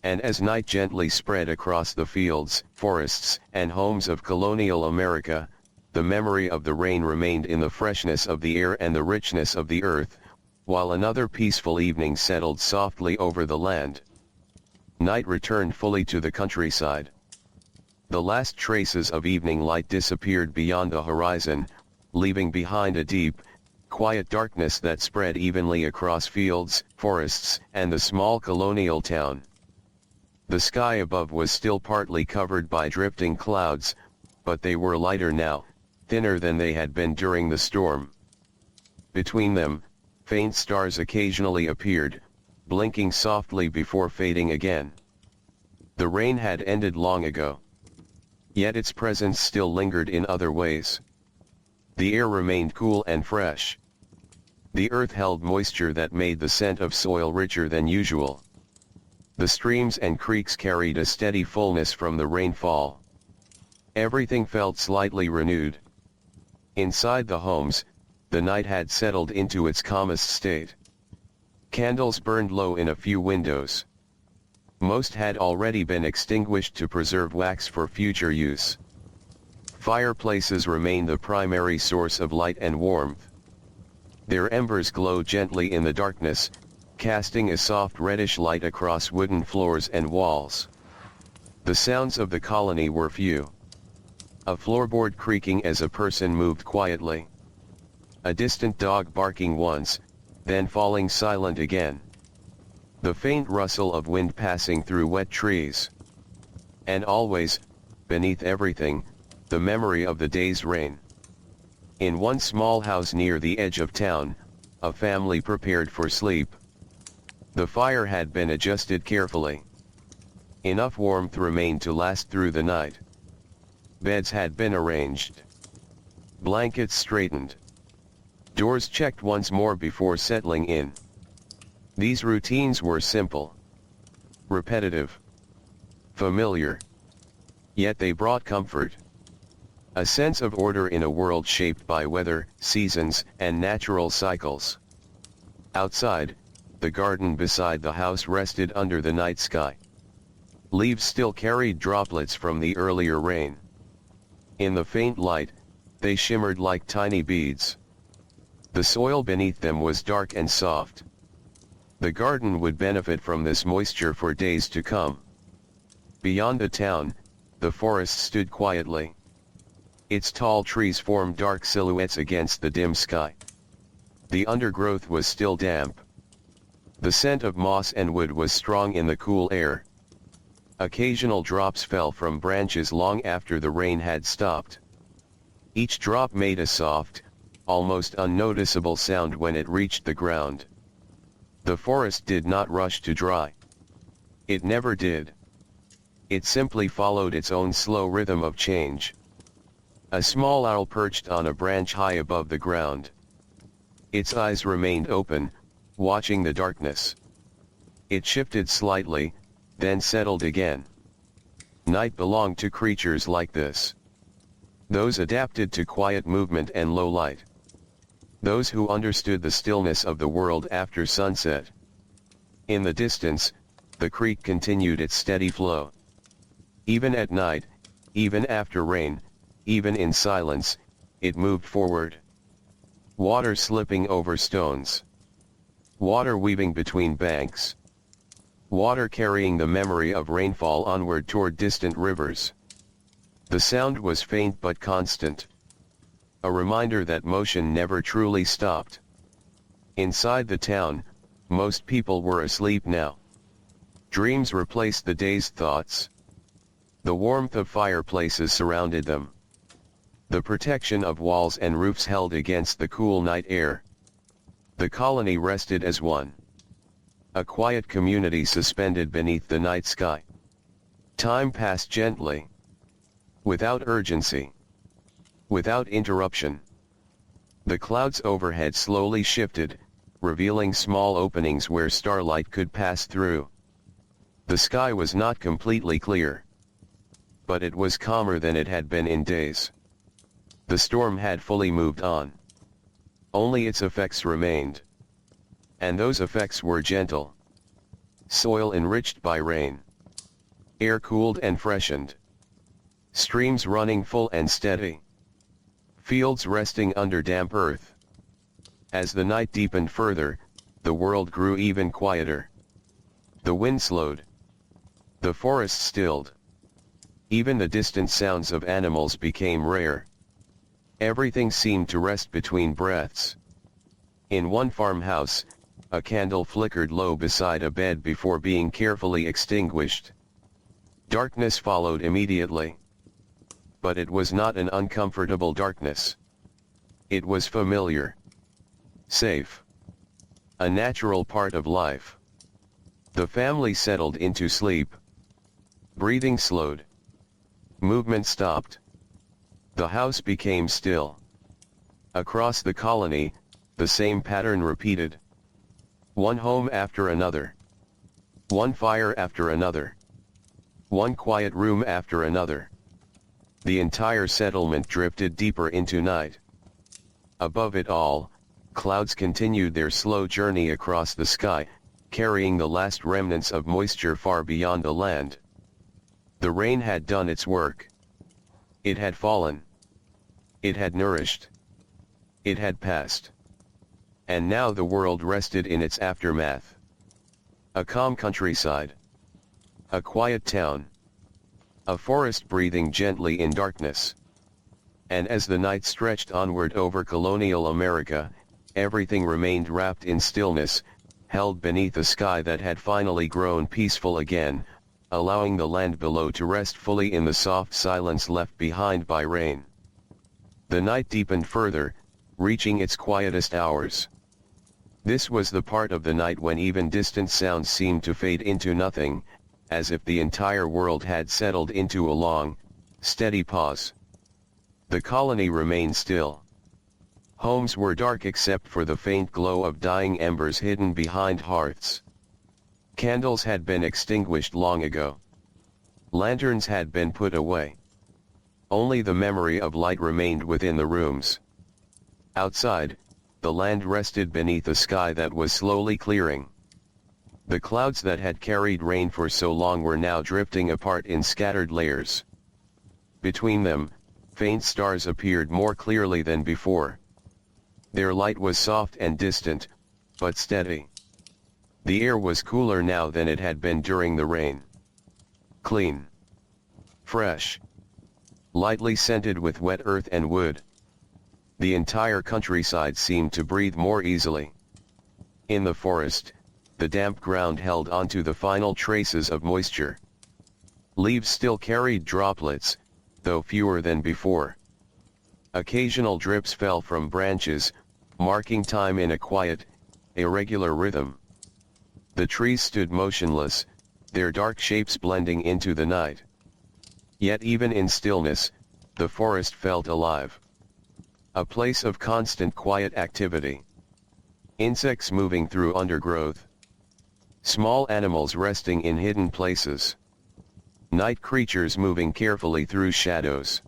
And as night gently spread across the fields, forests, and homes of colonial America, the memory of the rain remained in the freshness of the air and the richness of the earth, while another peaceful evening settled softly over the land. Night returned fully to the countryside. The last traces of evening light disappeared beyond the horizon, leaving behind a deep, quiet darkness that spread evenly across fields, forests, and the small colonial town. The sky above was still partly covered by drifting clouds, but they were lighter now, thinner than they had been during the storm. Between them, faint stars occasionally appeared, blinking softly before fading again. The rain had ended long ago. Yet its presence still lingered in other ways. The air remained cool and fresh. The earth held moisture that made the scent of soil richer than usual. The streams and creeks carried a steady fullness from the rainfall. Everything felt slightly renewed. Inside the homes, the night had settled into its calmest state. Candles burned low in a few windows. Most had already been extinguished to preserve wax for future use. Fireplaces remain the primary source of light and warmth. Their embers glow gently in the darkness, casting a soft reddish light across wooden floors and walls. The sounds of the colony were few. A floorboard creaking as a person moved quietly. A distant dog barking once, then falling silent again. The faint rustle of wind passing through wet trees. And always, beneath everything, the memory of the day's rain. In one small house near the edge of town, a family prepared for sleep. The fire had been adjusted carefully. Enough warmth remained to last through the night. Beds had been arranged. Blankets straightened. Doors checked once more before settling in. These routines were simple, repetitive, familiar. Yet they brought comfort. A sense of order in a world shaped by weather, seasons, and natural cycles. Outside, the garden beside the house rested under the night sky. Leaves still carried droplets from the earlier rain. In the faint light, they shimmered like tiny beads. The soil beneath them was dark and soft. The garden would benefit from this moisture for days to come. Beyond the town, the forest stood quietly. Its tall trees formed dark silhouettes against the dim sky. The undergrowth was still damp. The scent of moss and wood was strong in the cool air. Occasional drops fell from branches long after the rain had stopped. Each drop made a soft, almost unnoticeable sound when it reached the ground. The forest did not rush to dry. It never did. It simply followed its own slow rhythm of change. A small owl perched on a branch high above the ground. Its eyes remained open, watching the darkness. It shifted slightly, then settled again. Night belonged to creatures like this. Those adapted to quiet movement and low light. Those who understood the stillness of the world after sunset. In the distance, the creek continued its steady flow. Even at night, even after rain, even in silence, it moved forward. Water slipping over stones. Water weaving between banks. Water carrying the memory of rainfall onward toward distant rivers. The sound was faint but constant. A reminder that motion never truly stopped. Inside the town, most people were asleep now. Dreams replaced the day's thoughts. The warmth of fireplaces surrounded them. The protection of walls and roofs held against the cool night air. The colony rested as one. A quiet community suspended beneath the night sky. Time passed gently. Without urgency. Without interruption. The clouds overhead slowly shifted, revealing small openings where starlight could pass through. The sky was not completely clear. But it was calmer than it had been in days. The storm had fully moved on. Only its effects remained. And those effects were gentle. Soil enriched by rain. Air cooled and freshened. Streams running full and steady. Fields resting under damp earth. As the night deepened further, the world grew even quieter. The wind slowed. The forest stilled. Even the distant sounds of animals became rare. Everything seemed to rest between breaths. In one farmhouse, a candle flickered low beside a bed before being carefully extinguished. Darkness followed immediately. But it was not an uncomfortable darkness. It was familiar. Safe. A natural part of life. The family settled into sleep. Breathing slowed. Movement stopped. The house became still. Across the colony, the same pattern repeated. One home after another. One fire after another. One quiet room after another. The entire settlement drifted deeper into night. Above it all, clouds continued their slow journey across the sky, carrying the last remnants of moisture far beyond the land. The rain had done its work. It had fallen. It had nourished. It had passed. And now the world rested in its aftermath. A calm countryside. A quiet town. A forest breathing gently in darkness. And as the night stretched onward over colonial America, everything remained wrapped in stillness, held beneath a sky that had finally grown peaceful again, allowing the land below to rest fully in the soft silence left behind by rain. The night deepened further, reaching its quietest hours. This was the part of the night when even distant sounds seemed to fade into nothing, as if the entire world had settled into a long, steady pause. The colony remained still. Homes were dark except for the faint glow of dying embers hidden behind hearths. Candles had been extinguished long ago. Lanterns had been put away. Only the memory of light remained within the rooms. Outside, the land rested beneath a sky that was slowly clearing. The clouds that had carried rain for so long were now drifting apart in scattered layers. Between them, faint stars appeared more clearly than before. Their light was soft and distant, but steady. The air was cooler now than it had been during the rain. Clean. Fresh. Lightly scented with wet earth and wood. The entire countryside seemed to breathe more easily. In the forest, the damp ground held onto the final traces of moisture. Leaves still carried droplets, though fewer than before. Occasional drips fell from branches, marking time in a quiet, irregular rhythm. The trees stood motionless, their dark shapes blending into the night. Yet even in stillness, the forest felt alive. A place of constant quiet activity. Insects moving through undergrowth. Small animals resting in hidden places. Night creatures moving carefully through shadows.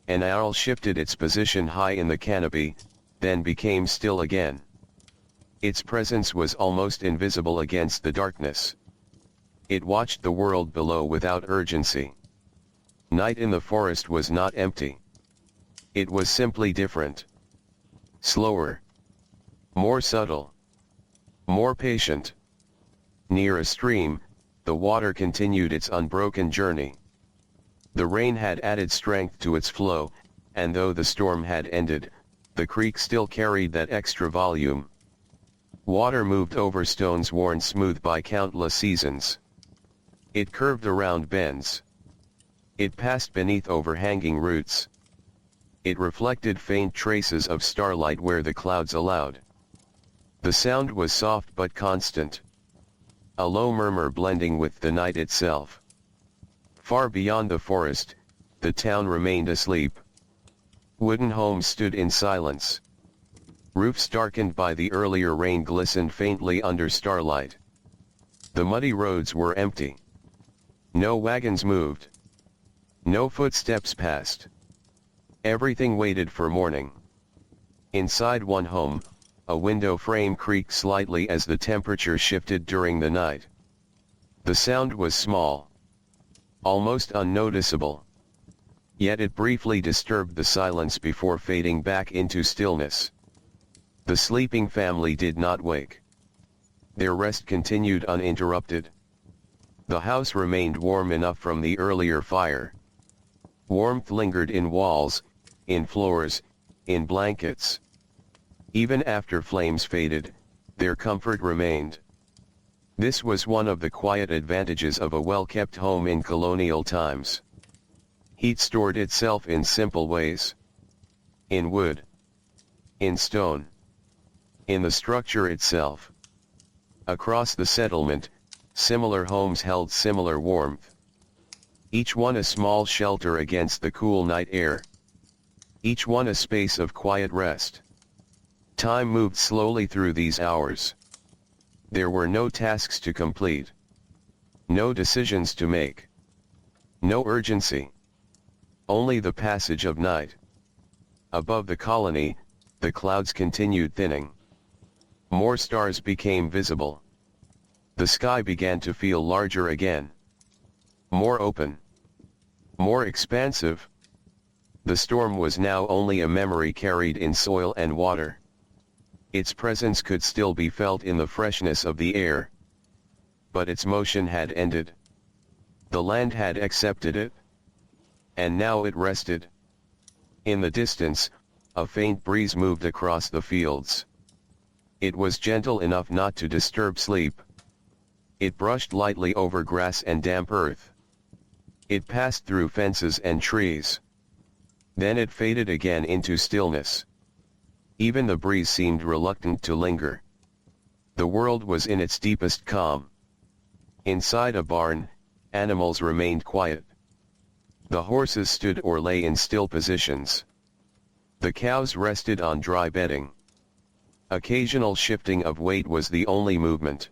An owl shifted its position high in the canopy, then became still again. Its presence was almost invisible against the darkness. It watched the world below without urgency. Night in the forest was not empty. It was simply different. Slower. More subtle. More patient. Near a stream, the water continued its unbroken journey. The rain had added strength to its flow, and though the storm had ended, the creek still carried that extra volume. Water moved over stones worn smooth by countless seasons. It curved around bends. It passed beneath overhanging roots. It reflected faint traces of starlight where the clouds allowed. The sound was soft but constant. A low murmur blending with the night itself. Far beyond the forest, the town remained asleep. Wooden homes stood in silence. Roofs darkened by the earlier rain glistened faintly under starlight. The muddy roads were empty. No wagons moved. No footsteps passed. Everything waited for morning. Inside one home, a window frame creaked slightly as the temperature shifted during the night. The sound was small. Almost unnoticeable. Yet it briefly disturbed the silence before fading back into stillness. The sleeping family did not wake. Their rest continued uninterrupted. The house remained warm enough from the earlier fire. Warmth lingered in walls, in floors, in blankets. Even after flames faded, their comfort remained. This was one of the quiet advantages of a well-kept home in colonial times. Heat stored itself in simple ways. In wood. In stone. In the structure itself. Across the settlement, similar homes held similar warmth. Each one a small shelter against the cool night air. Each one a space of quiet rest. Time moved slowly through these hours. There were no tasks to complete. No decisions to make. No urgency. Only the passage of night. Above the colony, the clouds continued thinning. More stars became visible. The sky began to feel larger again. More open. More expansive. The storm was now only a memory carried in soil and water. Its presence could still be felt in the freshness of the air. But its motion had ended. The land had accepted it. And now it rested. In the distance, a faint breeze moved across the fields. It was gentle enough not to disturb sleep. It brushed lightly over grass and damp earth. It passed through fences and trees. Then it faded again into stillness. Even the breeze seemed reluctant to linger. The world was in its deepest calm. Inside a barn, animals remained quiet. The horses stood or lay in still positions. The cows rested on dry bedding. Occasional shifting of weight was the only movement.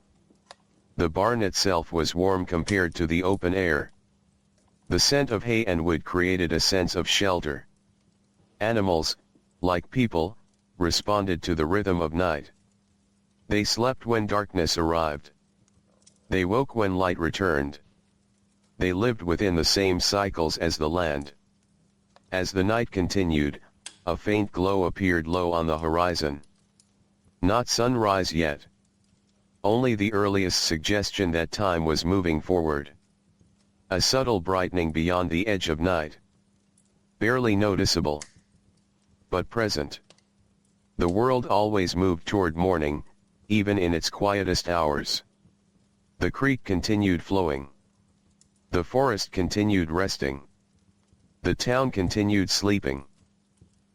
The barn itself was warm compared to the open air. The scent of hay and wood created a sense of shelter. Animals, like people, responded to the rhythm of night. They slept when darkness arrived. They woke when light returned. They lived within the same cycles as the land. As the night continued, a faint glow appeared low on the horizon. Not sunrise yet. Only the earliest suggestion that time was moving forward. A subtle brightening beyond the edge of night. Barely noticeable. But present. The world always moved toward morning, even in its quietest hours. The creek continued flowing. The forest continued resting. The town continued sleeping.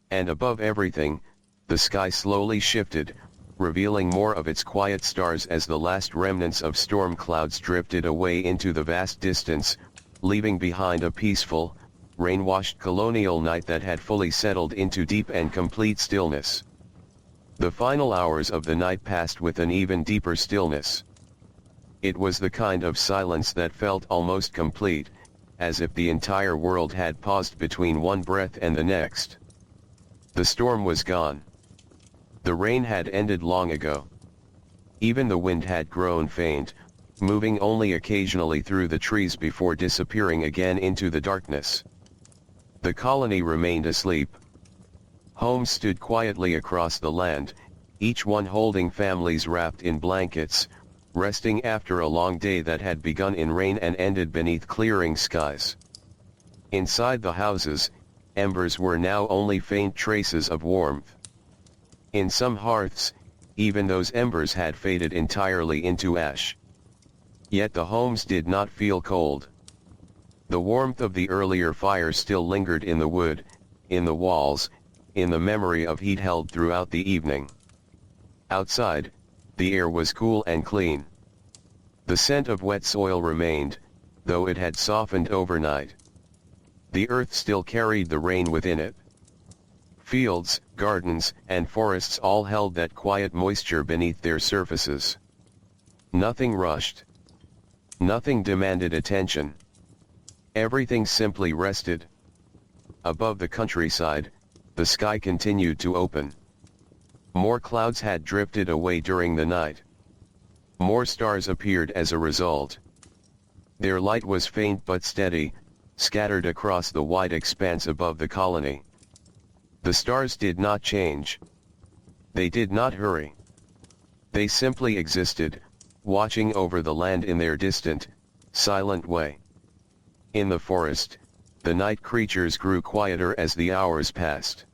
And above everything, the sky slowly shifted, revealing more of its quiet stars as the last remnants of storm clouds drifted away into the vast distance, leaving behind a peaceful, rain-washed colonial night that had fully settled into deep and complete stillness. The final hours of the night passed with an even deeper stillness. It was the kind of silence that felt almost complete, as if the entire world had paused between one breath and the next. The storm was gone. The rain had ended long ago. Even the wind had grown faint, moving only occasionally through the trees before disappearing again into the darkness. The colony remained asleep. Homes stood quietly across the land, each one holding families wrapped in blankets, resting after a long day that had begun in rain and ended beneath clearing skies. Inside the houses, embers were now only faint traces of warmth. In some hearths, even those embers had faded entirely into ash. Yet the homes did not feel cold. The warmth of the earlier fire still lingered in the wood, in the walls, in the memory of heat held throughout the evening. Outside, the air was cool and clean. The scent of wet soil remained, though it had softened overnight. The earth still carried the rain within it. Fields, gardens, and forests all held that quiet moisture beneath their surfaces. Nothing rushed. Nothing demanded attention. Everything simply rested. Above the countryside, the sky continued to open. More clouds had drifted away during the night. More stars appeared as a result. Their light was faint but steady, scattered across the wide expanse above the colony. The stars did not change. They did not hurry. They simply existed, watching over the land in their distant, silent way. In the forest, the night creatures grew quieter as the hours passed.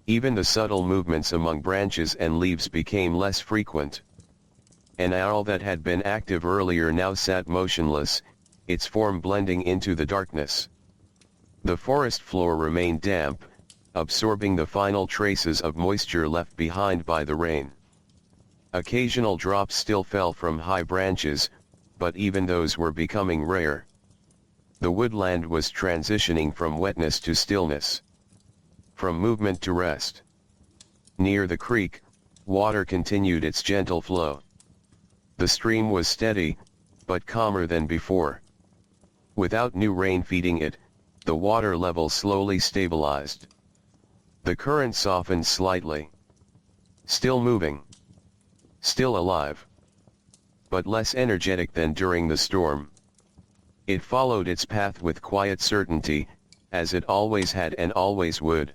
Even the subtle movements among branches and leaves became less frequent. An owl that had been active earlier now sat motionless, its form blending into the darkness. The forest floor remained damp, absorbing the final traces of moisture left behind by the rain. Occasional drops still fell from high branches, but even those were becoming rare. The woodland was transitioning from wetness to stillness. From movement to rest. Near the creek, water continued its gentle flow. The stream was steady, but calmer than before. Without new rain feeding it, the water level slowly stabilized. The current softened slightly. Still moving. Still alive. but less energetic than during the storm. It followed its path with quiet certainty, as it always had and always would.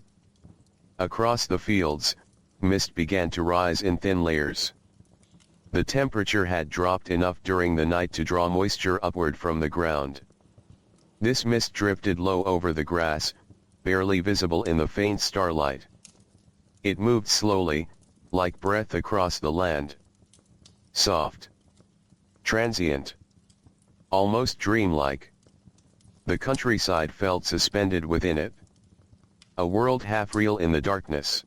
Across the fields, mist began to rise in thin layers. The temperature had dropped enough during the night to draw moisture upward from the ground. This mist drifted low over the grass, barely visible in the faint starlight. It moved slowly, like breath across the land. Soft. Transient. Almost dreamlike. The countryside felt suspended within it. A world half real in the darkness.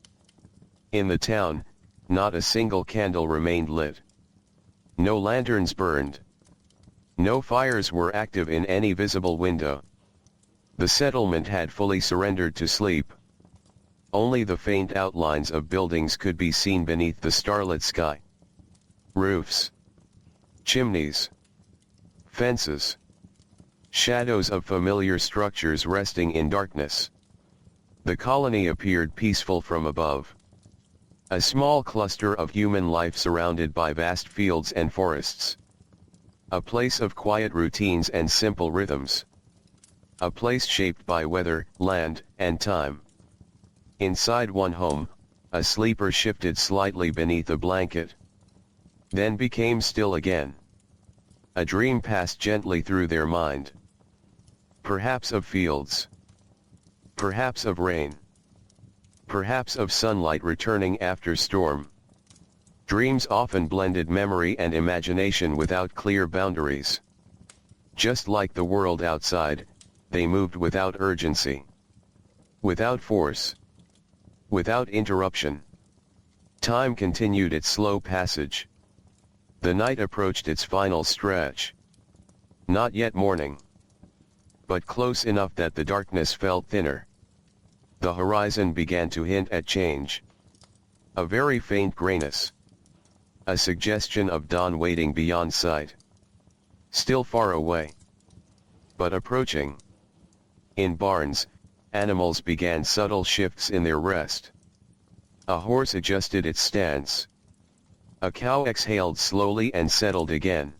In the town, not a single candle remained lit. No lanterns burned. No fires were active in any visible window. The settlement had fully surrendered to sleep. Only the faint outlines of buildings could be seen beneath the starlit sky. Roofs. Chimneys. Fences. Shadows of familiar structures resting in darkness. The colony appeared peaceful from above. A small cluster of human life surrounded by vast fields and forests. A place of quiet routines and simple rhythms. A place shaped by weather, land, and time. Inside one home, a sleeper shifted slightly beneath a blanket. Then became still again. A dream passed gently through their mind. Perhaps of fields. Perhaps of rain. Perhaps of sunlight returning after storm. Dreams often blended memory and imagination without clear boundaries. Just like the world outside, they moved without urgency. Without force. Without interruption. Time continued its slow passage. The night approached its final stretch. Not yet morning. But close enough that the darkness felt thinner. The horizon began to hint at change. A very faint grayness. A suggestion of dawn waiting beyond sight. Still far away. But approaching. In barns, animals began subtle shifts in their rest. A horse adjusted its stance. A cow exhaled slowly and settled again.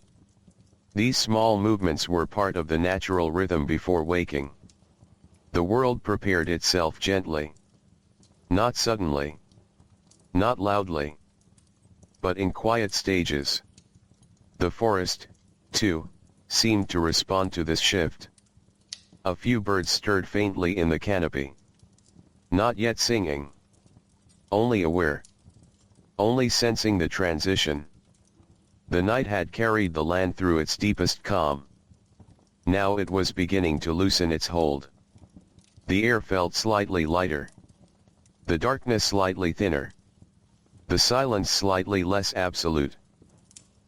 These small movements were part of the natural rhythm before waking. The world prepared itself gently. Not suddenly. Not loudly. But in quiet stages. The forest, too, seemed to respond to this shift. A few birds stirred faintly in the canopy. Not yet singing. Only aware. Only sensing the transition. The night had carried the land through its deepest calm. Now it was beginning to loosen its hold. The air felt slightly lighter. The darkness slightly thinner. The silence slightly less absolute.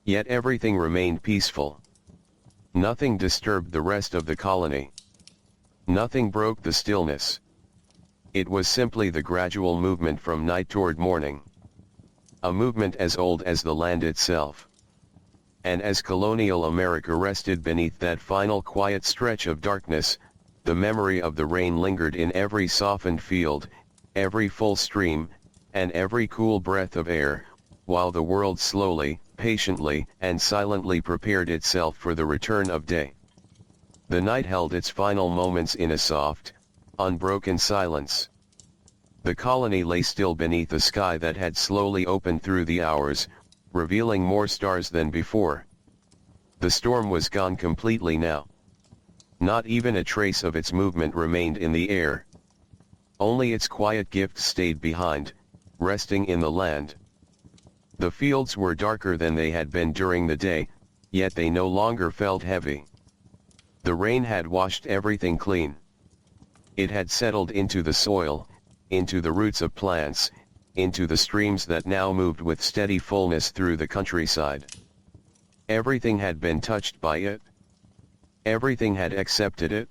Yet everything remained peaceful. Nothing disturbed the rest of the colony. Nothing broke the stillness. It was simply the gradual movement from night toward morning. A movement as old as the land itself. And as colonial America rested beneath that final quiet stretch of darkness, the memory of the rain lingered in every softened field, every full stream, and every cool breath of air, while the world slowly, patiently, and silently prepared itself for the return of day. The night held its final moments in a soft, unbroken silence. The colony lay still beneath a sky that had slowly opened through the hours, revealing more stars than before. The storm was gone completely now. Not even a trace of its movement remained in the air. Only its quiet gift stayed behind, resting in the land. The fields were darker than they had been during the day, yet they no longer felt heavy. The rain had washed everything clean. It had settled into the soil, into the roots of plants, into the streams that now moved with steady fullness through the countryside. Everything had been touched by it. Everything had accepted it.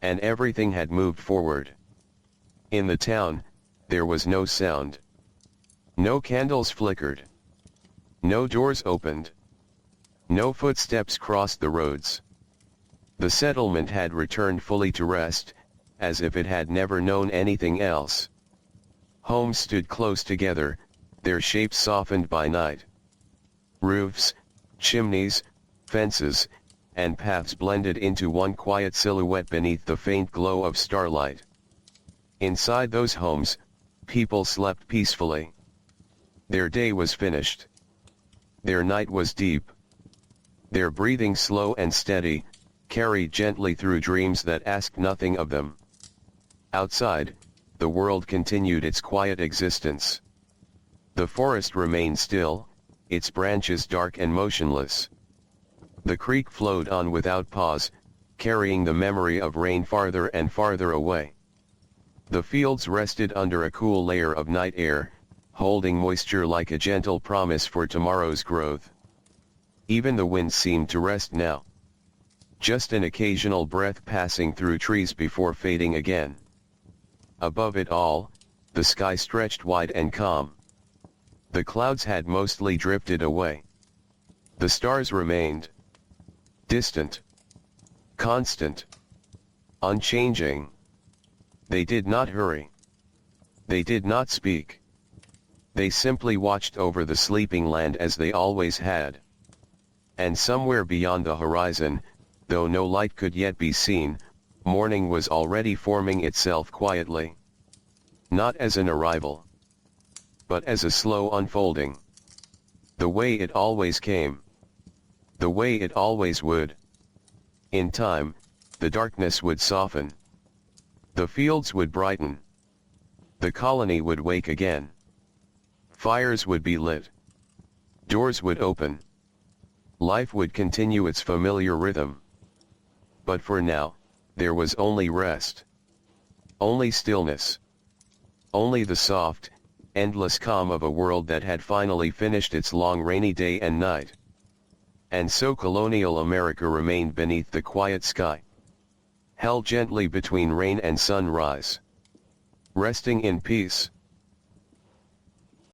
And everything had moved forward. In the town, there was no sound. No candles flickered. No doors opened. No footsteps crossed the roads. The settlement had returned fully to rest, as if it had never known anything else. Homes stood close together, their shapes softened by night. Roofs, Chimneys, fences, and paths blended into one quiet silhouette beneath the faint glow of starlight. Inside those homes, people slept peacefully. Their day was finished. Their night was deep. Their breathing slow and steady, carried gently through dreams that asked nothing of them. Outside, the world continued its quiet existence. The forest remained still, its branches dark and motionless. The creek flowed on without pause, carrying the memory of rain farther and farther away. The fields rested under a cool layer of night air, holding moisture like a gentle promise for tomorrow's growth. Even the wind seemed to rest now. Just an occasional breath passing through trees before fading again. Above it all, the sky stretched wide and calm. The clouds had mostly drifted away. The stars remained. Distant. Constant. Unchanging. They did not hurry. They did not speak. They simply watched over the sleeping land as they always had. And somewhere beyond the horizon, though no light could yet be seen, morning was already forming itself quietly. Not as an arrival, but as a slow unfolding. The way it always came. The way it always would. In time, the darkness would soften. The fields would brighten. The colony would wake again. Fires would be lit. Doors would open. Life would continue its familiar rhythm. But for now, there was only rest. Only stillness. Only the soft, endless calm of a world that had finally finished its long rainy day and night. And so colonial America remained beneath the quiet sky, held gently between rain and sunrise, resting in peace.